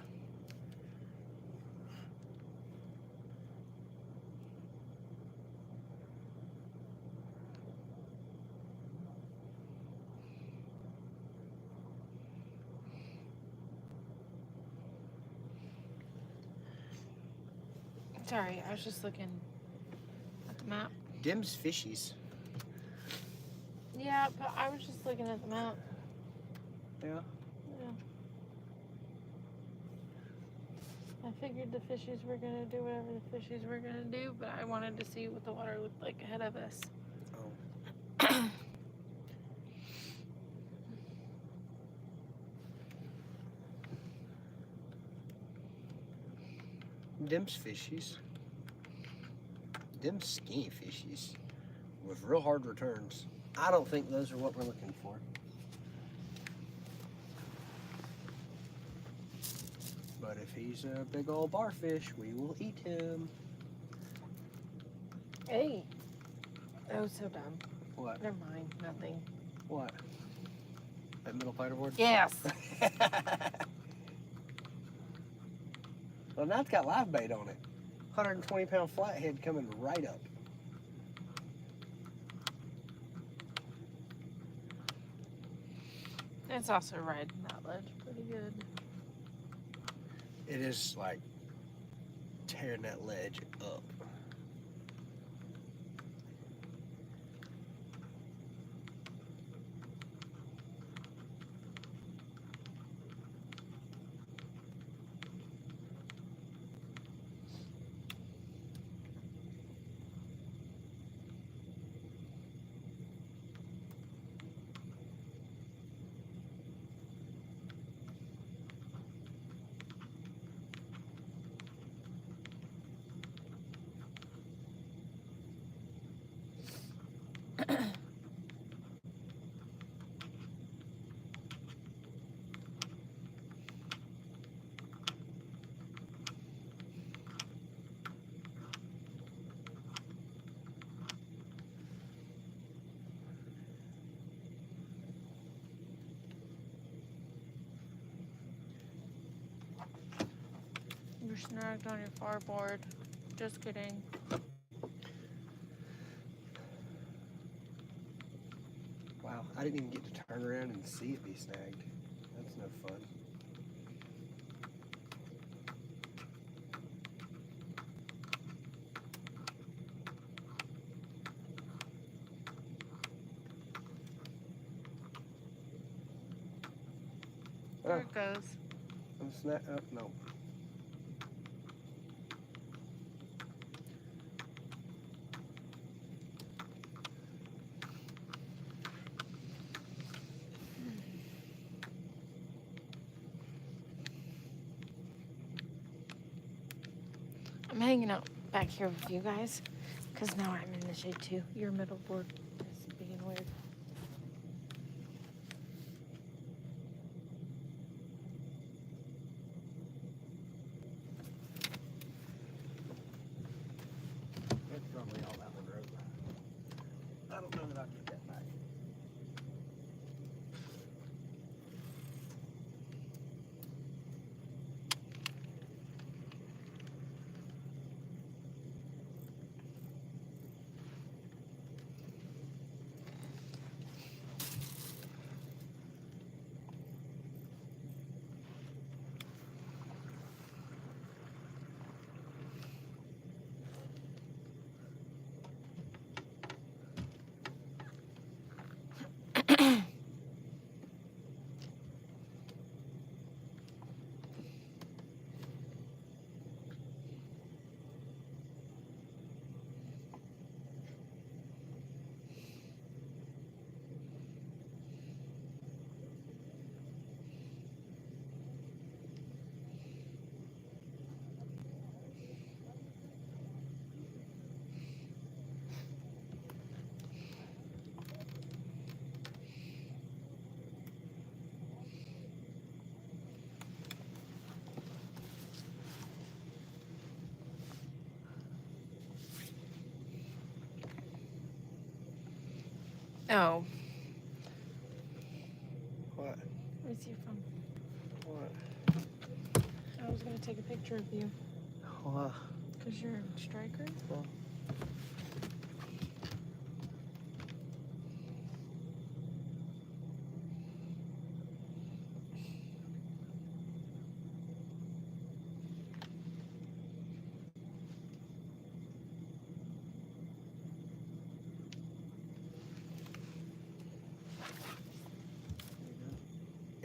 Sorry, I was just looking at the map. Dim's fishies. Yeah, but I was just looking at the map. Yeah. Yeah. I figured the fishies were gonna do whatever the fishies were gonna do, but I wanted to see what the water looked like ahead of us. Oh. Dim's fishies. Dim's skinny fishies with real hard returns. I don't think those are what we're looking for. But if he's a big old barfish, we will eat him. Hey. Oh, so dumb. What? Never mind. Nothing. What? That middle fighter board? Yes. Well, now it's got live bait on it. 120-pound flathead coming right up. It's also riding that ledge pretty good. It is like tearing that ledge up. You're snagged on your far board. Just kidding. Wow, I didn't even get to turn around and see it be snagged. That's no fun. There it goes. Oh, no. I'm hanging out back here with you guys because now I'm in the shade too. Your middle board is being weird. That's probably all that one wrote. I don't know that I'll get that back. Oh, What? where's your phone? What? I was gonna take a picture of you. What? Because you're a striker? Well.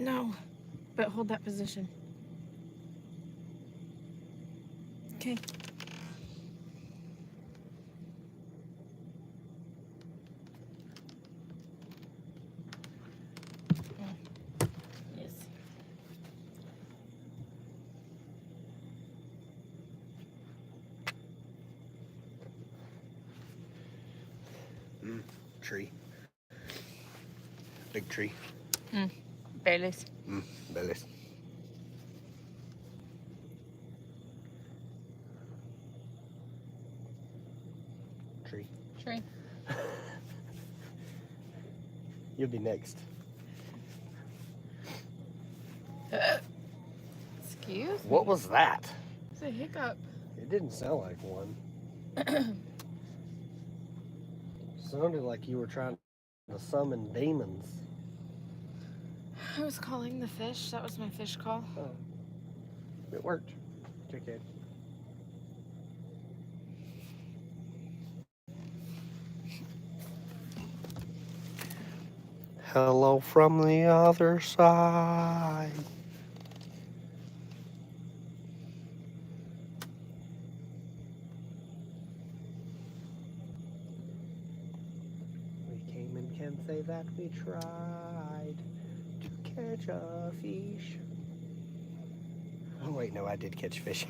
No, but hold that position. Okay. Yes. Tree. Big tree. Bailey's. Bellis. Tree. Tree. You'll be next. Excuse me. What was that? It's a hiccup. It didn't sound like one. Sounded like you were trying to summon demons. I was calling the fish. That was my fish call. Oh. It worked. JK. Hello from the other side. We came and can say that we tried to catch a fish. Oh wait, no, I did catch fish.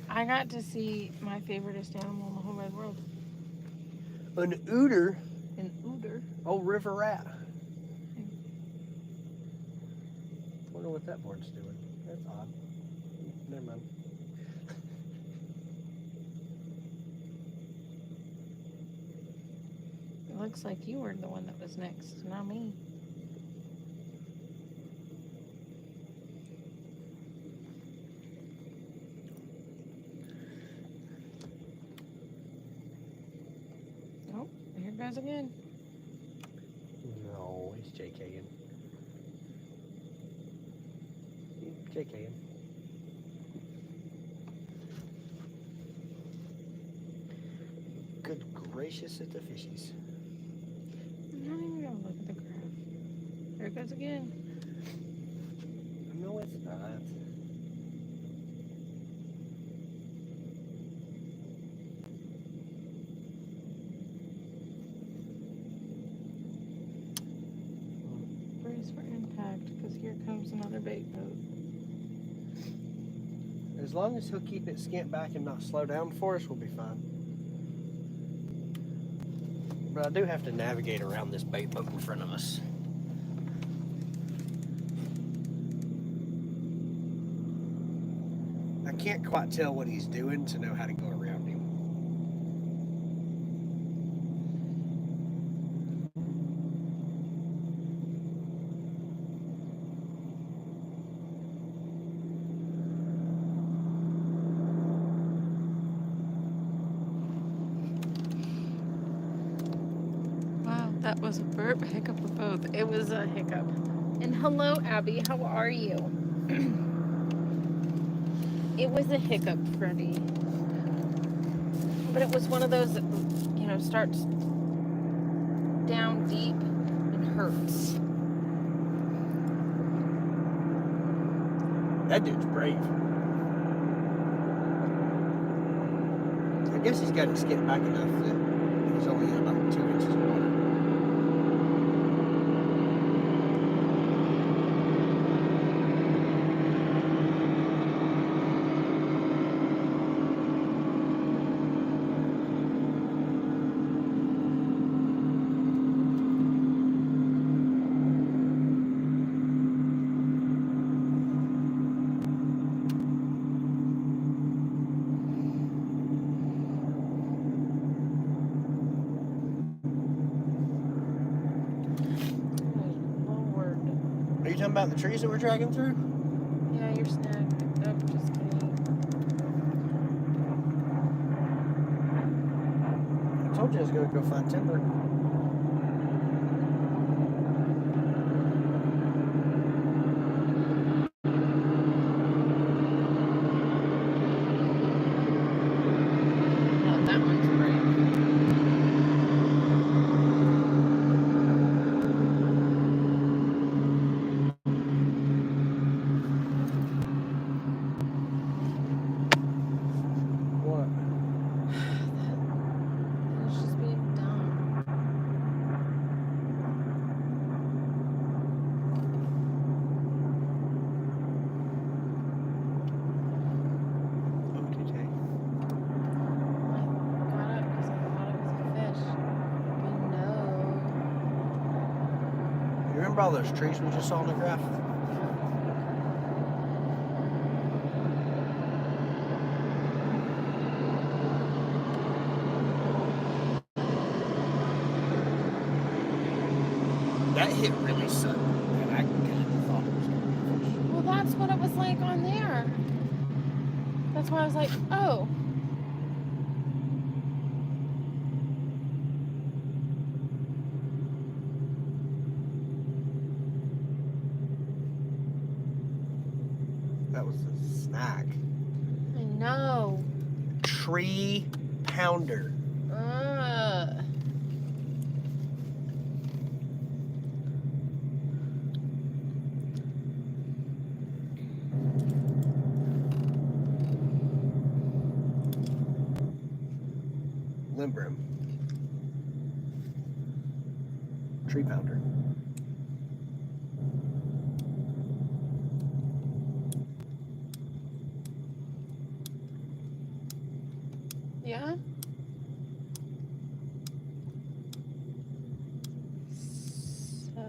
I got to see my favoriteest animal in the whole wide world. An ooter. An ooter. Oh, river rat. Wonder what that board's doing. That's odd. Never mind. It looks like you were the one that was next, not me. Oh, here it goes again. No, he's JKing. He's JKing. Good gracious at the fishies. I'm not even gonna look at the graph. Here it goes again. No, it's not. Brace for impact, because here comes another bait boat. As long as he'll keep it skint back and not slow down for us, we'll be fine. But I do have to navigate around this bait boat in front of us. I can't quite tell what he's doing to know how to go around him. Wow, that was a burp, a hiccup, or both. It was a hiccup. And hello, Abby. How are you? It was a hiccup, Freddie. But it was one of those that, you know, starts down deep and hurts. That dude's brave. I guess he's got it skint back enough that he's only in about 2 inches of water. talking about the trees that we're dragging through? Yeah, you're snagged. Oh, just kidding. I told you I was going to go find timber. Oh, that one's great. What? It's just being dumb. OTT. I got up because I thought it was a fish. But no. You remember all those trees we just saw on the graph? That hit really sudden, and I kind of thought it was going to be a fish. Well, that's what it was like on there. That's why I was like, oh. That was a snag. I know. Tree pounder. Limber him. Tree pounder. Yeah? So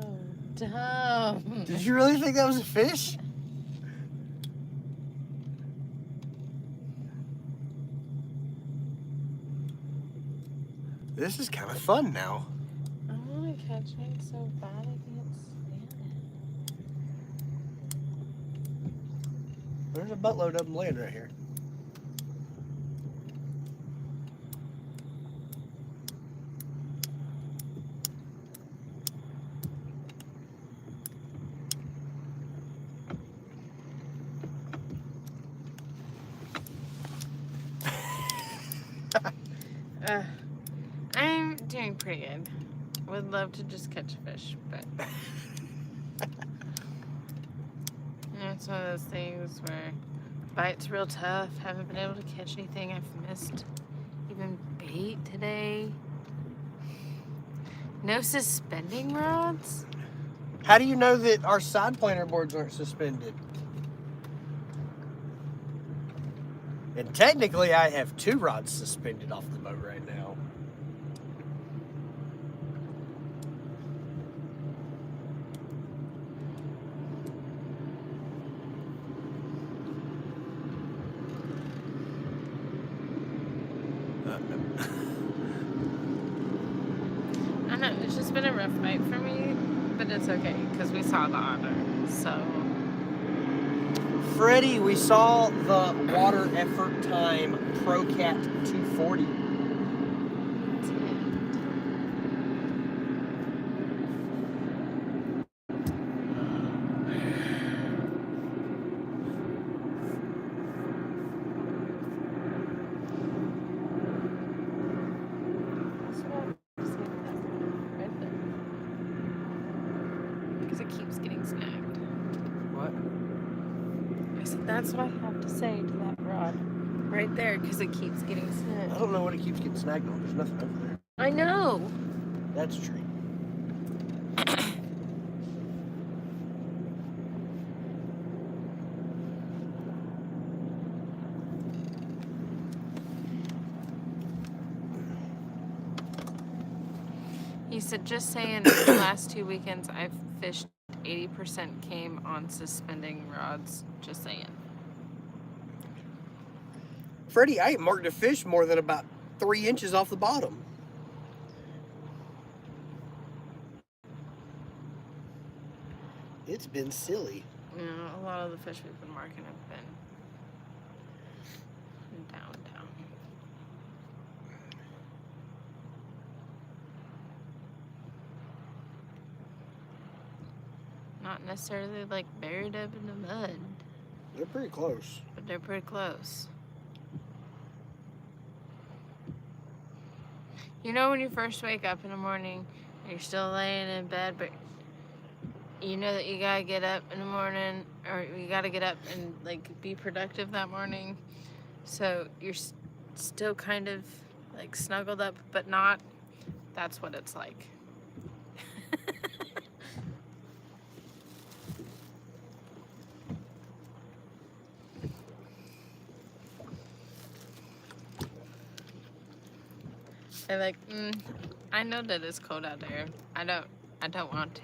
dumb. Did you really think that was a fish? This is kind of fun now. I want to catch it so bad I can't stand There's a buttload of them laying right here. it. I'm doing pretty good. Would love to just catch a fish, but it's one of those things where bite's real tough. Haven't been able to catch anything. I've missed even bait today. No suspending rods? How do you know that our side planter boards aren't suspended? And technically, I have 2 rods suspended off the boat right now. I know, it's just been a rough night for me, but it's okay because we saw the otter, so. Freddie, we saw the water effort time ProCat 240. Because it keeps getting snagged. What? I said, that's what I have to say to that rod. Right there, because it keeps getting I snagged. don't know what it keeps getting snagged on. There's nothing over there. I know. That's a tree. He said, just saying, the last 2 weekends I've fished, 80% came on suspending rods. Just saying. Freddie, I ain't marked a fish more than about 3 inches off the bottom. It's been silly. You know, a lot of the fish we've been marking have been downtown. Not necessarily like buried up in the mud, They're pretty close. but they're pretty close. You know when you first wake up in the morning, and you're still laying in bed, but you know that you gotta get up in the morning, or you gotta get up and like be productive that morning. So you're still kind of like snuggled up, but not. That's what it's like. They're like, I know that it's cold out there. I don't want to.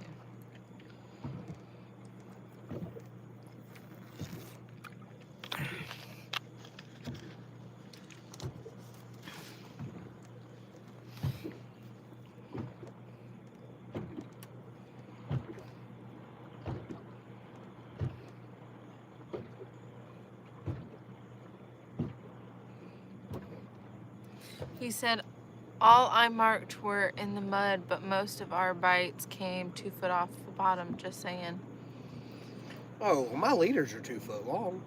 He said, all I marked were in the mud, but most of our bites came 2 foot off the bottom, just saying. Oh, well, my leaders are 2 foot long.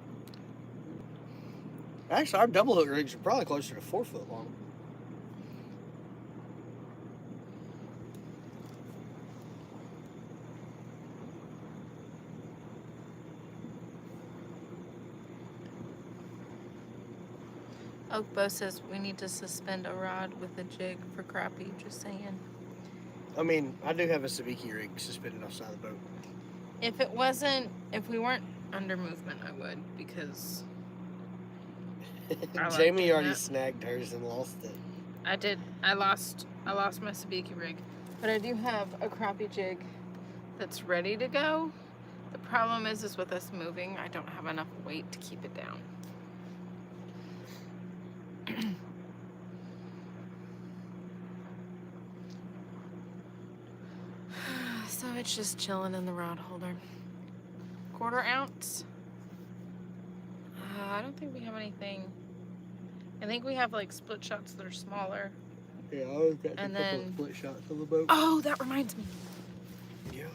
Actually, our double hook rigs are probably closer to 4 foot long. Oakbo says we need to suspend a rod with a jig for crappie, just saying. I mean, I do have a sabiki rig suspended outside the boat. If we weren't under movement, I would, because I like Jamie doing already that. snagged hers and lost it. I did. I lost my sabiki rig, but I do have a crappie jig that's ready to go. The problem is with us moving, I don't have enough weight to keep it down. So it's just chilling in the rod holder. 1/4 ounce. I don't think we have anything. I think we have like split shots that are smaller. Yeah, I've got And a couple then- of split shots on the boat. Oh, that reminds me. Yeah,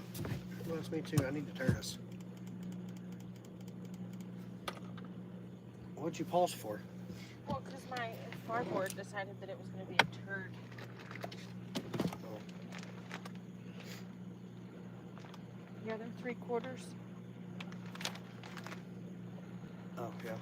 reminds me too. I need to turn us. What'd you pause for? Well, because my farboard decided that it was going to be a turd. Oh. Yeah, they're 3/4. Oh, yeah.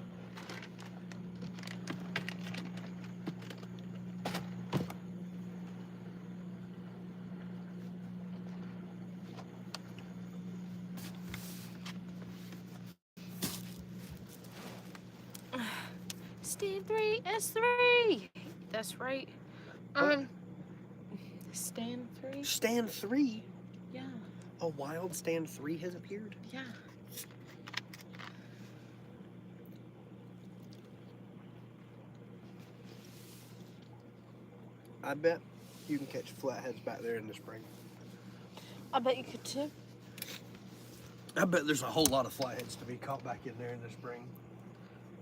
Stand 3, S3. That's right. Stand 3. Stand 3? Yeah. A wild stand 3 has appeared? Yeah. I bet you can catch flatheads back there in the spring. I bet you could too. I bet there's a whole lot of flatheads to be caught back in there in the spring.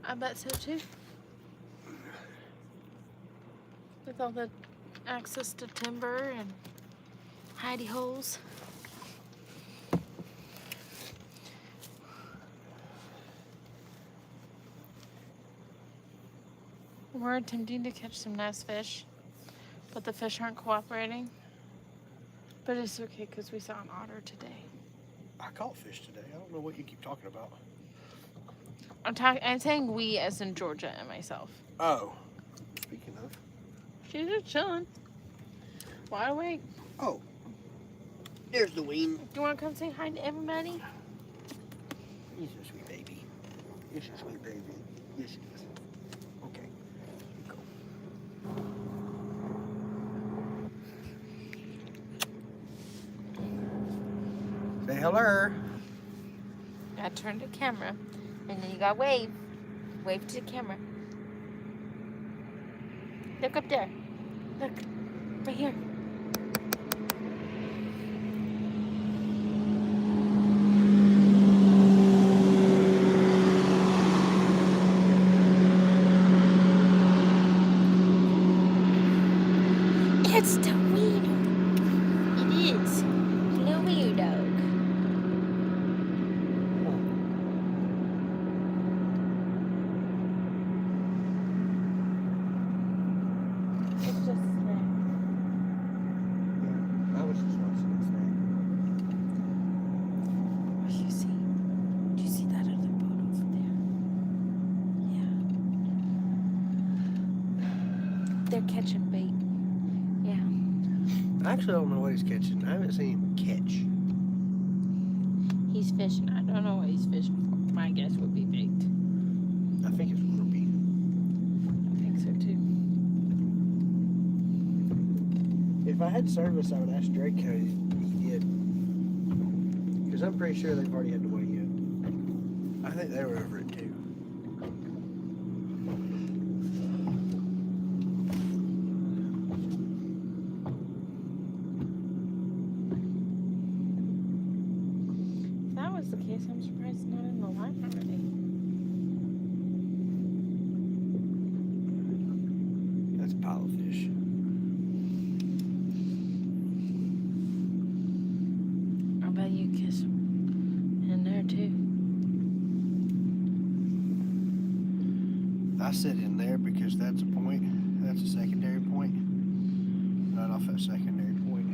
I bet so too. With all the access to timber and hidey holes. We're attempting to catch some nice fish, but the fish aren't cooperating. But it's okay because we saw an otter today. I caught fish today. I don't know what you keep talking about. I'm saying we as in Georgia and myself. Oh. Speaking of. She's just chilling. Wide awake. Oh. There's the ween. Do you want to come say hi to everybody? He's a sweet baby. He's a sweet baby. Yes, he is. Okay. Go. Say hello. I turn to camera, and then you got wave. Wave to the camera. Look up there. Look. Right here. they're catching bait. Yeah. I actually don't know what he's catching. I haven't seen him catch. He's fishing. I don't know what he's fishing for. My guess would be bait. I think it's groupie. I think so too. If I had service, I would ask Drake how he did. Because I'm pretty sure they've already had to weigh in. I think they were over it too. If that was the case, I'm surprised it's not in the line already. That's a pile of fish. I bet you kiss him in there too. I sit in there because that's a point. That's a secondary point. Right off that secondary point.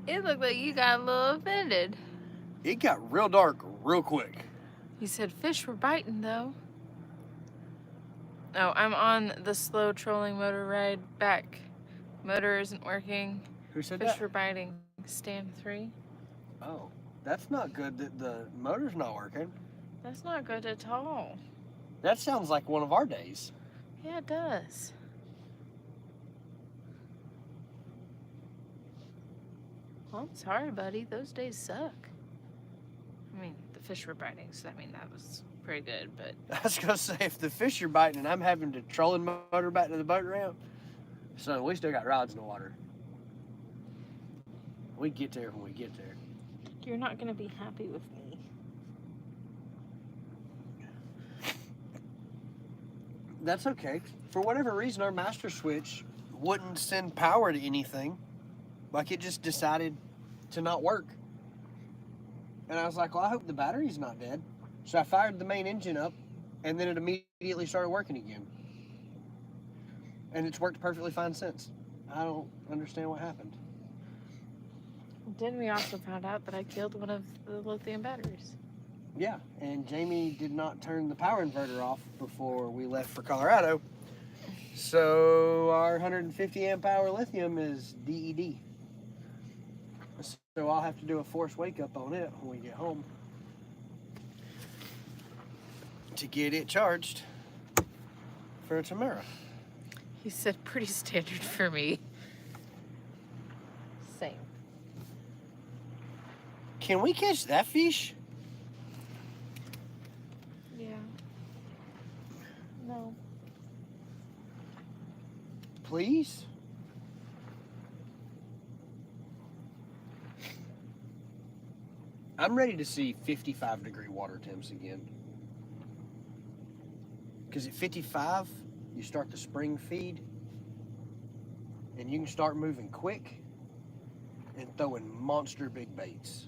It looked like you got a little offended. It got real dark real quick. You said fish were biting though. Oh, I'm on the slow trolling motor ride back. Motor isn't working. Who said Fish that? were biting. Stand 3. Oh, that's not good that the motor's not working. That's not good at all. That sounds like one of our days. Yeah, it does. Well, I'm sorry, buddy. Those days suck. I mean, the fish were biting, so I mean, that was pretty good, but I was gonna say, if the fish are biting and I'm having to trolling motor back to the boat ramp, so we still got rods in the water. We get there when we get there. you're not going to be happy with me. That's okay. For whatever reason, our master switch wouldn't send power to anything. Like, it just decided to not work. And I was like, well, I hope the battery's not dead. So I fired the main engine up, and then it immediately started working again. And it's worked perfectly fine since. I don't understand what happened. Then we also found out that I killed one of the lithium batteries. Yeah, and Jamie did not turn the power inverter off before we left for Colorado. So our 150 amp hour lithium is DED. So I'll have to do a forced wake up on it when we get home to get it charged for tomorrow. He said pretty standard for me. Same. Can we catch that fish? Yeah. No. Please? I'm ready to see 55-degree water temps again. Because at 55, you start the spring feed, and you can start moving quick and throwing monster big baits.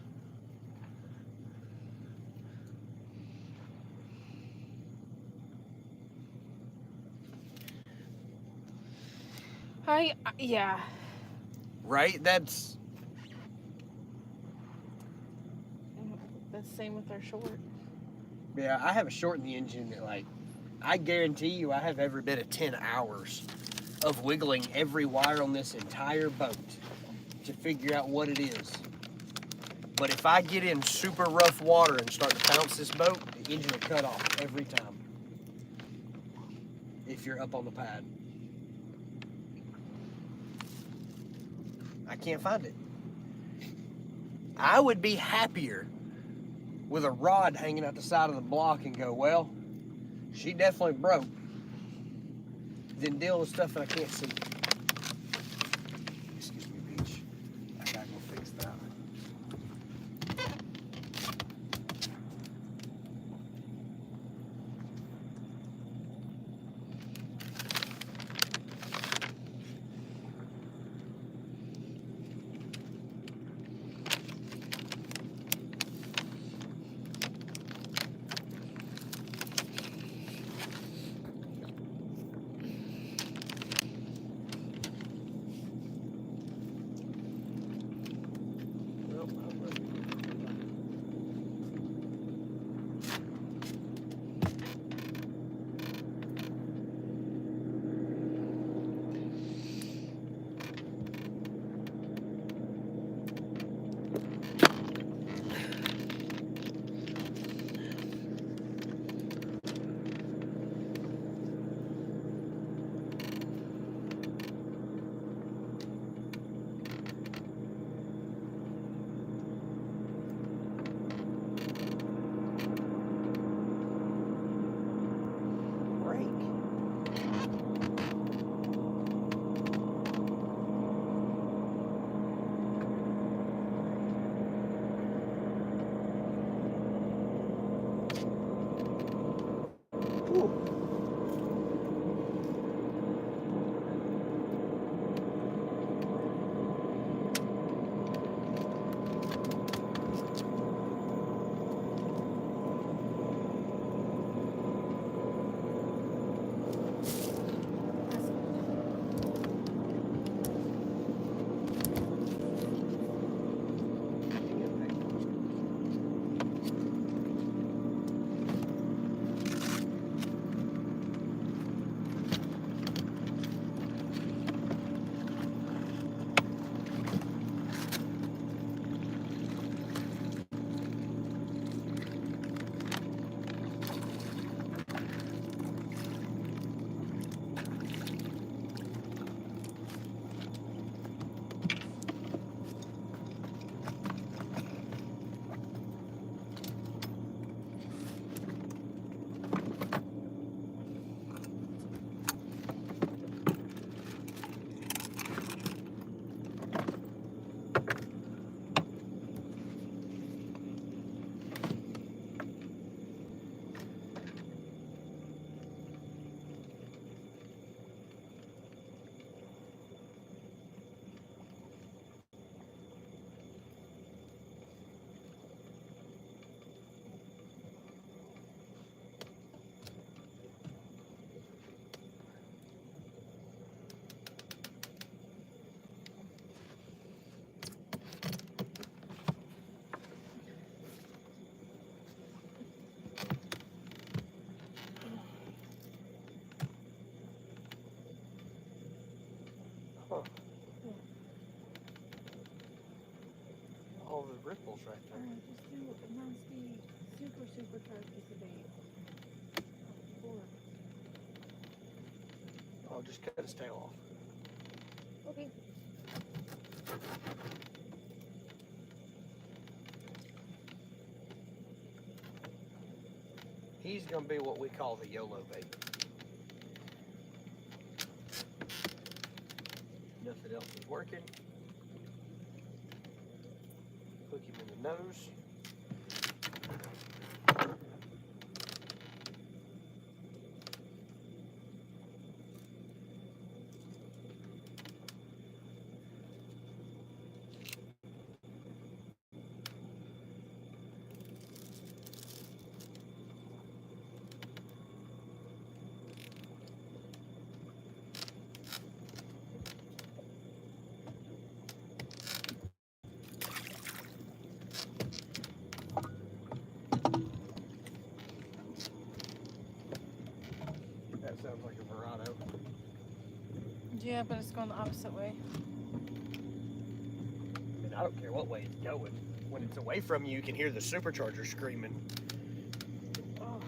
Yeah. Right? That's The same with our short. yeah, I have a short in the engine that, like, I guarantee you I have every bit of 10 hours of wiggling every wire on this entire boat to figure out what it is. But if I get in super rough water and start to bounce this boat, the engine will cut off every time. If you're up on the pad. I can't find it. I would be happier with a rod hanging out the side of the block and go, well, she definitely broke, than deal with stuff that I can't see. Excuse me, Peach. I gotta go fix that. ripples right there. Just do a nasty, super, super tight piece of bait. I'll just cut his tail off. Okay. He's going to be what we call the YOLO bait. Nothing else is working. Hook him in the nose. That sounds like a Verado. Yeah, but it's going the opposite way. And I don't care what way it's going. When it's away from you, you can hear the supercharger screaming. Oh.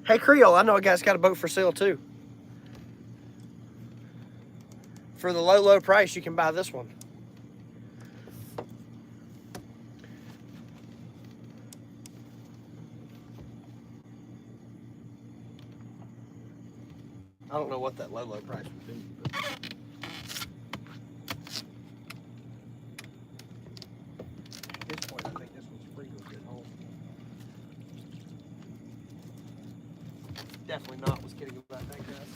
Hey, Creole, I know a guy's got a boat for sale too. For the low, low price, you can buy this one. I don't know what that low, low price would be. But... At this point, I think this one's free to get home. Definitely not. Was kidding about that, guys.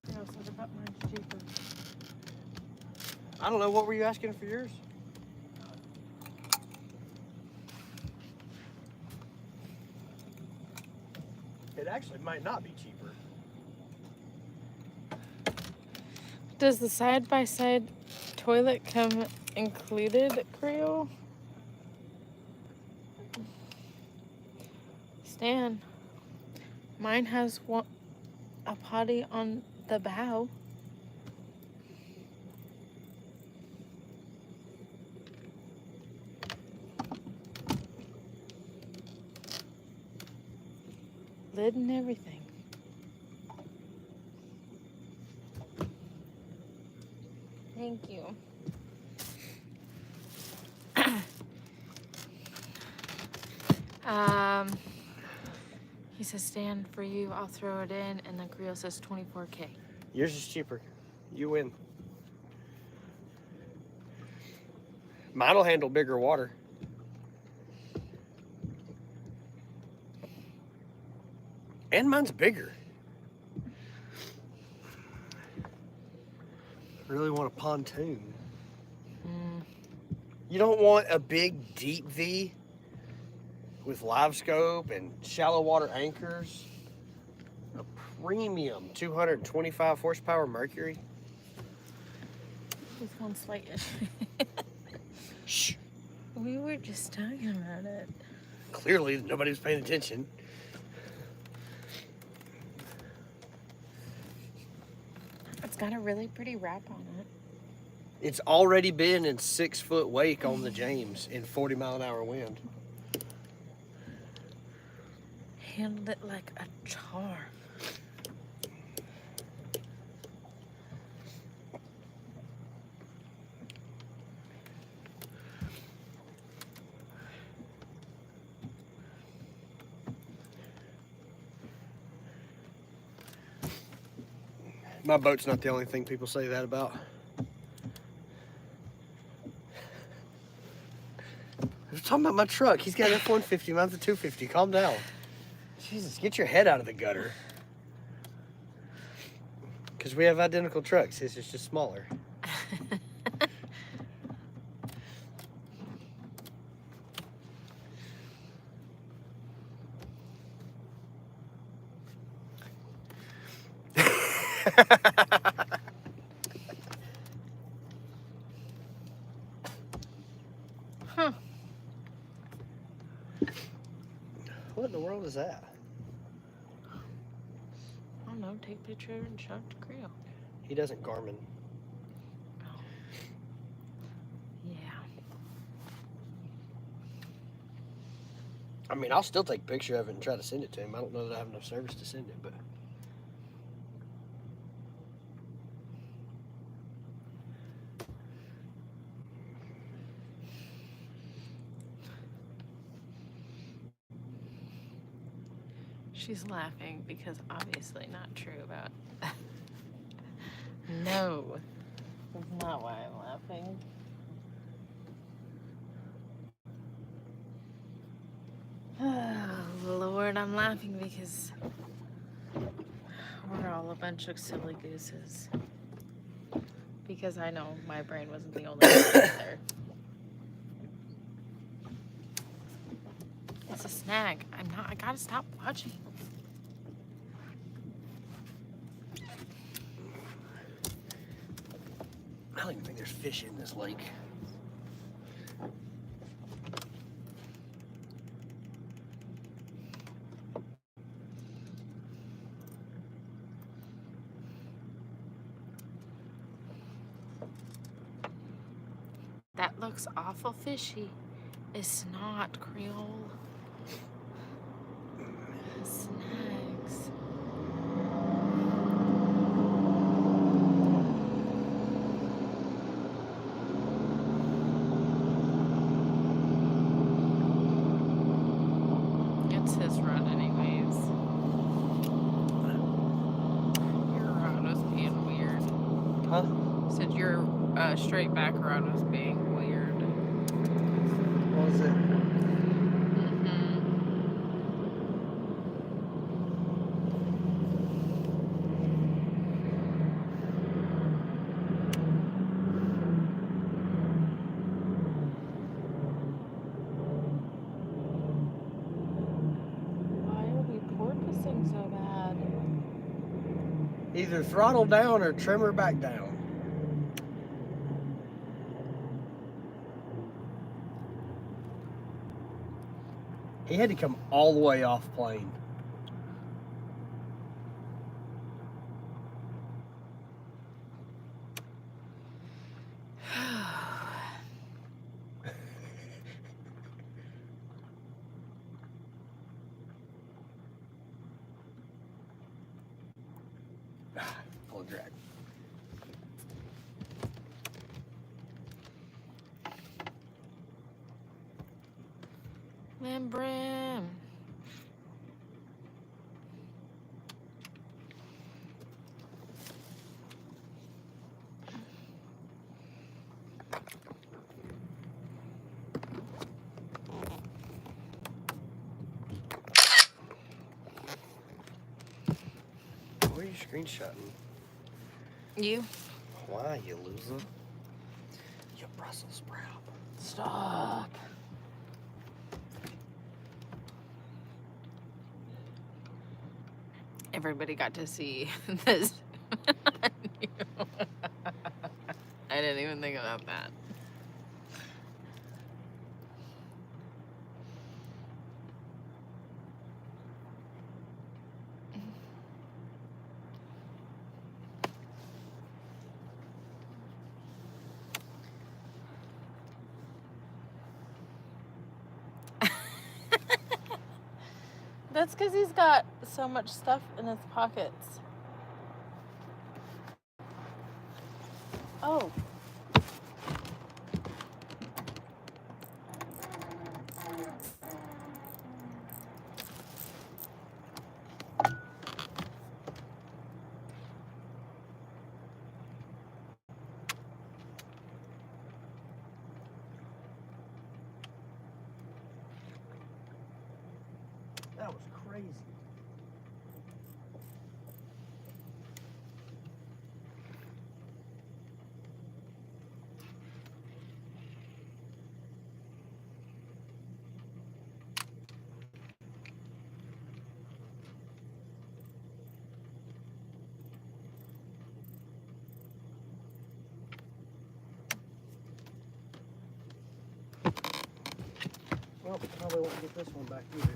Yeah, so the butt mine's cheaper. I don't know. What were you asking for yours? It actually might not be cheaper. Does the side-by-side toilet come included, Creole? Stan, mine has a potty on the bow. Lid and everything. Thank you. He says, Stan, for you, I'll throw it in, and then Creole says 24K. Yours is cheaper. You win. Mine will handle bigger water. And mine's bigger. Really want a pontoon. You don't want a big deep V with live scope and shallow water anchors. A premium 225 horsepower Mercury. With one slight issue. Shh. We were just talking about it. Clearly nobody was paying attention. It's got a really pretty wrap on it. It's already been in 6-foot wake on the James in 40-mile-an-hour wind. Handled it like a charm. My boat's not the only thing people say that about. I'm talking about my truck. He's got an F-150, mine's a 250. Calm down. Jesus, get your head out of the gutter. Because we have identical trucks. His is just smaller. Huh. What in the world is that? I don't know. Take a picture and show it to Creel. He doesn't Garmin. Oh. Yeah. I mean, I'll still take a picture of it and try to send it to him. I don't know that I have enough service to send it, but. She's laughing because obviously not true about. No, that's not why I'm laughing. Oh, Lord, I'm laughing because we're all a bunch of silly gooses. Because I know my brain wasn't the only one there. It's a snag. I gotta stop watching. I don't even think there's fish in this lake. That looks awful fishy. It's not, Creole. Snags. It's his run anyways. Your rod was being weird. Huh? Said your straight back rod was being weird. What was it? Why are we porpoising so bad? Either throttle down or trim her back down. He had to come all the way off plane. Full drag. Limbrim. What are you screenshotting? You? Why, you loser? You Brussels sprout. Stop. Everybody got to see this. I didn't even think about that. That's because he's got so much stuff in his pockets. Oh. That was crazy. Well, probably won't get this one back either.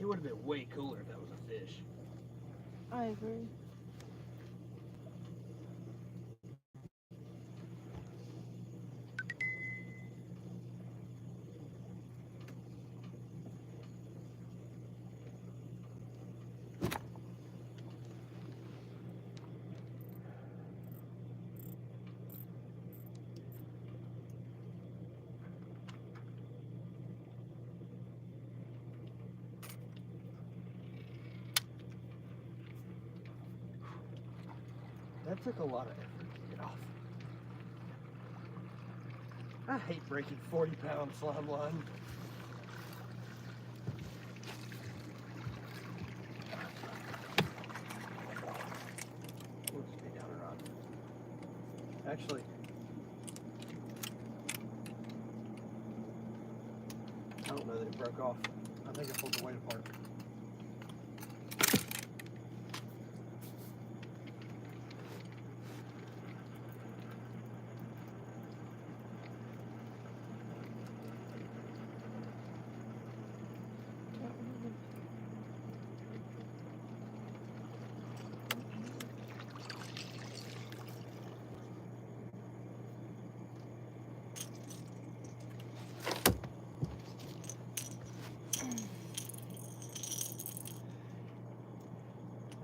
It would have been way cooler if that was a fish. I agree. That took a lot of effort to get off. I hate breaking 40-pound slime line. We'll just stay down and rod. Actually, I don't know that it broke off. I think I pulled the weight apart.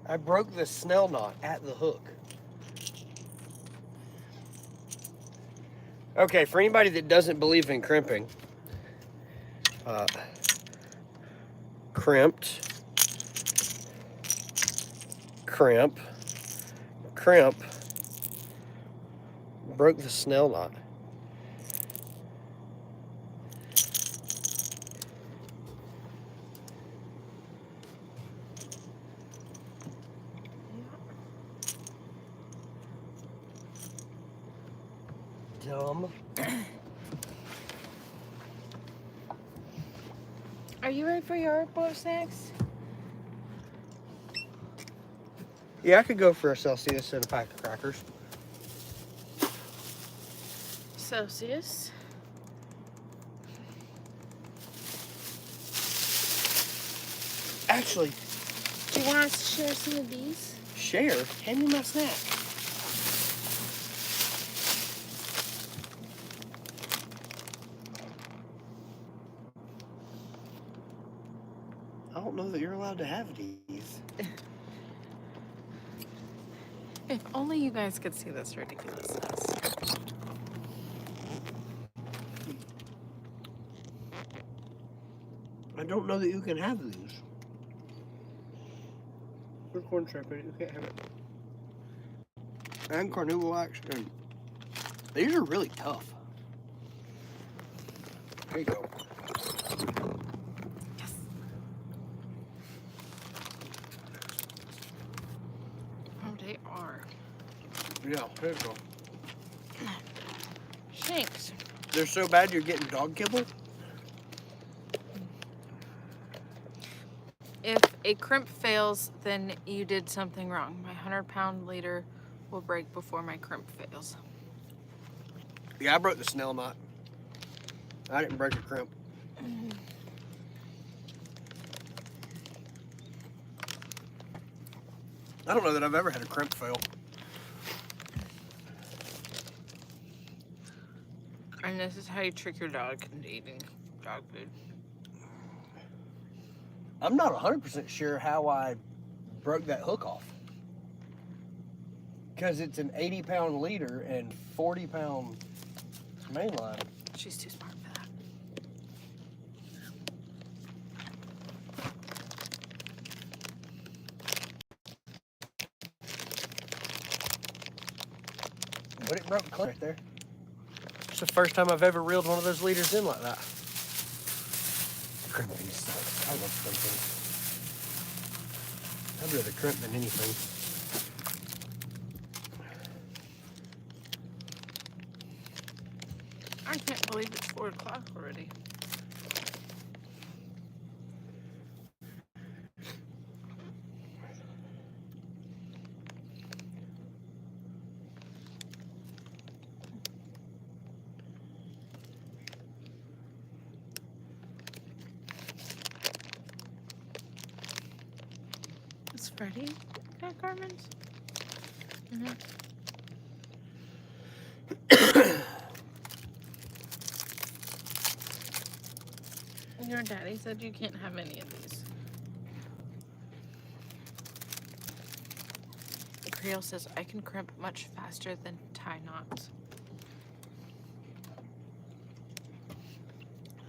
I broke the snell knot at the hook. Okay, for anybody that doesn't believe in crimping, crimped, crimp, crimp, broke the snell knot. Dumb. Are you ready for your boat snacks? Yeah, I could go for a Celsius and a pack of crackers. Celsius. Actually, Do you want us to share some of these? share. Hand me my snack. I don't know that you're allowed to have these. If only you guys could see this ridiculousness. I don't know that you can have these. We're corn shrimp, you can't have it. And carnivore action. These are really tough. There you go. Yes. Oh, they are. Yeah, there you go. Shanks. They're so bad you're getting dog kibble? If a crimp fails, then you did something wrong. My 100-pound leader will break before my crimp fails. Yeah, I broke the snell knot. I didn't break a crimp. I don't know that I've ever had a crimp fail. And this is how you trick your dog into eating dog food. I'm not 100% sure how I broke that hook off. Because it's an 80-pound leader and 40-pound mainline. She's too smart for that. But it broke clean right there. It's the first time I've ever reeled one of those leaders in like that. Crimping sucks. I love crimping. I'd rather crimp than anything. I can't believe it's 4 o'clock already. Freddie got garments? Mm-hmm. Your daddy said you can't have any of these. Creole says, I can crimp much faster than tie knots.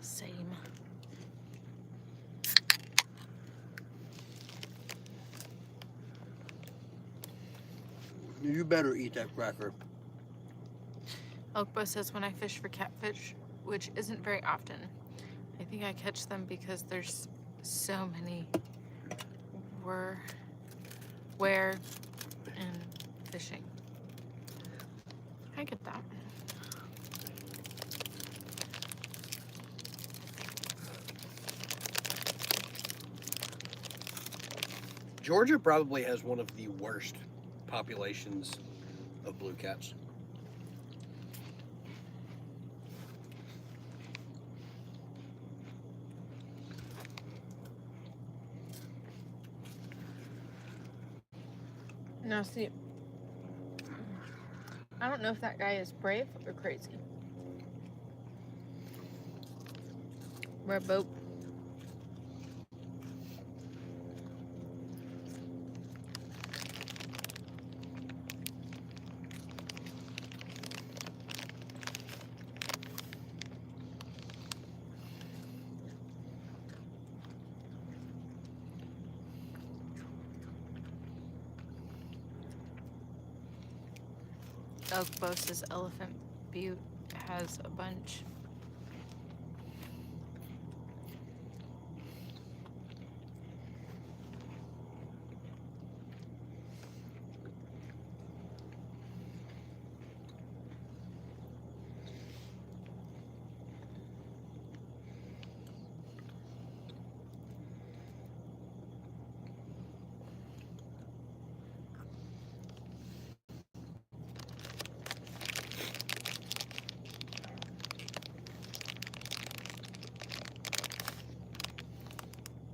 Same. You better eat that cracker. Elkbo says, when I fish for catfish, which isn't very often, I think I catch them because there's so many where and fishing. I get that. Georgia probably has one of the worst populations of blue cats. Now see, I don't know if that guy is brave or crazy. We're a boat. Elkbo says Elephant Butte has a bunch.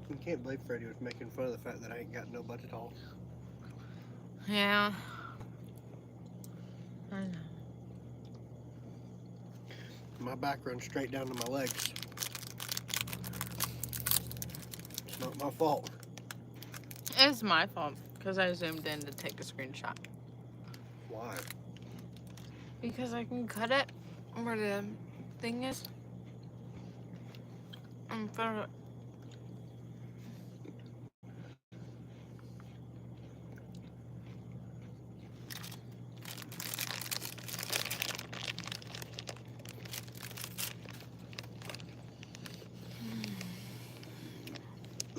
I can't believe Freddie was making fun of the fact that I ain't got no butt at all. Yeah. I know. My back runs straight down to my legs. It's not my fault. It's my fault because I zoomed in to take a screenshot. Why? Because I can cut it where the thing is. And put it.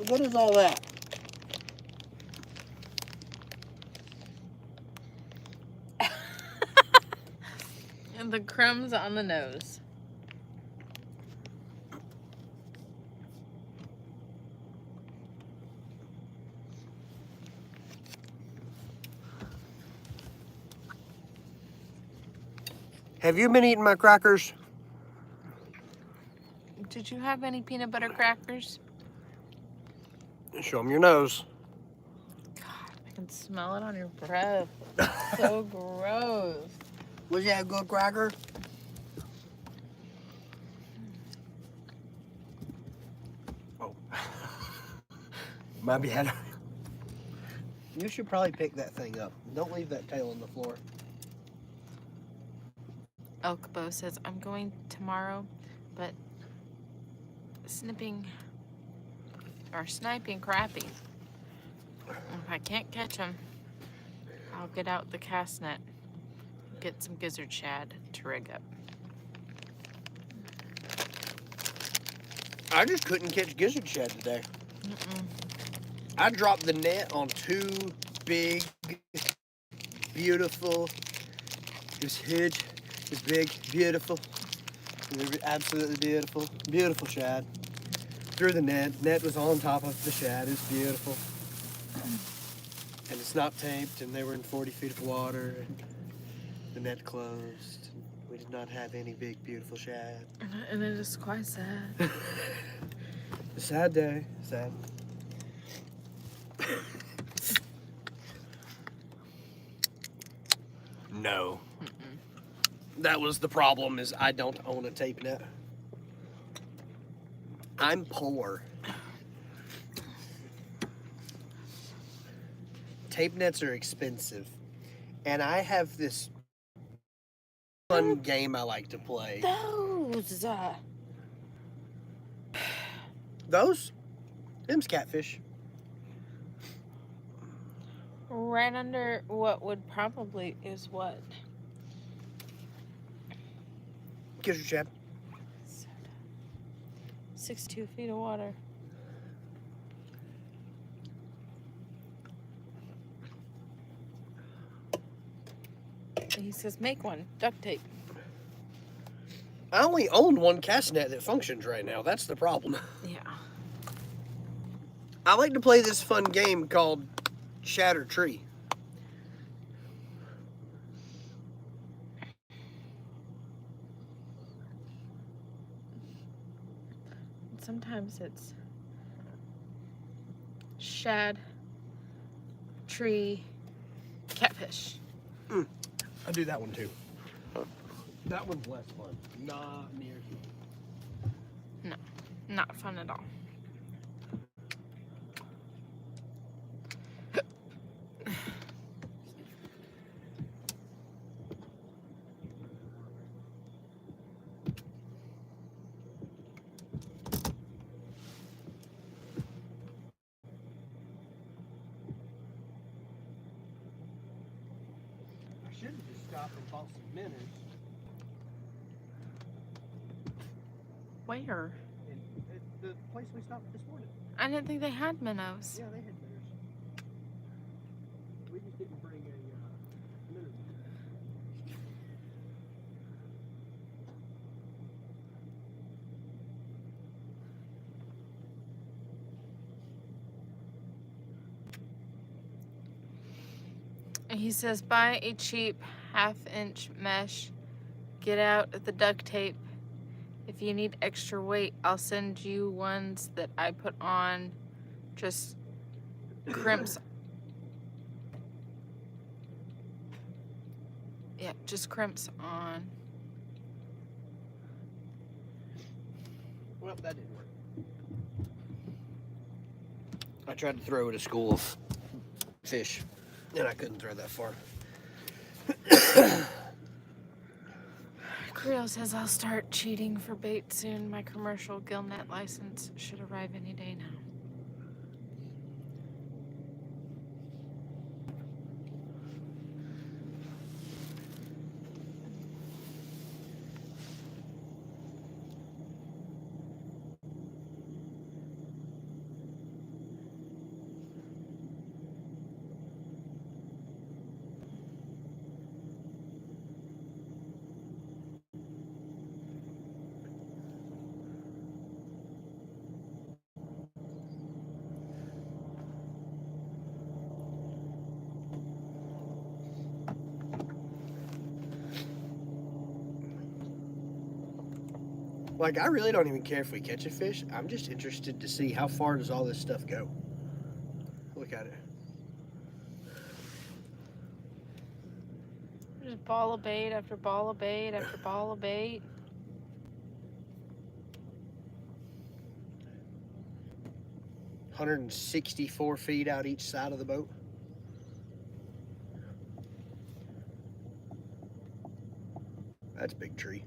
What is all that? And the crumbs on the nose. Have you been eating my crackers? Did you have any peanut butter crackers? Show them your nose. God, I can smell it on your breath. So gross. Was that a good cracker? Oh. My bad. You should probably pick that thing up. Don't leave that tail on the floor. Elkbo says, I'm going tomorrow, but sniping crappie. If I can't catch them, I'll get out the cast net, get some gizzard shad to rig up. I just couldn't catch gizzard shad today. Mm-mm. I dropped the net on two big, beautiful, it was huge, it was big, beautiful, they were absolutely beautiful, beautiful shad. Through the net was on top of the shad, it was beautiful. And it's not taped, and they were in 40 feet of water, and the net closed. We did not have any big, beautiful shad. And it is quite sad. A sad day, sad. No. Mm-mm. That was the problem, is I don't own a tape net. I'm poor. Tape nets are expensive. And I have this fun game I like to play. Those. Those? Them's catfish. Right under what would probably is what? Kiss your chap. 62 feet of water. And he says, make one. Duct tape. I only own one cast net that functions right now. That's the problem. Yeah. I like to play this fun game called Shatter Tree. Sometimes it's shad, tree, catfish. I do that one too. That one's less fun. Not near. No, not fun at all. I should have just stopped and bought some minnows. Where? At the place we stopped this morning. I didn't think they had minnows. Yeah, they had minnows. We just didn't bring a minnow. And he says, buy a cheap 1/2-inch mesh. Get out the duct tape. If you need extra weight, I'll send you ones that I put on. Just crimps. Yeah, just crimps on. Well, that didn't work. I tried to throw at a school of fish, and I couldn't throw that far. Creel says I'll start cheating for bait soon. My commercial gillnet license should arrive any day now. Like, I really don't even care if we catch a fish. I'm just interested to see how far does all this stuff go. Look at it. Just ball of bait after ball of bait after ball of bait. $164 out each side of the boat. That's a big tree.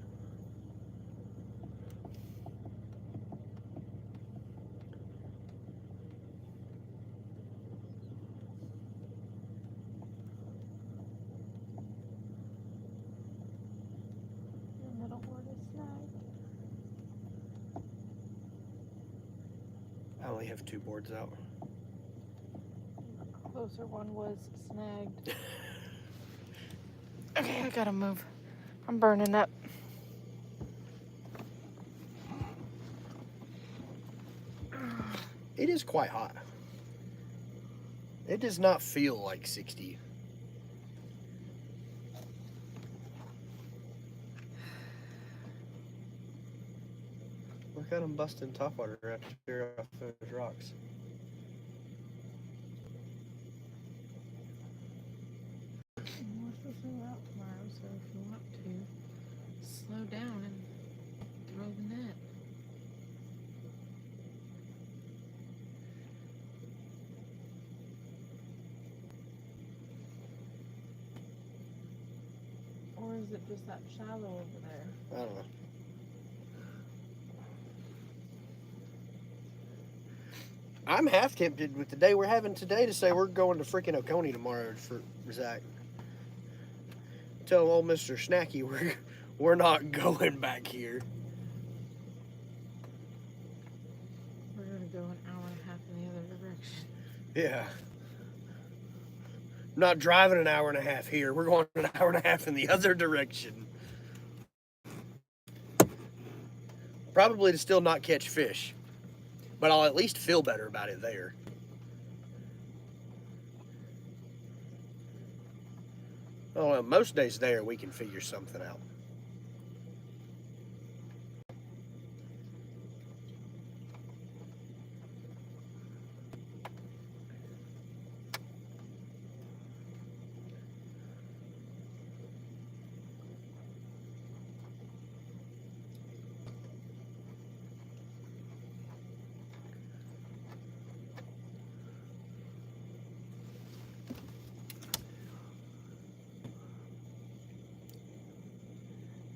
The middle board is snagged. I only have 2 boards out. The closer one was snagged. Okay, I gotta move. I'm burning up. It is quite hot. It does not feel like 60. Look at them busting topwater after off those rocks. What's this thing out tomorrow? is it just that shallow over there? I don't know. I'm half tempted with the day we're having today to say we're going to freaking Oconee tomorrow for Zach. Tell old Mr. Snacky we're not going back here. We're gonna go an hour and a half in the other direction. Yeah. Not driving an hour and a half here. We're going an hour and a half in the other direction. Probably to still not catch fish. But I'll at least feel better about it there. Oh, well, most days there we can figure something out.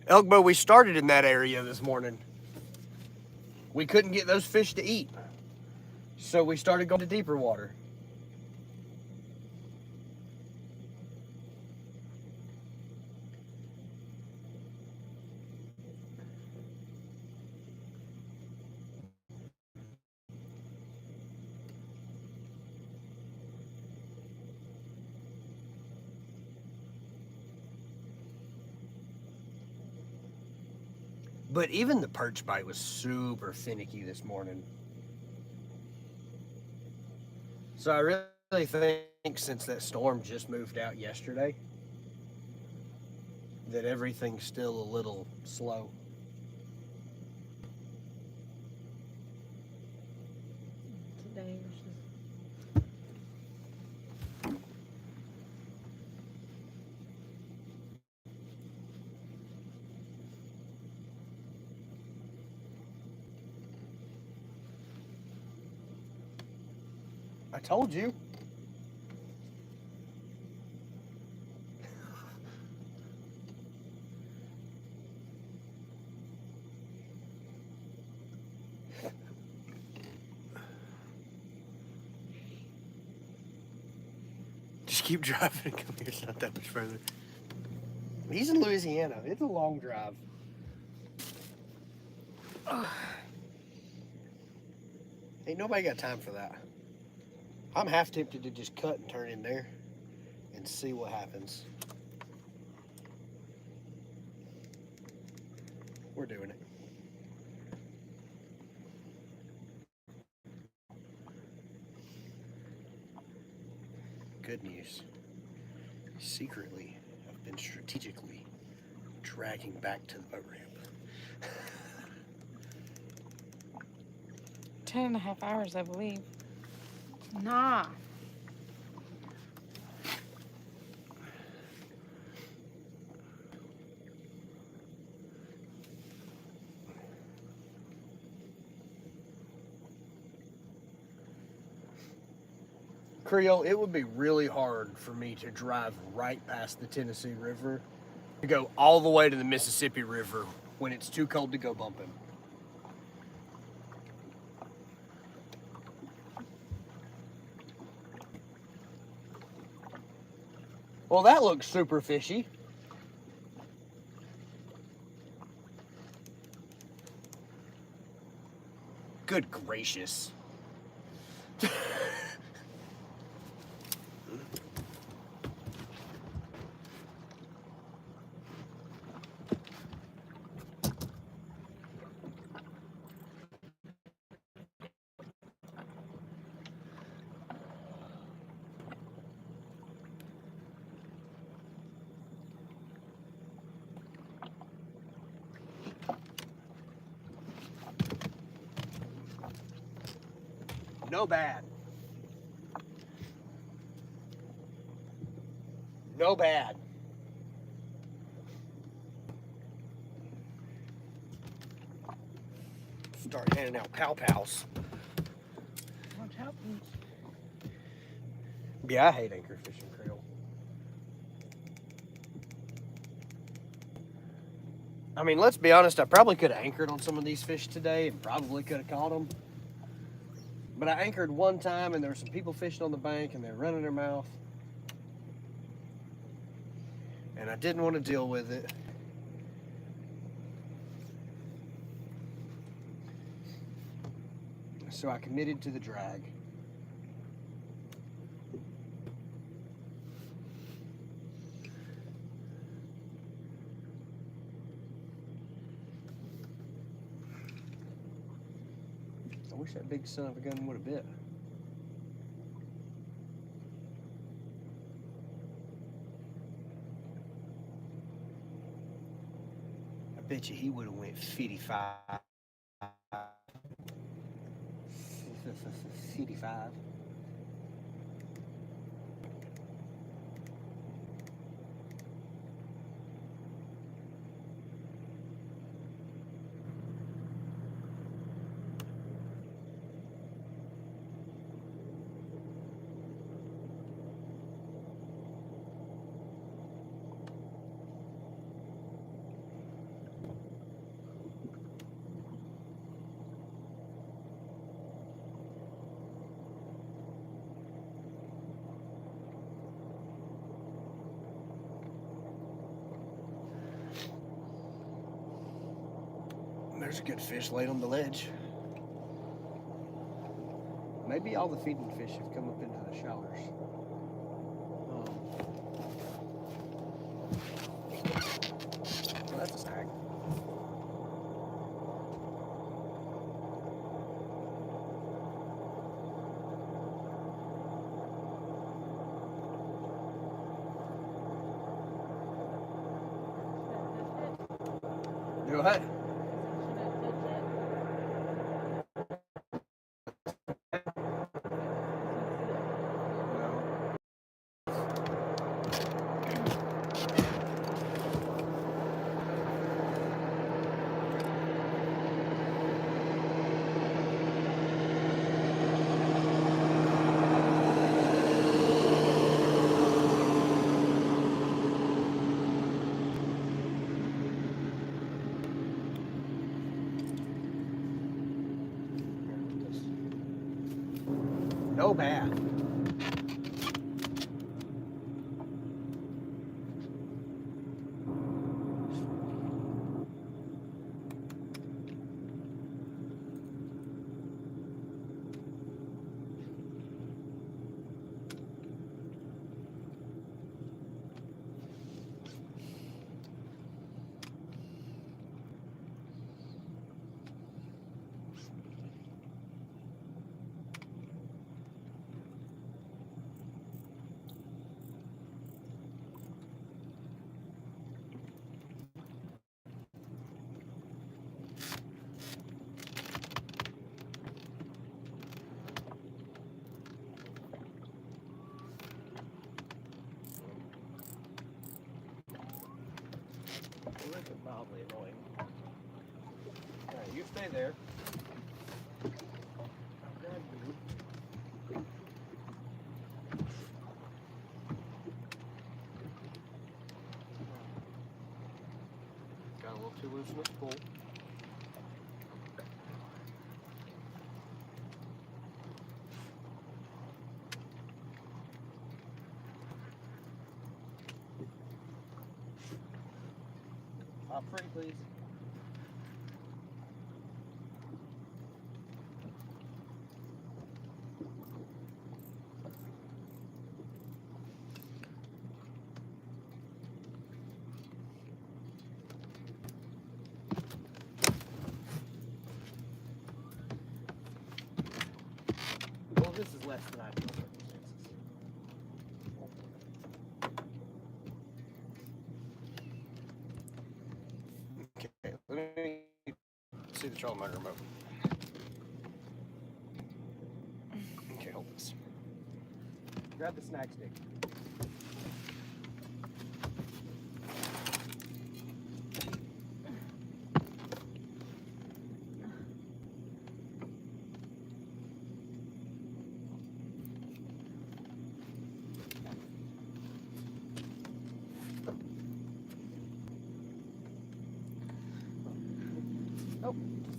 Elkbow, we started in that area this morning. We couldn't get those fish to eat. So we started going to deeper water. But even the perch bite was super finicky this morning. So I really think since that storm just moved out yesterday, that everything's still a little slow. Today was just I told you. Just keep driving. Come here, it's not that much further. He's in Louisiana. It's a long drive. Ain't nobody got time for that. I'm half tempted to just cut and turn in there and see what happens. We're doing it. Good news. Secretly, I've been strategically dragging back to the boat ramp. 10.5 hours, I believe. Nah. Creole, it would be really hard for me to drive right past the Tennessee River to go all the way to the Mississippi River when it's too cold to go bumping. Well, that looks super fishy. Good gracious. No bad. No bad. Start handing out pow-pows. Watch out, please. Yeah, I hate anchor fishing, Creole. I mean, let's be honest, I probably could have anchored on some of these fish today and probably could have caught them. But I anchored one time and there were some people fishing on the bank and they're running their mouth. And I didn't want to deal with it. So I committed to the drag. I wish that big son of a gun would have bit. I bet you he would have went 55. 55. There's a good fish laid on the ledge. Maybe all the feeding fish have come up into the showers. Well, that's a snag. Do what? No bad. Mildly annoying. Alright, you stay there. Got a little too loose in this pool. Pop free, please. Well, this is less than ideal circumstances. Okay, let me see the trolling motor remote. Okay, hold this. Grab the snack stick.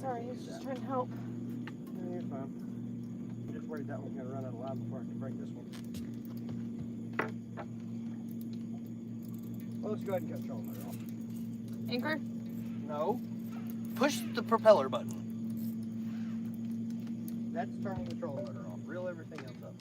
Sorry, he's just trying to help. No, you're fine. I'm just worried that one's gonna run out of line before I can break this one. Well, let's go ahead and cut the trolling motor off. Anchor? No. Push the propeller button. That's turning the trolling motor off. Reel everything else up.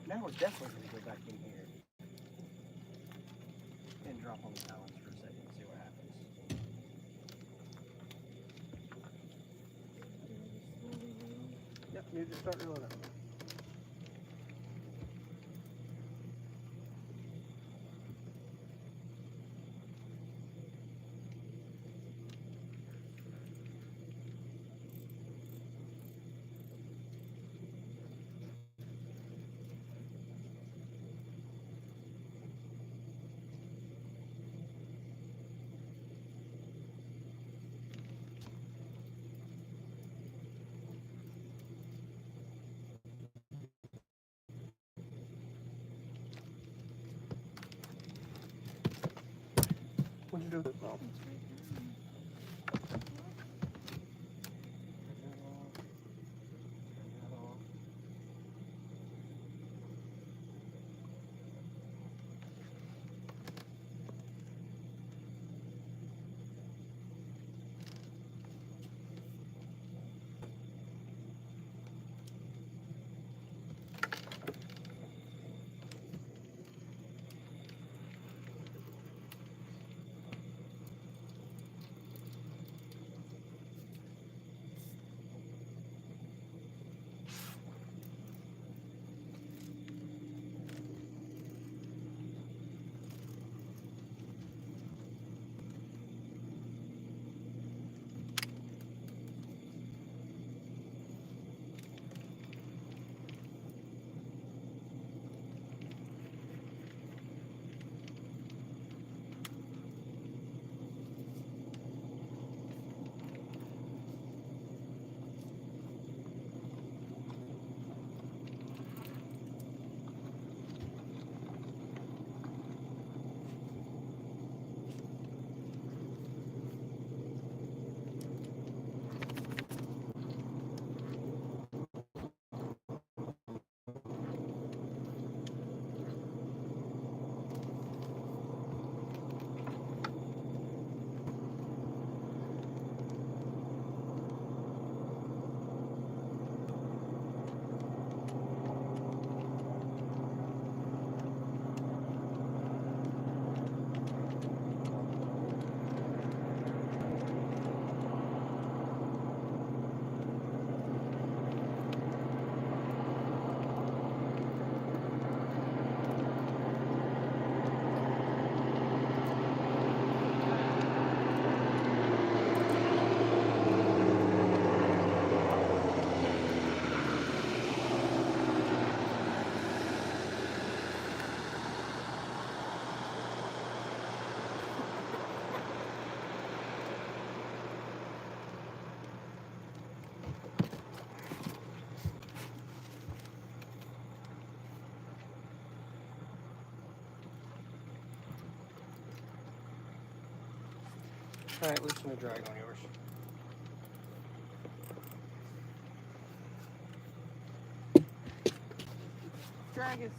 Now we're definitely going to go back in here and drop on the balance for a second and see what happens. Yep, you just start reeling up. What'd you do with it, Bob? Alright, loosen the drag on yours. Drag is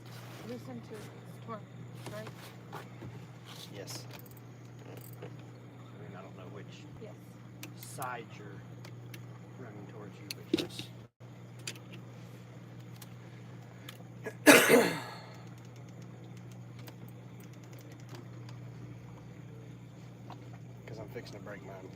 loosened to torque, right? Yes. I mean, I don't know which Yes. side you're running towards you, but yes. Because I'm fixing to break mine.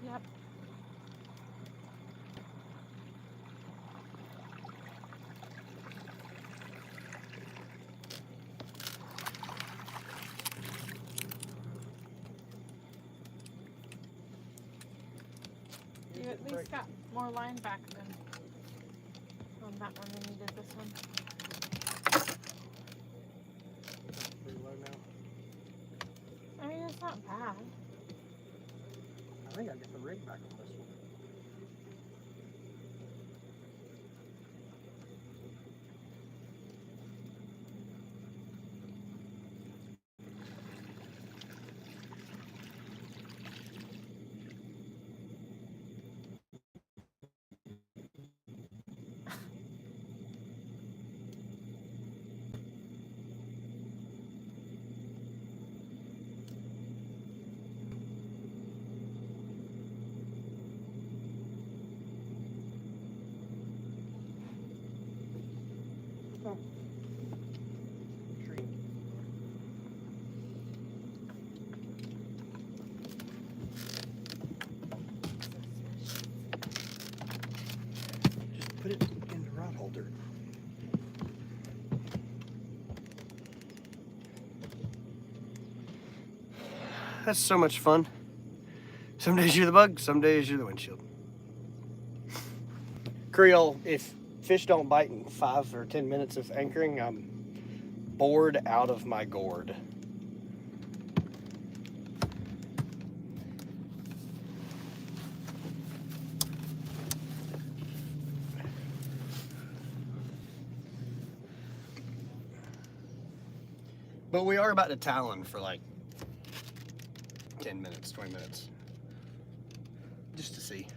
Yep. You at least got more line back than on that one than you did this one. Pretty low now. I mean, it's not bad. I think I get the rig back on this one. Tree. Just put it in the rod holder. That's so much fun. Some days you're the bug, some days you're the windshield. Creole, if fish don't bite in 5 or 10 minutes of anchoring, I'm bored out of my gourd. But we are about to talon for like 10 minutes, 20 minutes. Just to see.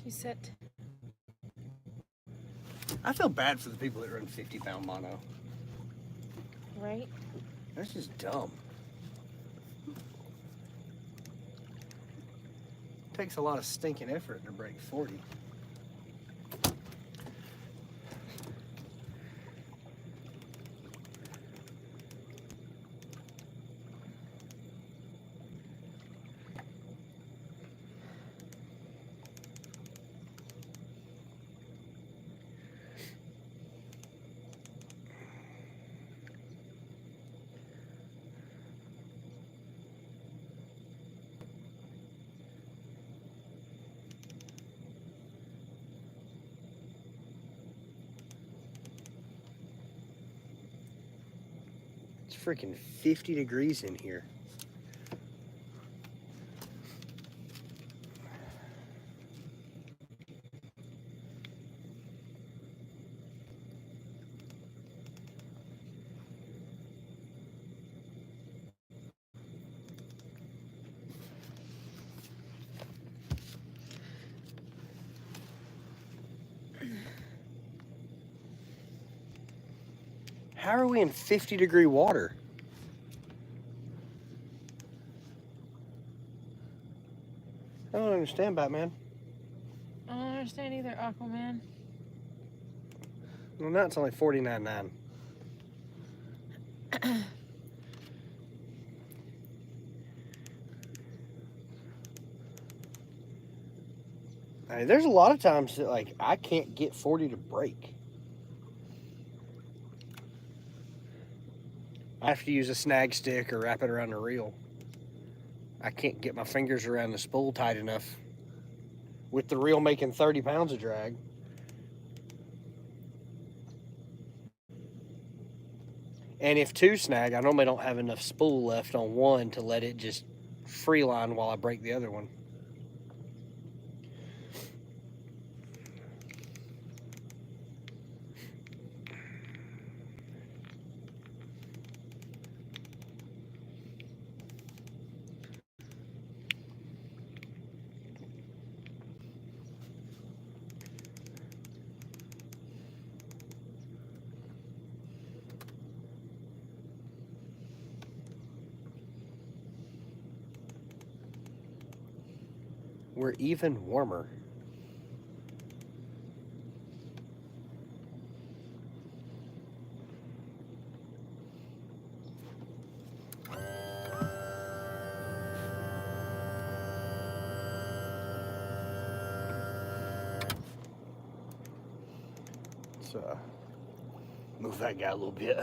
You sit. I feel bad for the people that run 50-pound mono. Right? That's just dumb. Takes a lot of stinking effort to break 40. freaking 50 degrees in here. How are we in 50-degree water? I don't understand, Batman. I don't understand either, Aquaman. Well, now it's only 49.9. I mean, there's a lot of times that, like, I can't get 40 to break. I have to use a snag stick or wrap it around the reel. I can't get my fingers around the spool tight enough with the reel making 30 pounds of drag. And if two snag, I normally don't have enough spool left on one to let it just freeline while I break the other one. We're even warmer. Let's move that guy a little bit.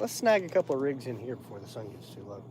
Let's snag a couple of rigs in here before the sun gets too low.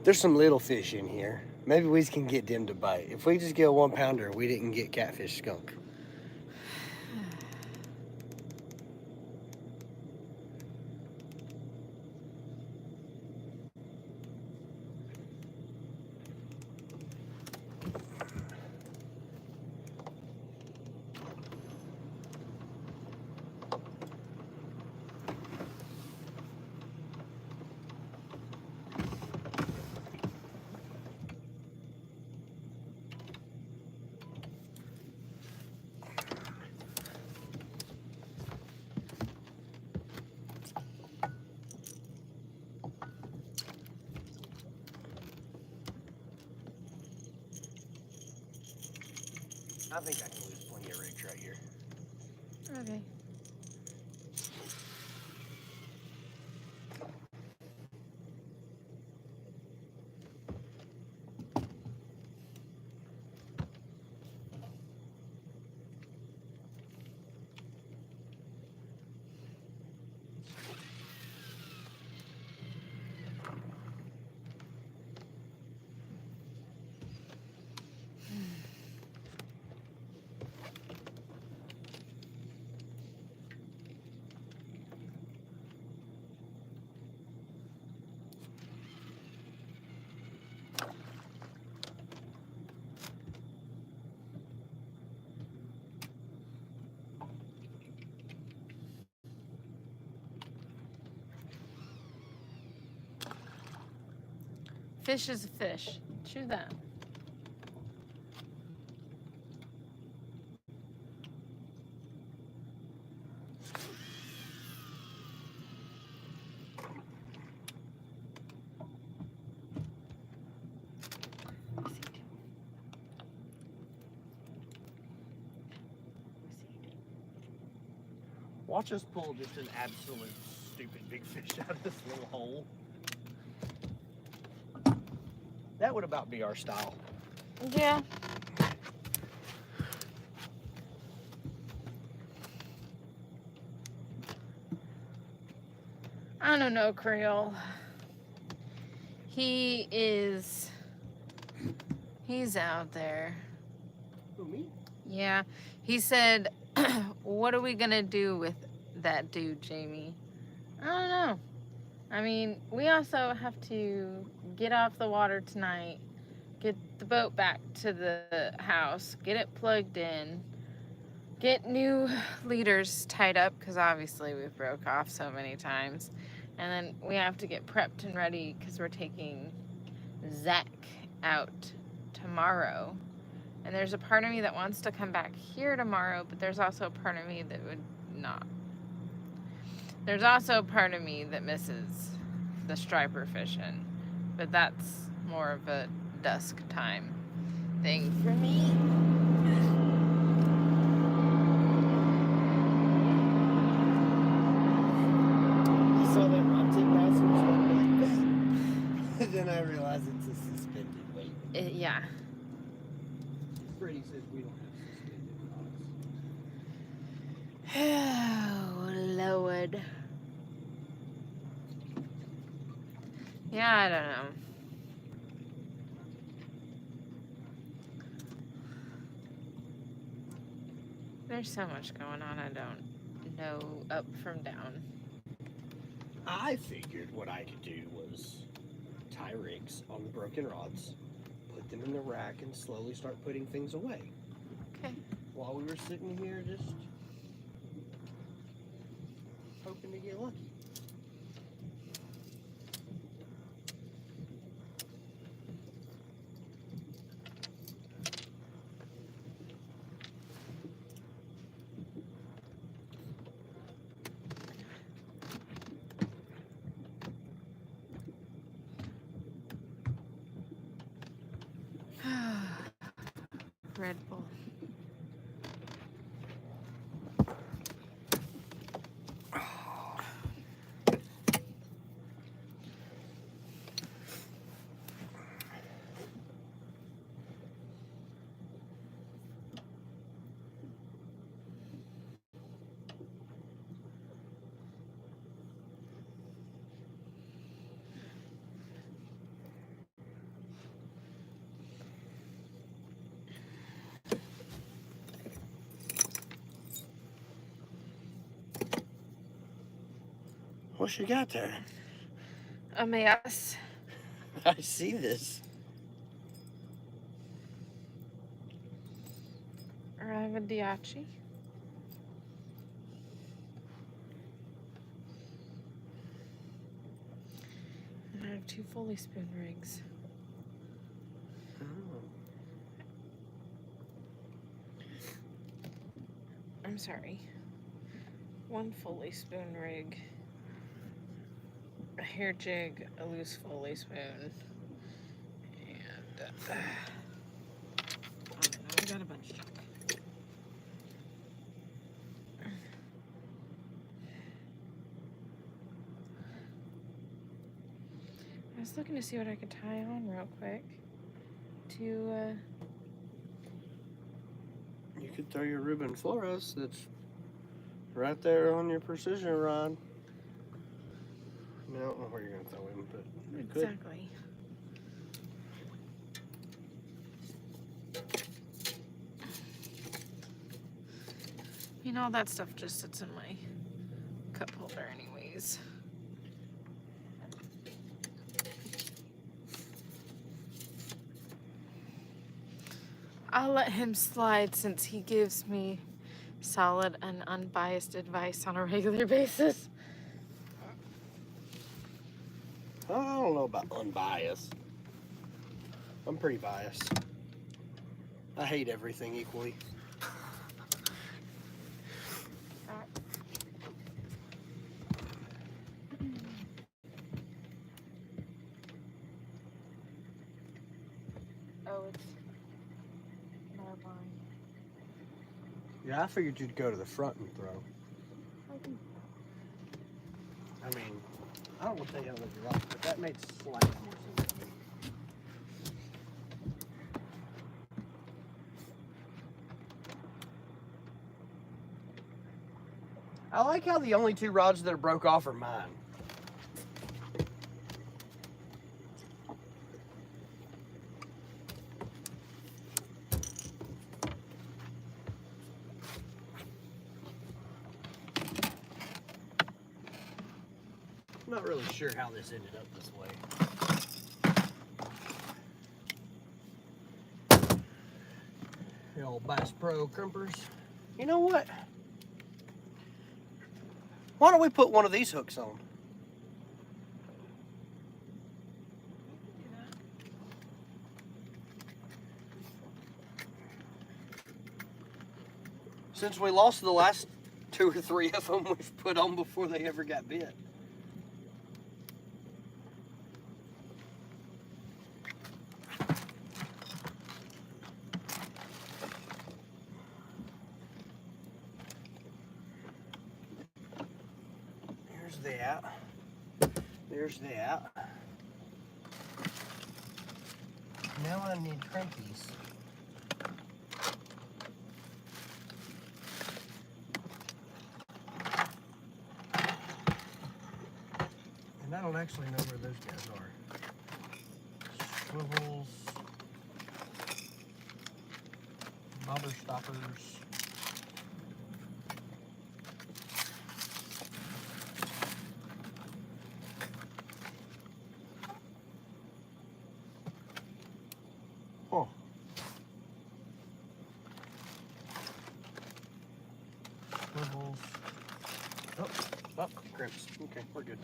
There's some little fish in here. Maybe we can get them to bite. If we just get a 1 pounder, we didn't get catfish skunk. I think I can lose plenty of rigs right here. Okay. Fish is a fish. Chew that. Watch us pull just an absolute stupid big fish out of this little hole. That would about be our style. Yeah. I don't know, Creole. He's out there. Who, me? Yeah. He said, what are we gonna do with that dude, Jamie? I don't know. I mean, we also have to get off the water tonight, get the boat back to the house, get it plugged in, get new leaders tied up, because obviously we broke off so many times. And then we have to get prepped and ready because we're taking Zach out tomorrow. And there's a part of me that wants to come back here tomorrow, but there's also a part of me that would not. There's also a part of me that misses the striper fishing, but that's more of a dusk time thing for me. I saw that rod tip pass and was like that. Then I realized it's a suspended weight. Yeah. Freddie says we don't have suspended rods. Oh, Lord. Yeah, I don't know. There's so much going on, I don't know up from down. I figured what I could do was tie rigs on the broken rods, put them in the rack, and slowly start putting things away. Okay. While we were sitting here just hoping to get lucky. Red Bull. What you got there? A mess. I see this. Or I have a Diachi. And I have 2 fully spoon rigs. Oh. I'm sorry. 1 fully spoon rig. A hair jig, a loose fully spoon. And I don't know, I got a bunch of junk. I was looking to see what I could tie on real quick to You could throw your Ruben Flores that's right there on your precision rod. I mean, I don't know where you're going to throw him, but you could. exactly. You know, all that stuff just sits in my cup holder anyways. I'll let him slide since he gives me solid and unbiased advice on a regular basis. I don't know about unbiased. I'm pretty biased. I hate everything equally. Oh, it's never mind. Yeah, I figured you'd go to the front and throw. I mean, I don't want to tell you how to live your life, but that made slightly more sense to me. I like how the only two rods that are broke off are mine. I'm not really sure how this ended up this way. The old Bass Pro crimpers. You know what? Why don't we put one of these hooks on? Since we lost the last 2 or 3 of them we've put on before they ever got bit. There's that. There's that. Now I need crankies. And I don't actually know where those guys are. Swivels. Bobber stoppers. Oh. Swivels. Oh, crimps. Okay, we're good.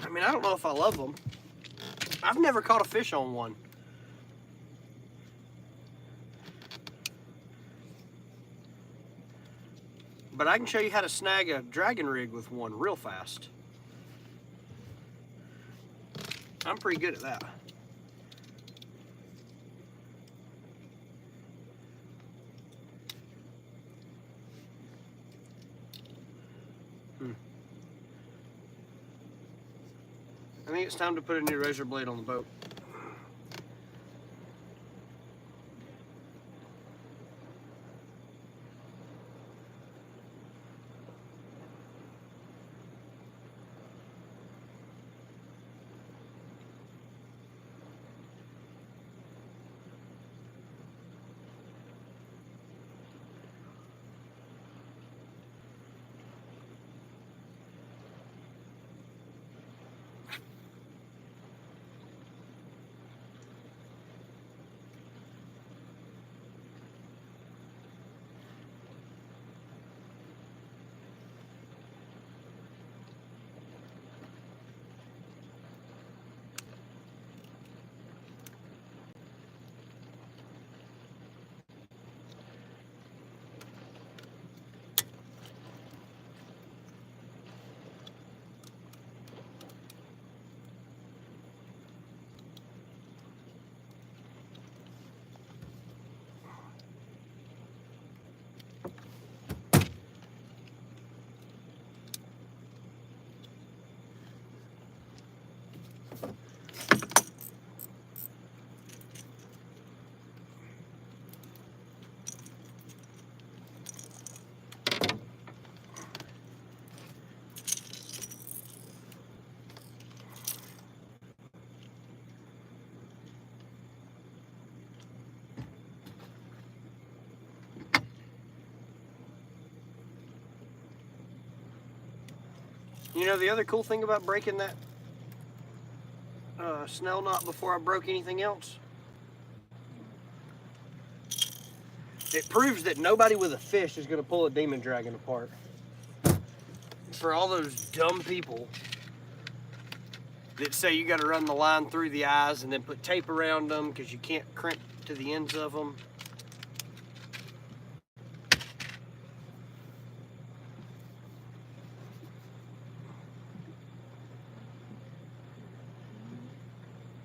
I mean, I don't know if I love them. I've never caught a fish on one. But I can show you how to snag a dragon rig with one real fast. I'm pretty good at that. I think it's time to put a new razor blade on the boat. You know the other cool thing about breaking that snell knot before I broke anything else? It proves that nobody with a fish is going to pull a demon dragon apart. for all those dumb people that say you got to run the line through the eyes and then put tape around them because you can't crimp to the ends of them.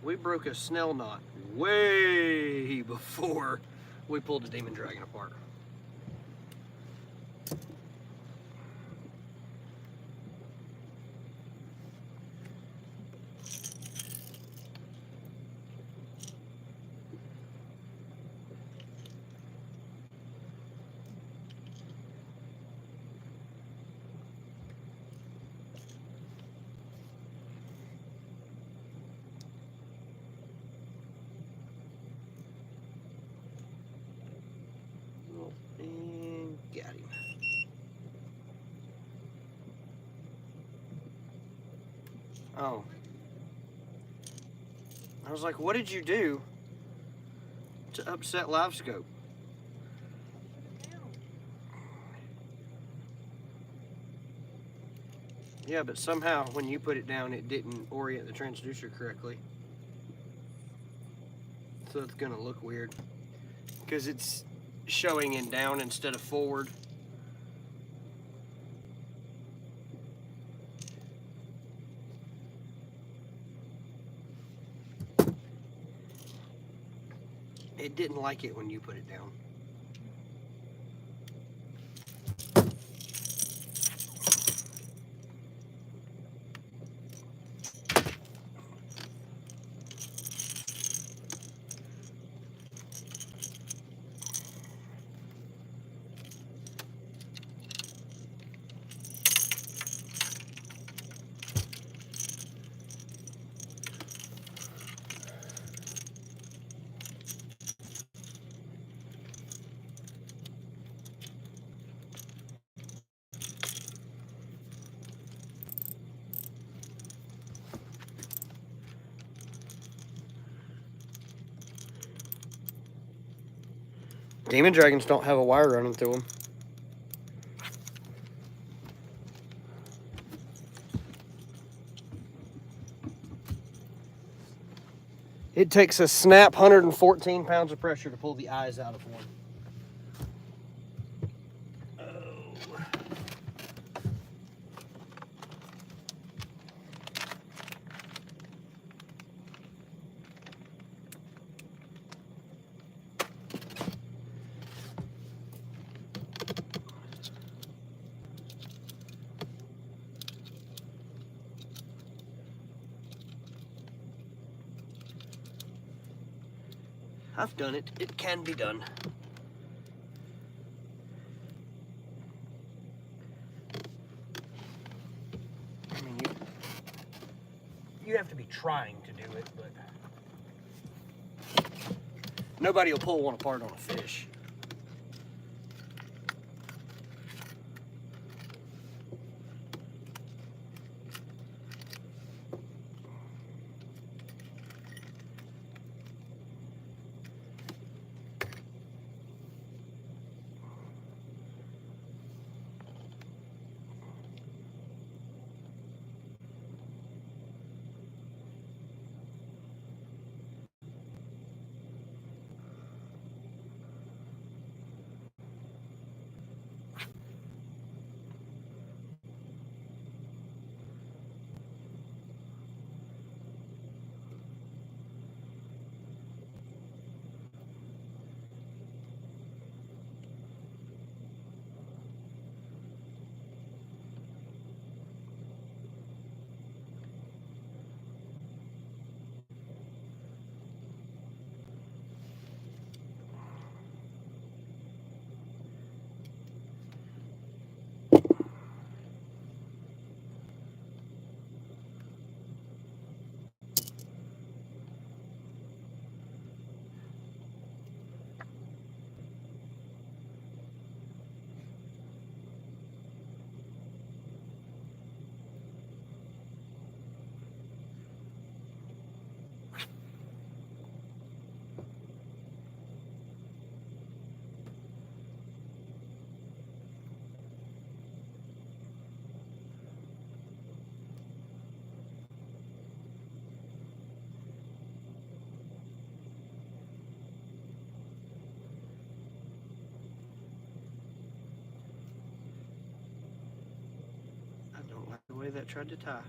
We broke a snell knot way before we pulled the demon dragon apart. And got him. Oh. I was like, what did you do to upset Live Scope? Yeah, but somehow when you put it down, it didn't orient the transducer correctly. So it's gonna look weird because it's showing in down instead of forward. It didn't like it when you put it down. Demon dragons don't have a wire running through them. It takes a snap 114 pounds of pressure to pull the eyes out of one. I've done it. It can be done. I mean, you have to be trying to do it, but nobody will pull one apart on a fish. somebody that tried to tie.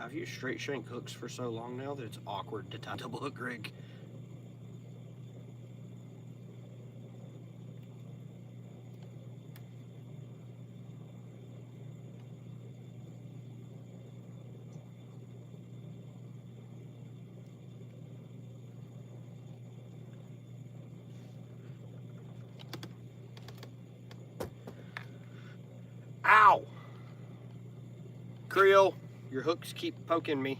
I've used straight shank hooks for so long now that it's awkward to tie a double hook rig. Ow! Creel, your hooks keep poking me.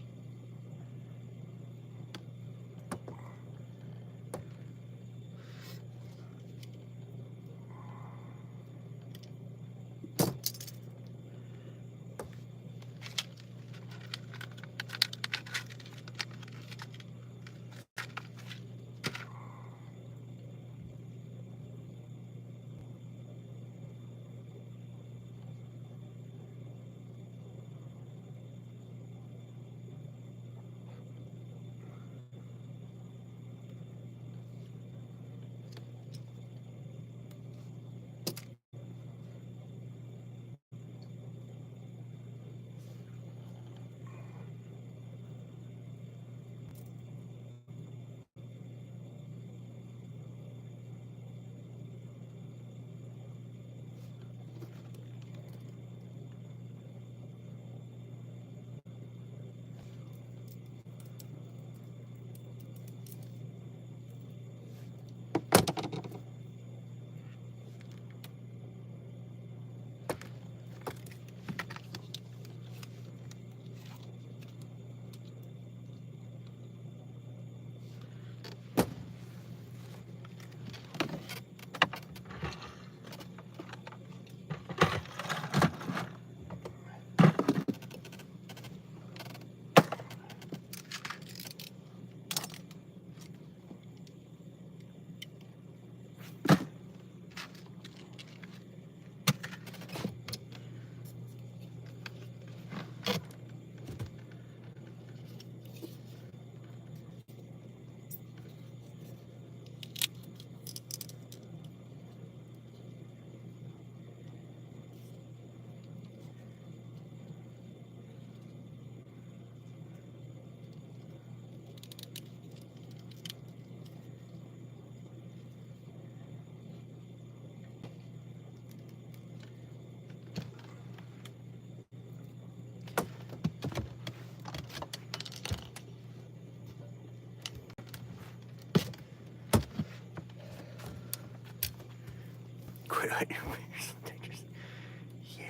Yeah.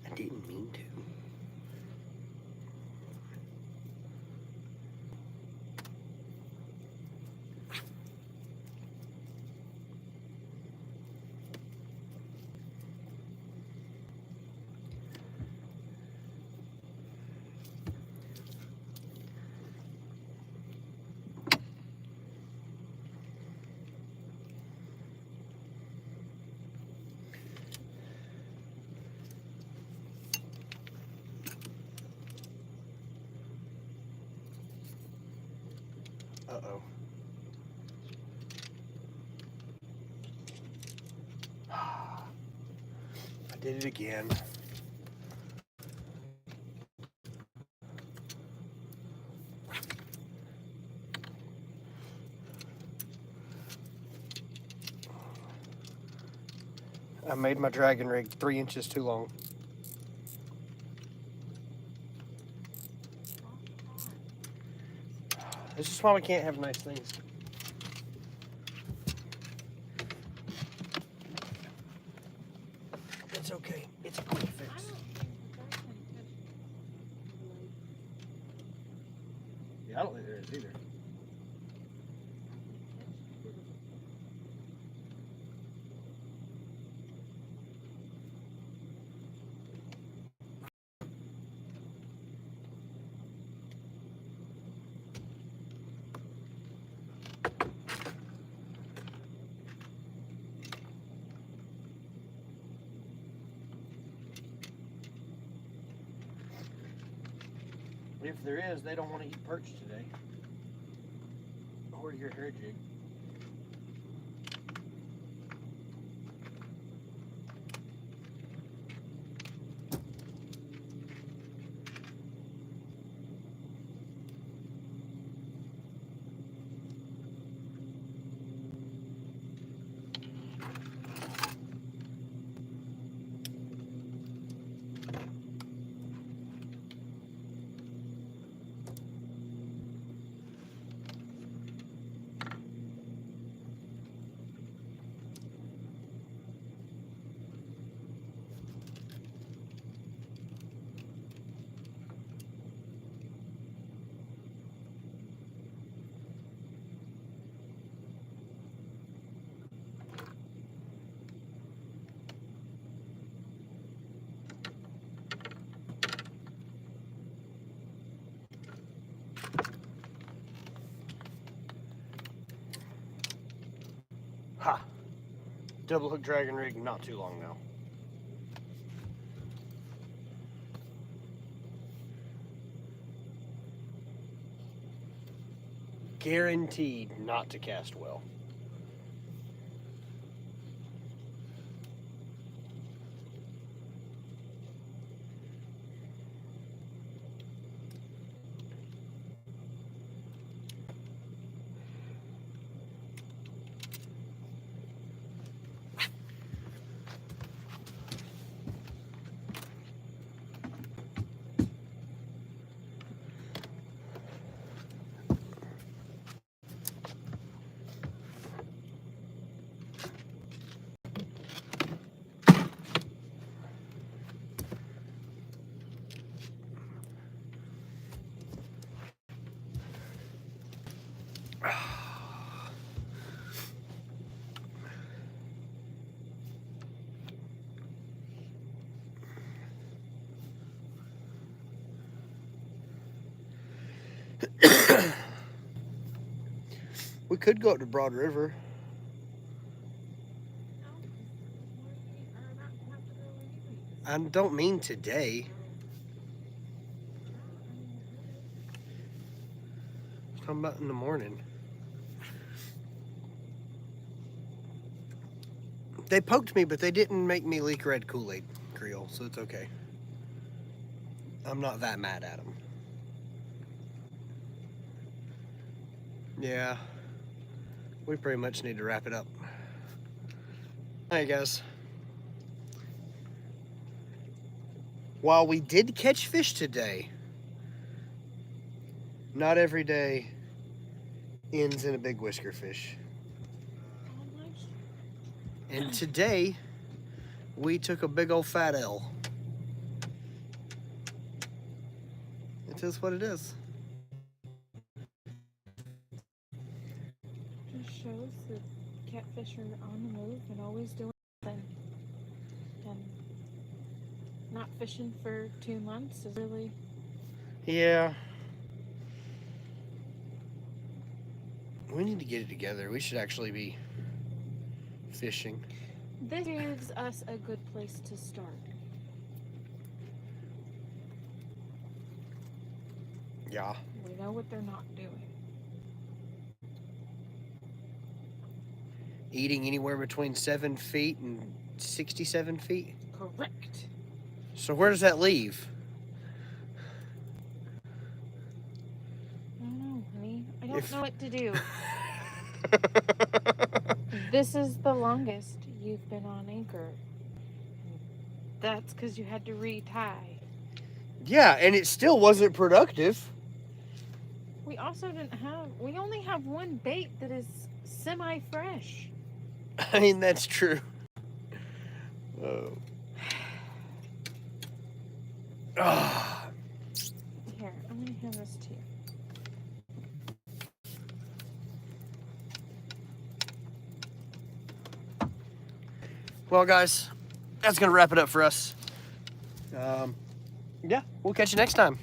I didn't mean to. Uh-oh. I did it again. I made my dragon rig 3 inches too long. This is why we can't have nice things. It's okay. It's a quick fix. Yeah, I don't think there is either. If there is, they don't want to eat perch today. Or your hair jig. Ha! Double hook dragon rig, not too long now. Guaranteed not to cast well. We could go up to Broad River. I don't mean today. I'm talking about in the morning. They poked me, but they didn't make me leak red Kool-Aid, Creole, so it's okay. I'm not that mad at them. Yeah. We pretty much need to wrap it up. All right, guys. While we did catch fish today, not every day ends in a big whisker fish. And today, we took a big old fat L. It is what it is. Just shows that catfish are on the move and always doing something. And not fishing for 2 months is really... Yeah. We need to get it together. We should actually be fishing. This gives us a good place to start. Yeah. We know what they're not doing. Eating anywhere between 7 feet and 67 feet? Correct. So where does that leave? I don't know, honey. I don't If- know what to do. This is the longest you've been on anchor. That's because you had to retie. Yeah, and it still wasn't productive. We also we only have one bait that is semi-fresh. I mean, that's true. Oh. Ah. Here, I'm gonna hand this to you. Well, guys, that's going to wrap it up for us. Yeah, we'll catch you next time.